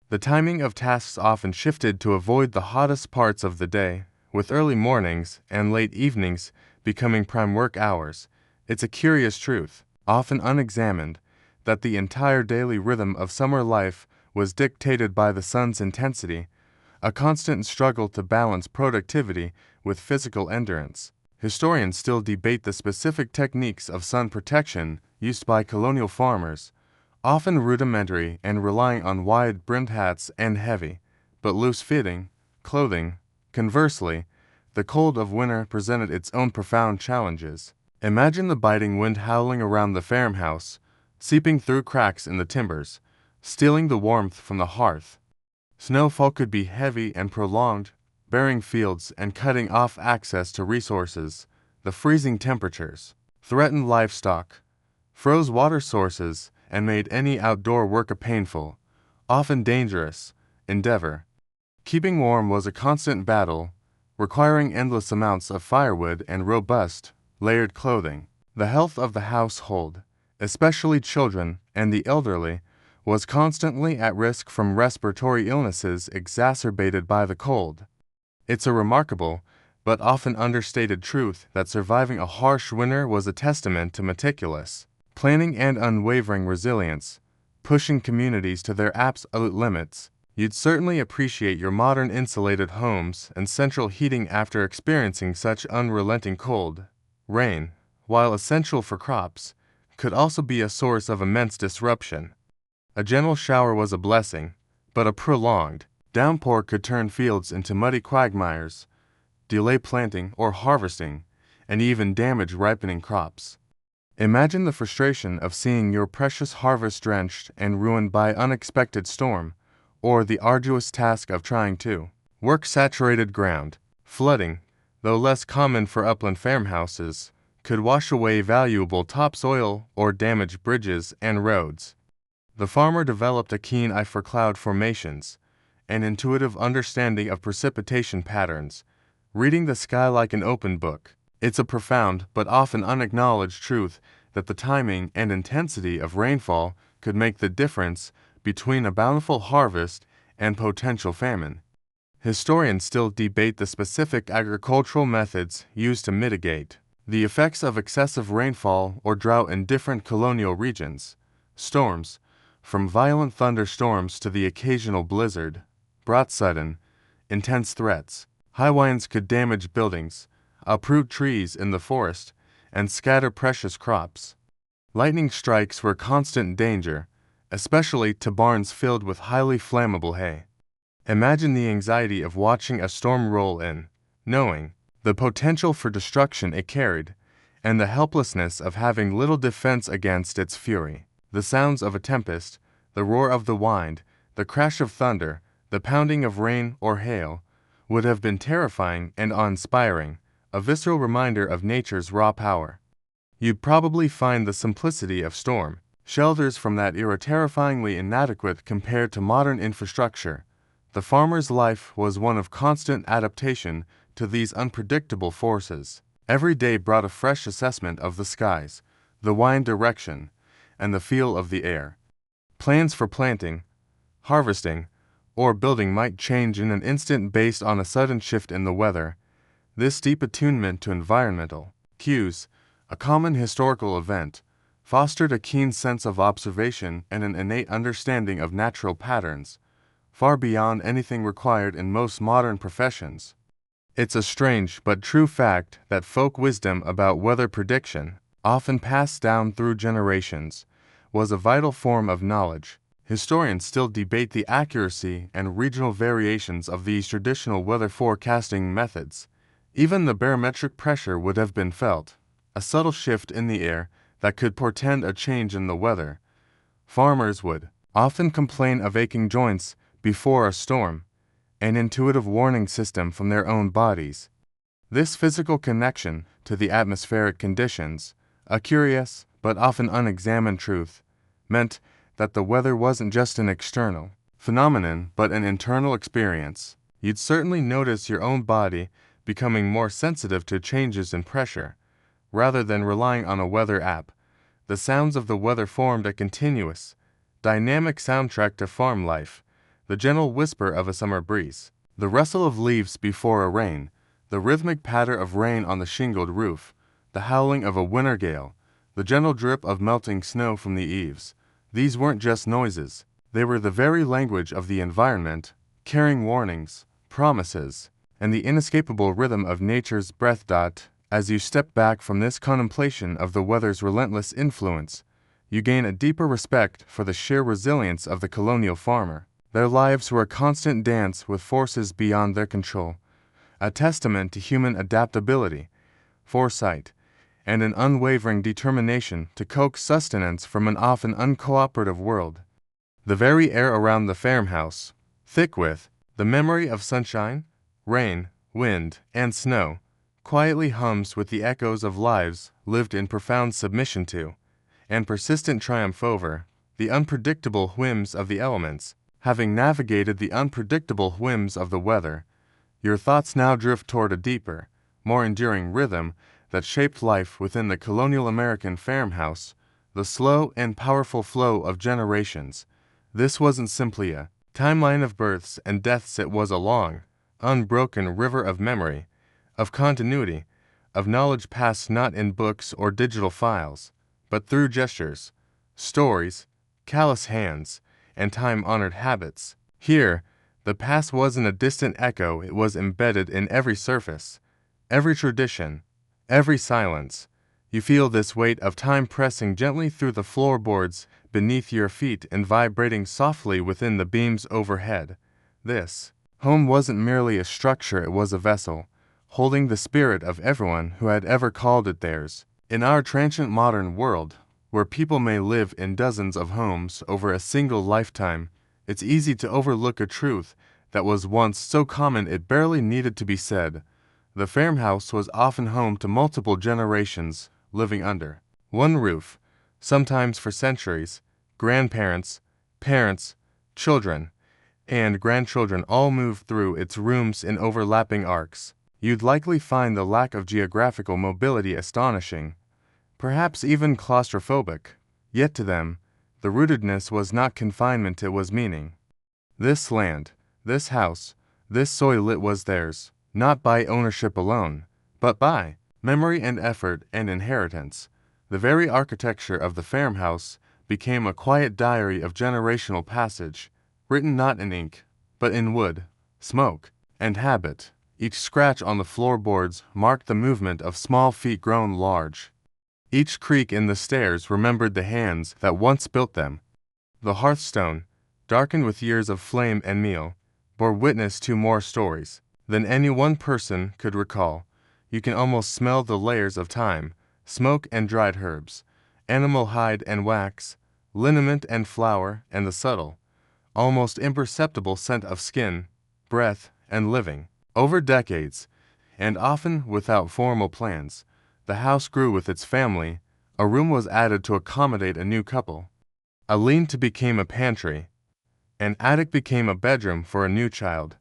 [SPEAKER 1] The timing of tasks often shifted to avoid the hottest parts of the day, with early mornings and late evenings becoming prime work hours. It's a curious truth, often unexamined, that the entire daily rhythm of summer life was dictated by the sun's intensity, a constant struggle to balance productivity with physical endurance. Historians still debate the specific techniques of sun protection used by colonial farmers, often rudimentary and relying on wide-brimmed hats and heavy, but loose-fitting, clothing. Conversely, the cold of winter presented its own profound challenges. Imagine the biting wind howling around the farmhouse, seeping through cracks in the timbers, stealing the warmth from the hearth. Snowfall could be heavy and prolonged, burying fields and cutting off access to resources. The freezing temperatures threatened livestock, froze water sources, and made any outdoor work a painful, often dangerous, endeavor. Keeping warm was a constant battle, requiring endless amounts of firewood and robust, layered clothing. The health of the household, especially children and the elderly, was constantly at risk from respiratory illnesses exacerbated by the cold. It's a remarkable, but often understated truth that surviving a harsh winter was a testament to meticulous planning and unwavering resilience, pushing communities to their absolute limits. You'd certainly appreciate your modern insulated homes and central heating after experiencing such unrelenting cold. Rain, while essential for crops, could also be a source of immense disruption. A gentle shower was a blessing, but a prolonged downpour could turn fields into muddy quagmires, delay planting or harvesting, and even damage ripening crops. Imagine the frustration of seeing your precious harvest drenched and ruined by unexpected storm, or the arduous task of trying to work saturated ground. Flooding, though less common for upland farmhouses, could wash away valuable topsoil or damage bridges and roads. The farmer developed a keen eye for cloud formations, an intuitive understanding of precipitation patterns, reading the sky like an open book. It's a profound but often unacknowledged truth that the timing and intensity of rainfall could make the difference between a bountiful harvest and potential famine. Historians still debate the specific agricultural methods used to mitigate the effects of excessive rainfall or drought in different colonial regions. Storms, from violent thunderstorms to the occasional blizzard, brought sudden, intense threats. High winds could damage buildings, uproot trees in the forest, and scatter precious crops. Lightning strikes were constant danger, especially to barns filled with highly flammable hay. Imagine the anxiety of watching a storm roll in, knowing the potential for destruction it carried, and the helplessness of having little defense against its fury. The sounds of a tempest, the roar of the wind, the crash of thunder, the pounding of rain or hail, would have been terrifying and awe-inspiring, a visceral reminder of nature's raw power. You'd probably find the simplicity of storm shelters from that era terrifyingly inadequate compared to modern infrastructure. The farmer's life was one of constant adaptation to these unpredictable forces. Every day brought a fresh assessment of the skies, the wind direction, and the feel of the air. Plans for planting, harvesting, or building might change in an instant based on a sudden shift in the weather. This deep attunement to environmental cues, a common historical event, fostered a keen sense of observation and an innate understanding of natural patterns, far beyond anything required in most modern professions. It's a strange but true fact that folk wisdom about weather prediction, often passed down through generations, was a vital form of knowledge. Historians still debate the accuracy and regional variations of these traditional weather forecasting methods. Even the barometric pressure would have been felt, a subtle shift in the air that could portend a change in the weather. Farmers would often complain of aching joints before a storm, an intuitive warning system from their own bodies. This physical connection to the atmospheric conditions, a curious but often unexamined truth, meant that the weather wasn't just an external phenomenon but an internal experience. You'd certainly notice your own body becoming more sensitive to changes in pressure. Rather than relying on a weather app, the sounds of the weather formed a continuous, dynamic soundtrack to farm life. The gentle whisper of a summer breeze, the rustle of leaves before a rain, the rhythmic patter of rain on the shingled roof, the howling of a winter gale, the gentle drip of melting snow from the eaves. These weren't just noises. They were the very language of the environment, carrying warnings, promises, and the inescapable rhythm of nature's breath. As you step back from this contemplation of the weather's relentless influence, you gain a deeper respect for the sheer resilience of the colonial farmer. Their lives were a constant dance with forces beyond their control, a testament to human adaptability, foresight, and an unwavering determination to coax sustenance from an often uncooperative world. The very air around the farmhouse, thick with the memory of sunshine, rain, wind, and snow, quietly hums with the echoes of lives lived in profound submission to, and persistent triumph over, the unpredictable whims of the elements. Having navigated the unpredictable whims of the weather, your thoughts now drift toward a deeper, more enduring rhythm that shaped life within the colonial American farmhouse, the slow and powerful flow of generations. This wasn't simply a timeline of births and deaths, it was a long, unbroken river of memory, of continuity, of knowledge passed not in books or digital files, but through gestures, stories, callous hands, and time-honored habits. Here, the past wasn't a distant echo, it was embedded in every surface, every tradition, every silence. You feel this weight of time pressing gently through the floorboards beneath your feet and vibrating softly within the beams overhead. This home wasn't merely a structure, it was a vessel, holding the spirit of everyone who had ever called it theirs. In our transient modern world, where people may live in dozens of homes over a single lifetime, it's easy to overlook a truth that was once so common it barely needed to be said. The farmhouse was often home to multiple generations living under one roof, sometimes for centuries. Grandparents, parents, children, and grandchildren all moved through its rooms in overlapping arcs. You'd likely find the lack of geographical mobility astonishing, perhaps even claustrophobic. Yet to them, the rootedness was not confinement, it was meaning. This land, this house, this soil, it was theirs, not by ownership alone, but by memory and effort and inheritance. The very architecture of the farmhouse became a quiet diary of generational passage, written not in ink, but in wood, smoke, and habit. Each scratch on the floorboards marked the movement of small feet grown large. Each creak in the stairs remembered the hands that once built them. The hearthstone, darkened with years of flame and meal, bore witness to more stories than any one person could recall. You can almost smell the layers of time, smoke and dried herbs, animal hide and wax, liniment and flour, and the subtle, almost imperceptible scent of skin, breath, and living. Over decades, and often without formal plans, the house grew with its family. A room was added to accommodate a new couple. A lean-to became a pantry. An attic became a bedroom for a new child.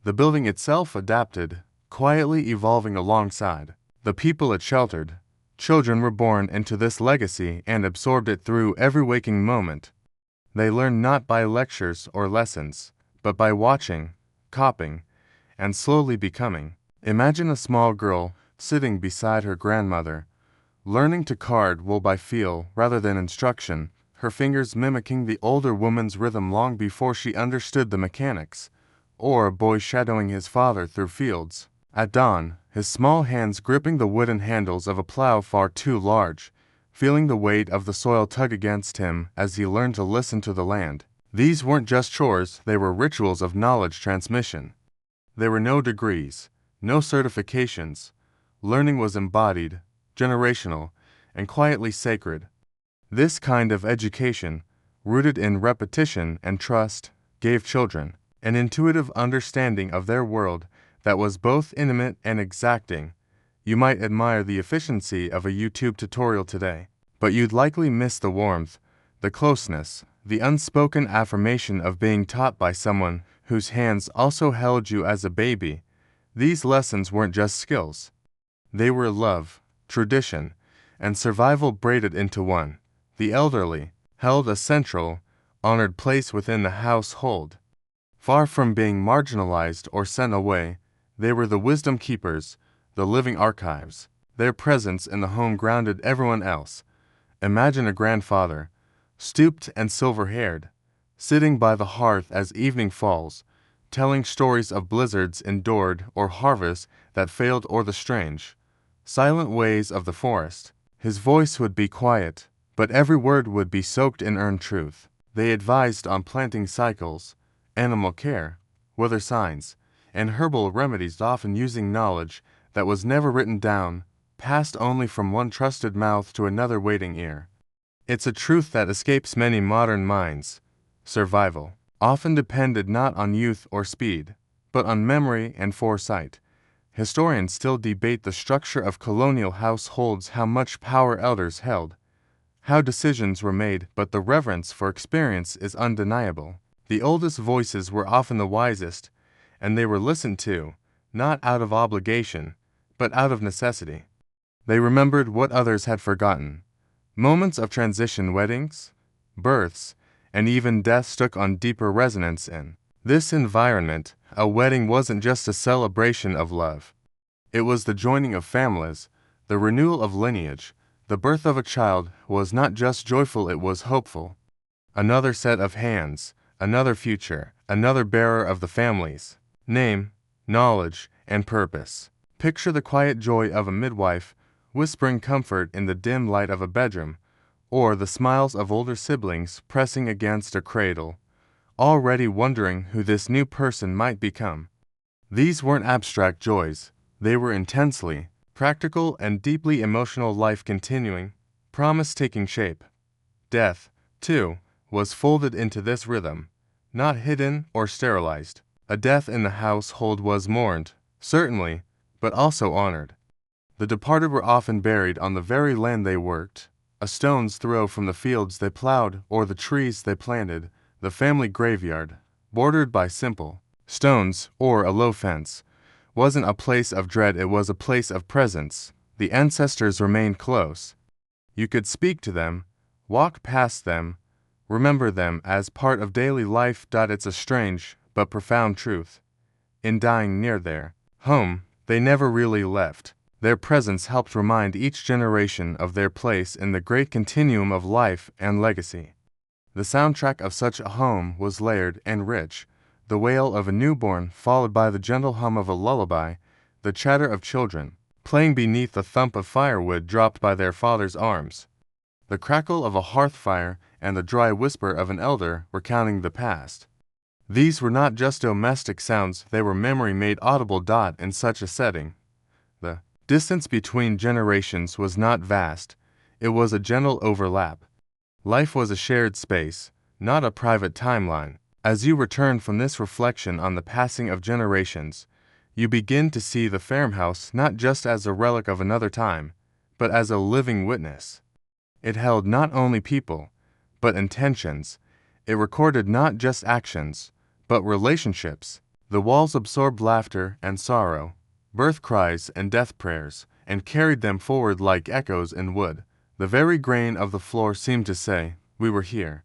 [SPEAKER 1] The building itself adapted, quietly evolving alongside the people it sheltered. Children were born into this legacy and absorbed it through every waking moment. They learned not by lectures or lessons, but by watching, copying, and slowly becoming. Imagine a small girl sitting beside her grandmother, learning to card wool by feel rather than instruction, her fingers mimicking the older woman's rhythm long before she understood the mechanics. Or a boy shadowing his father through fields. At dawn, his small hands gripping the wooden handles of a plow far too large, feeling the weight of the soil tug against him as he learned to listen to the land. These weren't just chores, they were rituals of knowledge transmission. There were no degrees, no certifications. Learning was embodied, generational, and quietly sacred. This kind of education, rooted in repetition and trust, gave children an intuitive understanding of their world that was both intimate and exacting. You might admire the efficiency of a YouTube tutorial today, but you'd likely miss the warmth, the closeness, the unspoken affirmation of being taught by someone whose hands also held you as a baby. These lessons weren't just skills. They were love, tradition, and survival braided into one. The elderly held a central, honored place within the household. Far from being marginalized or sent away, they were the wisdom keepers, the living archives. Their presence in the home grounded everyone else. Imagine a grandfather, stooped and silver-haired, sitting by the hearth as evening falls, telling stories of blizzards endured or harvests that failed or the strange, silent ways of the forest. His voice would be quiet, but every word would be soaked in earned truth. They advised on planting cycles, animal care, weather signs, and herbal remedies, often using knowledge that was never written down, passed only from one trusted mouth to another waiting ear. It's a truth that escapes many modern minds. Survival often depended not on youth or speed, but on memory and foresight. Historians still debate the structure of colonial households, how much power elders held, how decisions were made, but the reverence for experience is undeniable. The oldest voices were often the wisest, and they were listened to, not out of obligation, but out of necessity. They remembered what others had forgotten. Moments of transition, weddings, births, and even deaths took on deeper resonance in this environment. A wedding wasn't just a celebration of love. It was the joining of families, the renewal of lineage. The birth of a child was not just joyful, it was hopeful. Another set of hands, another future, another bearer of the family's name, knowledge, and purpose. Picture the quiet joy of a midwife whispering comfort in the dim light of a bedroom, or the smiles of older siblings pressing against a cradle, already wondering who this new person might become. These weren't abstract joys, they were intensely practical and deeply emotional. Life continuing, promise taking shape. Death, too, was folded into this rhythm, not hidden or sterilized. A death in the household was mourned, certainly, but also honored. The departed were often buried on the very land they worked, a stone's throw from the fields they plowed or the trees they planted. The family graveyard, bordered by simple stones or a low fence, wasn't a place of dread, it was a place of presence. The ancestors remained close. You could speak to them, walk past them, remember them as part of daily life. It's a strange but profound truth. In dying near their home, they never really left. Their presence helped remind each generation of their place in the great continuum of life and legacy. The soundtrack of such a home was layered and rich, the wail of a newborn followed by the gentle hum of a lullaby, the chatter of children playing beneath the thump of firewood dropped by their father's arms, the crackle of a hearth fire, and the dry whisper of an elder recounting the past. These were not just domestic sounds, they were memory made audible. In such a setting, the distance between generations was not vast, it was a gentle overlap. Life was a shared space, not a private timeline. As you return from this reflection on the passing of generations, you begin to see the farmhouse not just as a relic of another time, but as a living witness. It held not only people, but intentions. It recorded not just actions, but relationships. The walls absorbed laughter and sorrow, birth cries and death prayers, and carried them forward like echoes in wood. The very grain of the floor seemed to say, "We were here.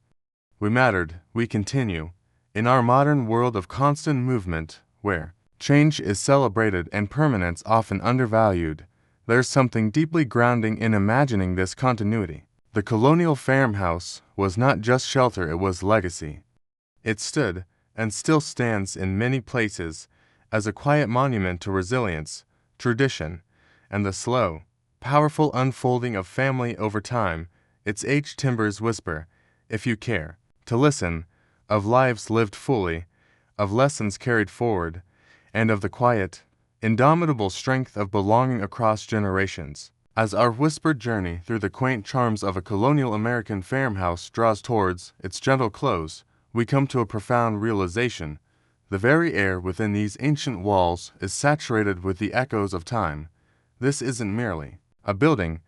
[SPEAKER 1] We mattered, we continue." In our modern world of constant movement, where change is celebrated and permanence often undervalued, there's something deeply grounding in imagining this continuity. The colonial farmhouse was not just shelter, it was legacy. It stood, and still stands in many places, as a quiet monument to resilience, tradition, and the slow, powerful unfolding of family over time. Its aged timbers whisper, if you care to listen, of lives lived fully, of lessons carried forward, and of the quiet, indomitable strength of belonging across generations. As our whispered journey through the quaint charms of a colonial American farmhouse draws towards its gentle close, we come to a profound realization. The very air within these ancient walls is saturated with the echoes of time. This isn't merely a building,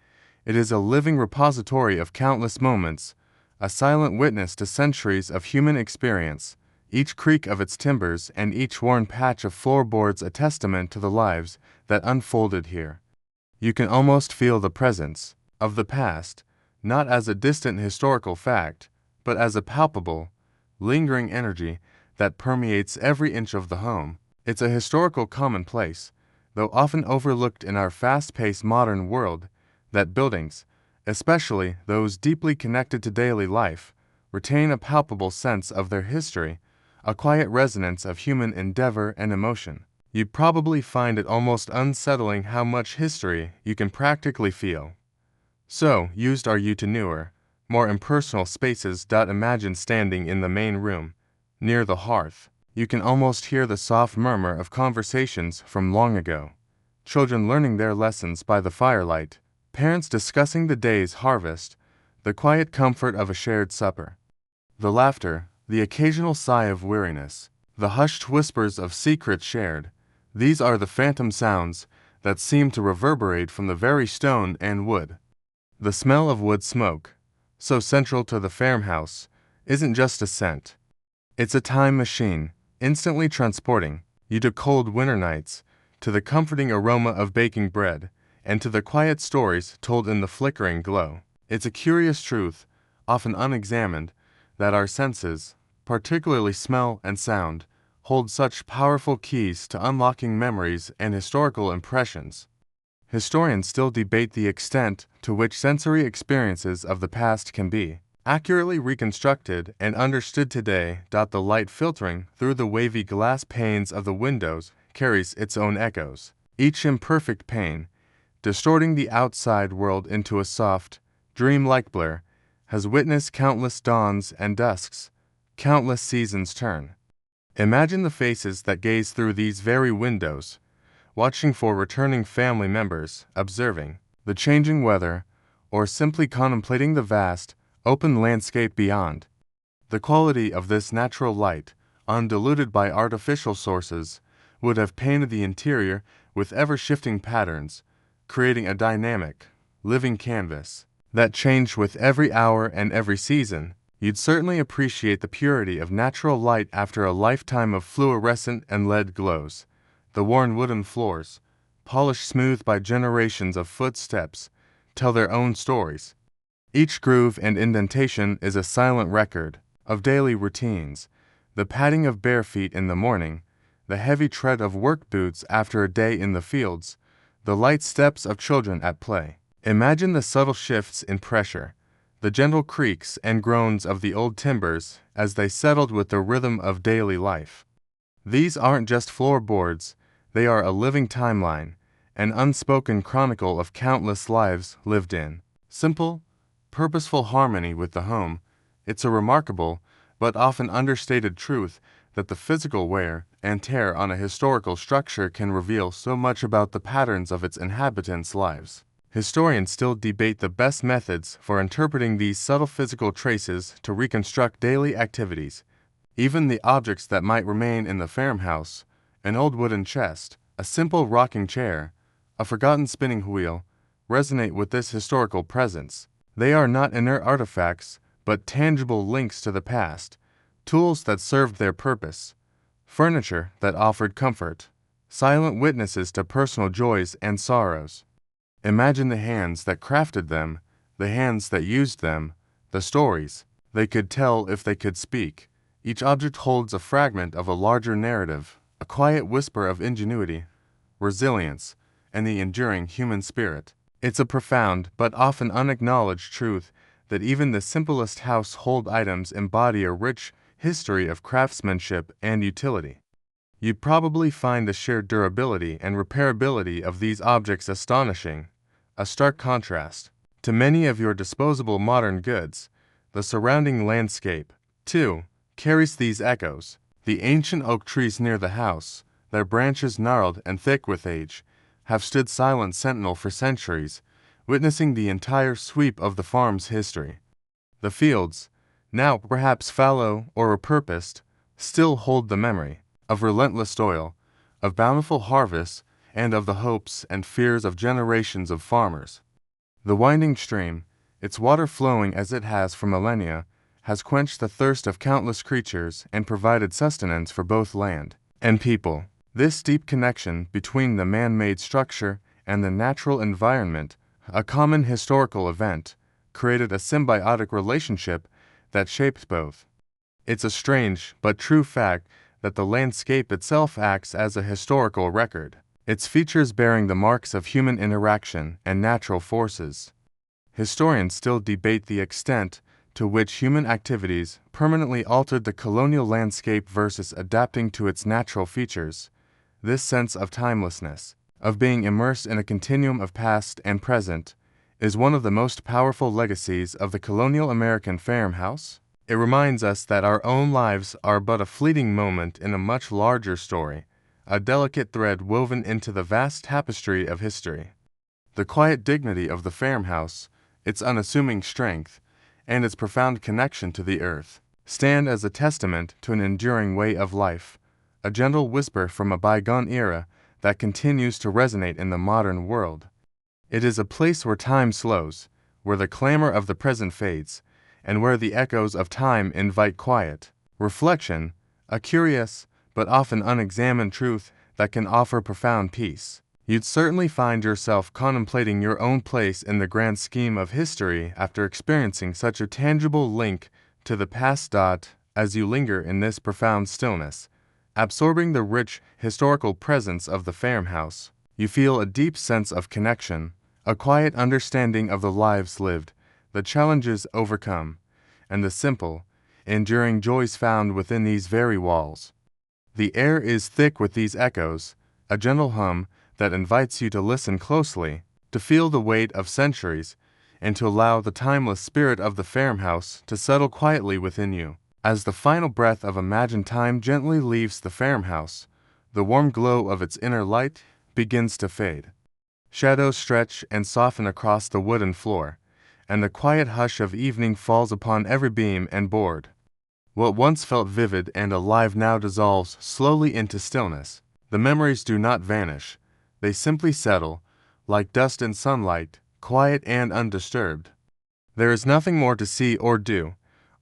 [SPEAKER 1] it is a living repository of countless moments, a silent witness to centuries of human experience, each creak of its timbers and each worn patch of floorboards a testament to the lives that unfolded here. You can almost feel the presence of the past, not as a distant historical fact, but as a palpable, lingering energy that permeates every inch of the home. It's a historical commonplace, though often overlooked in our fast-paced modern world, that buildings, especially those deeply connected to daily life, retain a palpable sense of their history, a quiet resonance of human endeavor and emotion. You'd probably find it almost unsettling how much history you can practically feel. So, used are you to newer, more impersonal spaces. Imagine standing in the main room, near the hearth. You can almost hear the soft murmur of conversations from long ago. Children learning their lessons by the firelight, parents discussing the day's harvest, the quiet comfort of a shared supper. The laughter, the occasional sigh of weariness, the hushed whispers of secrets shared, these are the phantom sounds that seem to reverberate from the very stone and wood. The smell of wood smoke, so central to the farmhouse, isn't just a scent. It's a time machine, instantly transporting you to cold winter nights, to the comforting aroma of baking bread, and to the quiet stories told in the flickering glow. It's a curious truth, often unexamined, that our senses, particularly smell and sound, hold such powerful keys to unlocking memories and historical impressions. Historians still debate the extent to which sensory experiences of the past can be accurately reconstructed and understood today. The light filtering through the wavy glass panes of the windows carries its own echoes, each imperfect pane, distorting the outside world into a soft, dreamlike blur, has witnessed countless dawns and dusks, countless seasons turn. Imagine the faces that gaze through these very windows, watching for returning family members, observing the changing weather, or simply contemplating the vast, open landscape beyond. The quality of this natural light, undiluted by artificial sources, would have painted the interior with ever-shifting patterns, creating a dynamic, living canvas that changed with every hour and every season. You'd certainly appreciate the purity of natural light after a lifetime of fluorescent and lead glows. The worn wooden floors, polished smooth by generations of footsteps, tell their own stories. Each groove and indentation is a silent record of daily routines, the padding of bare feet in the morning, the heavy tread of work boots after a day in the fields, the light steps of children at play. Imagine the subtle shifts in pressure, the gentle creaks and groans of the old timbers as they settled with the rhythm of daily life. These aren't just floorboards, they are a living timeline, an unspoken chronicle of countless lives lived in simple, purposeful harmony with the home. It's a remarkable, but often understated truth that the physical wear and tear on a historical structure can reveal so much about the patterns of its inhabitants' lives. Historians still debate the best methods for interpreting these subtle physical traces to reconstruct daily activities. Even the objects that might remain in the farmhouse, an old wooden chest, a simple rocking chair, a forgotten spinning wheel, resonate with this historical presence. They are not inert artifacts, but tangible links to the past, tools that served their purpose, furniture that offered comfort, silent witnesses to personal joys and sorrows. Imagine the hands that crafted them, the hands that used them, the stories they could tell if they could speak. Each object holds a fragment of a larger narrative, a quiet whisper of ingenuity, resilience, and the enduring human spirit. It's a profound but often unacknowledged truth that even the simplest household items embody a rich history of craftsmanship and utility. You'd probably find the sheer durability and repairability of these objects astonishing, a stark contrast to many of your disposable modern goods. The surrounding landscape, too, carries these echoes. The ancient oak trees near the house, their branches gnarled and thick with age, have stood silent sentinel for centuries, witnessing the entire sweep of the farm's history. The fields, now perhaps fallow or repurposed, still hold the memory of relentless toil, of bountiful harvests, and of the hopes and fears of generations of farmers. The winding stream, its water flowing as it has for millennia, has quenched the thirst of countless creatures and provided sustenance for both land and people. This deep connection between the man-made structure and the natural environment, a common historical event, created a symbiotic relationship that shaped both. It's a strange but true fact that the landscape itself acts as a historical record, its features bearing the marks of human interaction and natural forces. Historians still debate the extent to which human activities permanently altered the colonial landscape versus adapting to its natural features. This sense of timelessness, of being immersed in a continuum of past and present, is one of the most powerful legacies of the Colonial American Farmhouse. It reminds us that our own lives are but a fleeting moment in a much larger story, a delicate thread woven into the vast tapestry of history. The quiet dignity of the farmhouse, its unassuming strength, and its profound connection to the earth, stand as a testament to an enduring way of life, a gentle whisper from a bygone era that continues to resonate in the modern world. It is a place where time slows, where the clamor of the present fades, and where the echoes of time invite quiet, reflection, a curious but often unexamined truth that can offer profound peace. You'd certainly find yourself contemplating your own place in the grand scheme of history after experiencing such a tangible link to the past. As you linger in this profound stillness, absorbing the rich historical presence of the farmhouse, you feel a deep sense of connection, a quiet understanding of the lives lived, the challenges overcome, and the simple, enduring joys found within these very walls. The air is thick with these echoes, a gentle hum that invites you to listen closely, to feel the weight of centuries, and to allow the timeless spirit of the farmhouse to settle quietly within you. As the final breath of imagined time gently leaves the farmhouse, the warm glow of its inner light begins to fade. Shadows stretch and soften across the wooden floor, and the quiet hush of evening falls upon every beam and board. What once felt vivid and alive now dissolves slowly into stillness. The memories do not vanish. They simply settle, like dust in sunlight, quiet and undisturbed. There is nothing more to see or do,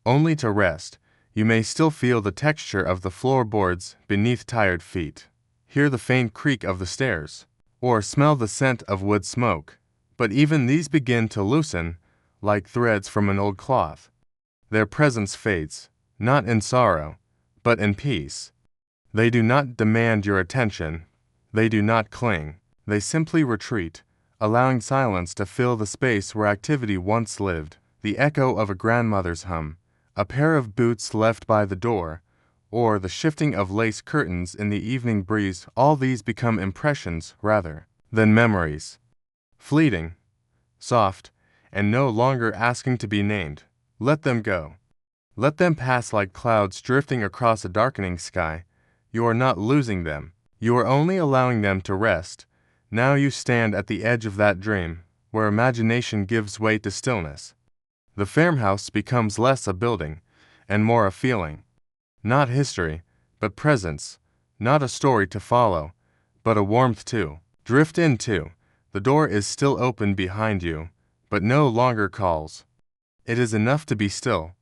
[SPEAKER 1] only to rest. You may still feel the texture of the floorboards beneath tired feet, hear the faint creak of the stairs, or smell the scent of wood smoke. But even these begin to loosen, like threads from an old cloth. Their presence fades, not in sorrow, but in peace. They do not demand your attention. They do not cling. They simply retreat, allowing silence to fill the space where activity once lived. The echo of a grandmother's hum, a pair of boots left by the door, or the shifting of lace curtains in the evening breeze, all these become impressions rather than memories. Fleeting, soft, and no longer asking to be named. Let them go. Let them pass like clouds drifting across a darkening sky. You are not losing them. You are only allowing them to rest. Now you stand at the edge of that dream, where imagination gives way to stillness. The farmhouse becomes less a building, and more a feeling. Not history, but presence. Not a story to follow, but a warmth to drift into. The door is still open behind you, but no longer calls. It is enough to be still,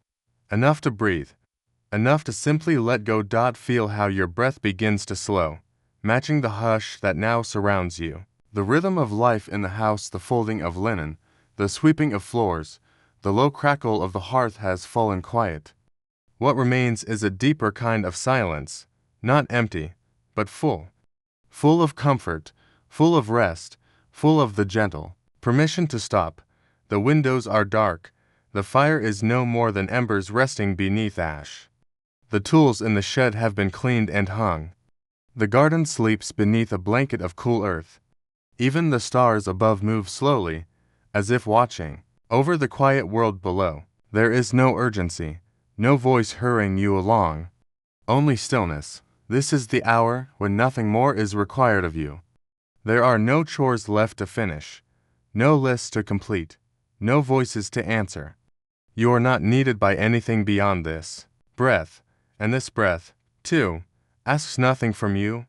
[SPEAKER 1] enough to breathe, enough to simply let go. Feel how your breath begins to slow, matching the hush that now surrounds you. The rhythm of life in the house, the folding of linen, the sweeping of floors, the low crackle of the hearth has fallen quiet. What remains is a deeper kind of silence, not empty, but full. Full of comfort, full of rest, full of the gentle permission to stop. The windows are dark. The fire is no more than embers resting beneath ash. The tools in the shed have been cleaned and hung. The garden sleeps beneath a blanket of cool earth. Even the stars above move slowly, as if watching over the quiet world below. There is no urgency, no voice hurrying you along. Only stillness. This is the hour when nothing more is required of you. There are no chores left to finish, no lists to complete, no voices to answer. You are not needed by anything beyond this breath, and this breath, too, asks nothing from you.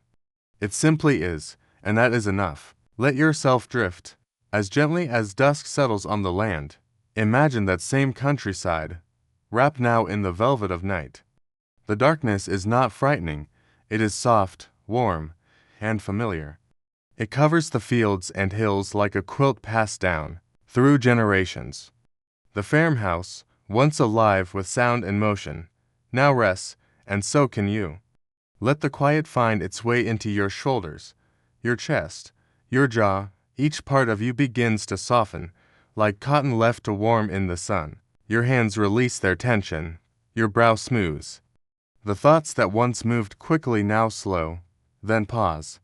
[SPEAKER 1] It simply is, and that is enough. Let yourself drift, as gently as dusk settles on the land. Imagine that same countryside, wrapped now in the velvet of night. The darkness is not frightening, it is soft, warm, and familiar. It covers the fields and hills like a quilt passed down through generations. The farmhouse, once alive with sound and motion, now rests, and so can you. Let the quiet find its way into your shoulders, your chest, your jaw. Each part of you begins to soften, like cotton left to warm in the sun. Your hands release their tension. Your brow smooths. The thoughts that once moved quickly now slow, then pause.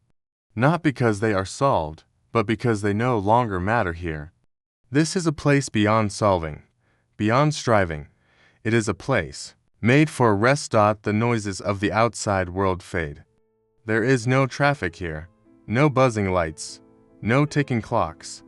[SPEAKER 1] Not because they are solved, but because they no longer matter here. This is a place beyond solving, beyond striving. It is a place made for rest. The noises of the outside world fade. There is no traffic here, no buzzing lights, no ticking clocks.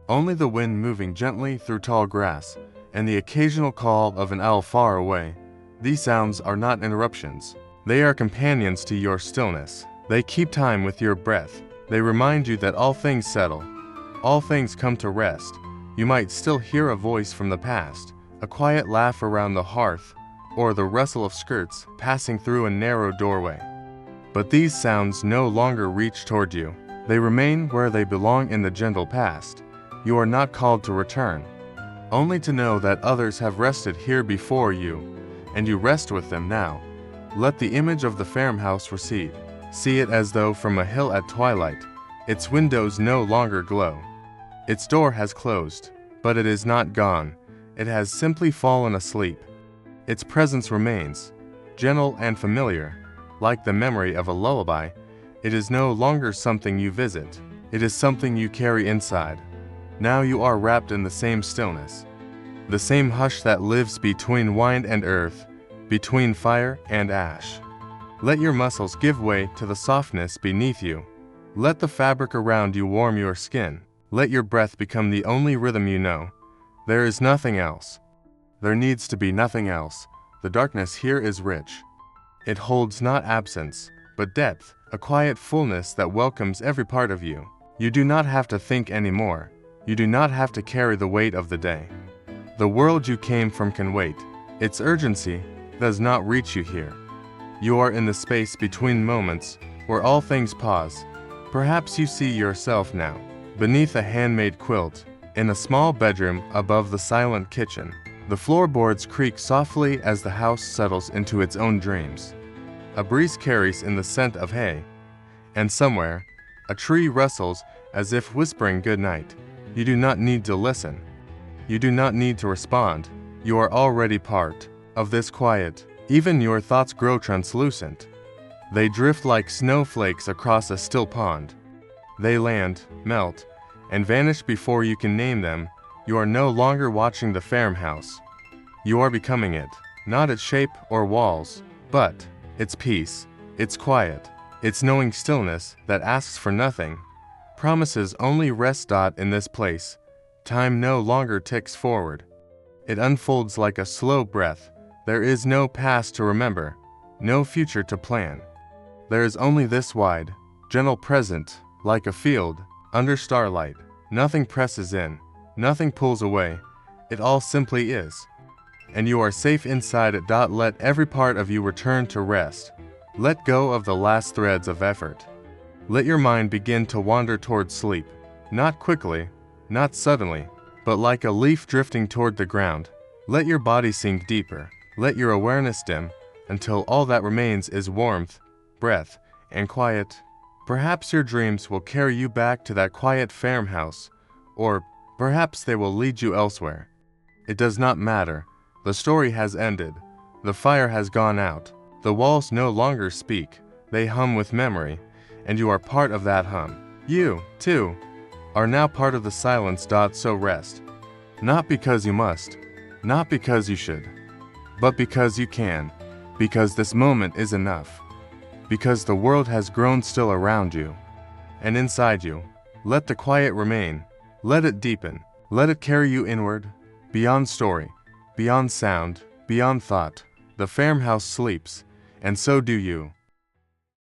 [SPEAKER 1] Only the wind moving gently through tall grass and the occasional call of an owl far away. These sounds are not interruptions. They are companions to your stillness. They keep time with your breath. They remind you that all things settle. All things come to rest. You might still hear a voice from the past, a quiet laugh around the hearth, or the rustle of skirts passing through a narrow doorway. But these sounds no longer reach toward you. They remain where they belong in the gentle past. You are not called to return, only to know that others have rested here before you, and you rest with them now. Let the image of the farmhouse recede. See it as though from a hill at twilight. Its windows no longer glow. Its door has closed, but it is not gone. It has simply fallen asleep. Its presence remains, gentle and familiar, like the memory of a lullaby. It is no longer something you visit. It is something you carry inside. Now you are wrapped in the same stillness, the same hush that lives between wind and earth, between fire and ash. Let your muscles give way to the softness beneath you. Let the fabric around you warm your skin. Let your breath become the only rhythm you know. There is nothing else. There needs to be nothing else. The darkness here is rich. It holds not absence, but depth, a quiet fullness that welcomes every part of you. You do not have to think anymore. You do not have to carry the weight of the day. The world you came from can wait. Its urgency does not reach you here. You are in the space between moments where all things pause. Perhaps you see yourself now, beneath a handmade quilt, in a small bedroom above the silent kitchen. The floorboards creak softly as the house settles into its own dreams. A breeze carries in the scent of hay, and somewhere, a tree rustles as if whispering good night. You do not need to listen. You do not need to respond. You are already part of this quiet. Even your thoughts grow translucent. They drift like snowflakes across a still pond. They land, melt, and vanish before you can name them. You are no longer watching the farmhouse. You are becoming it, not its shape or walls, but its peace, its quiet, its knowing stillness that asks for nothing, promises only rest. In this place, time no longer ticks forward. It unfolds like a slow breath. There is no past to remember, no future to plan. There is only this wide, gentle present, like a field, under starlight. Nothing presses in, nothing pulls away. It all simply is. And you are safe inside it. Let every part of you return to rest. Let go of the last threads of effort. Let your mind begin to wander toward sleep, not quickly, not suddenly, but like a leaf drifting toward the ground. Let your body sink deeper. Let your awareness dim, until all that remains is warmth, breath, and quiet. Perhaps your dreams will carry you back to that quiet farmhouse, or perhaps they will lead you elsewhere. It does not matter. The story has ended. The fire has gone out. The walls no longer speak. They hum with memory, and you are part of that hum. You, too, are now part of the silence. So rest. Not because you must, not because you should, but because you can, because this moment is enough, because the world has grown still around you and inside you. Let the quiet remain. Let it deepen. Let it carry you inward, beyond story, beyond sound, beyond thought. The farmhouse sleeps, and so do you.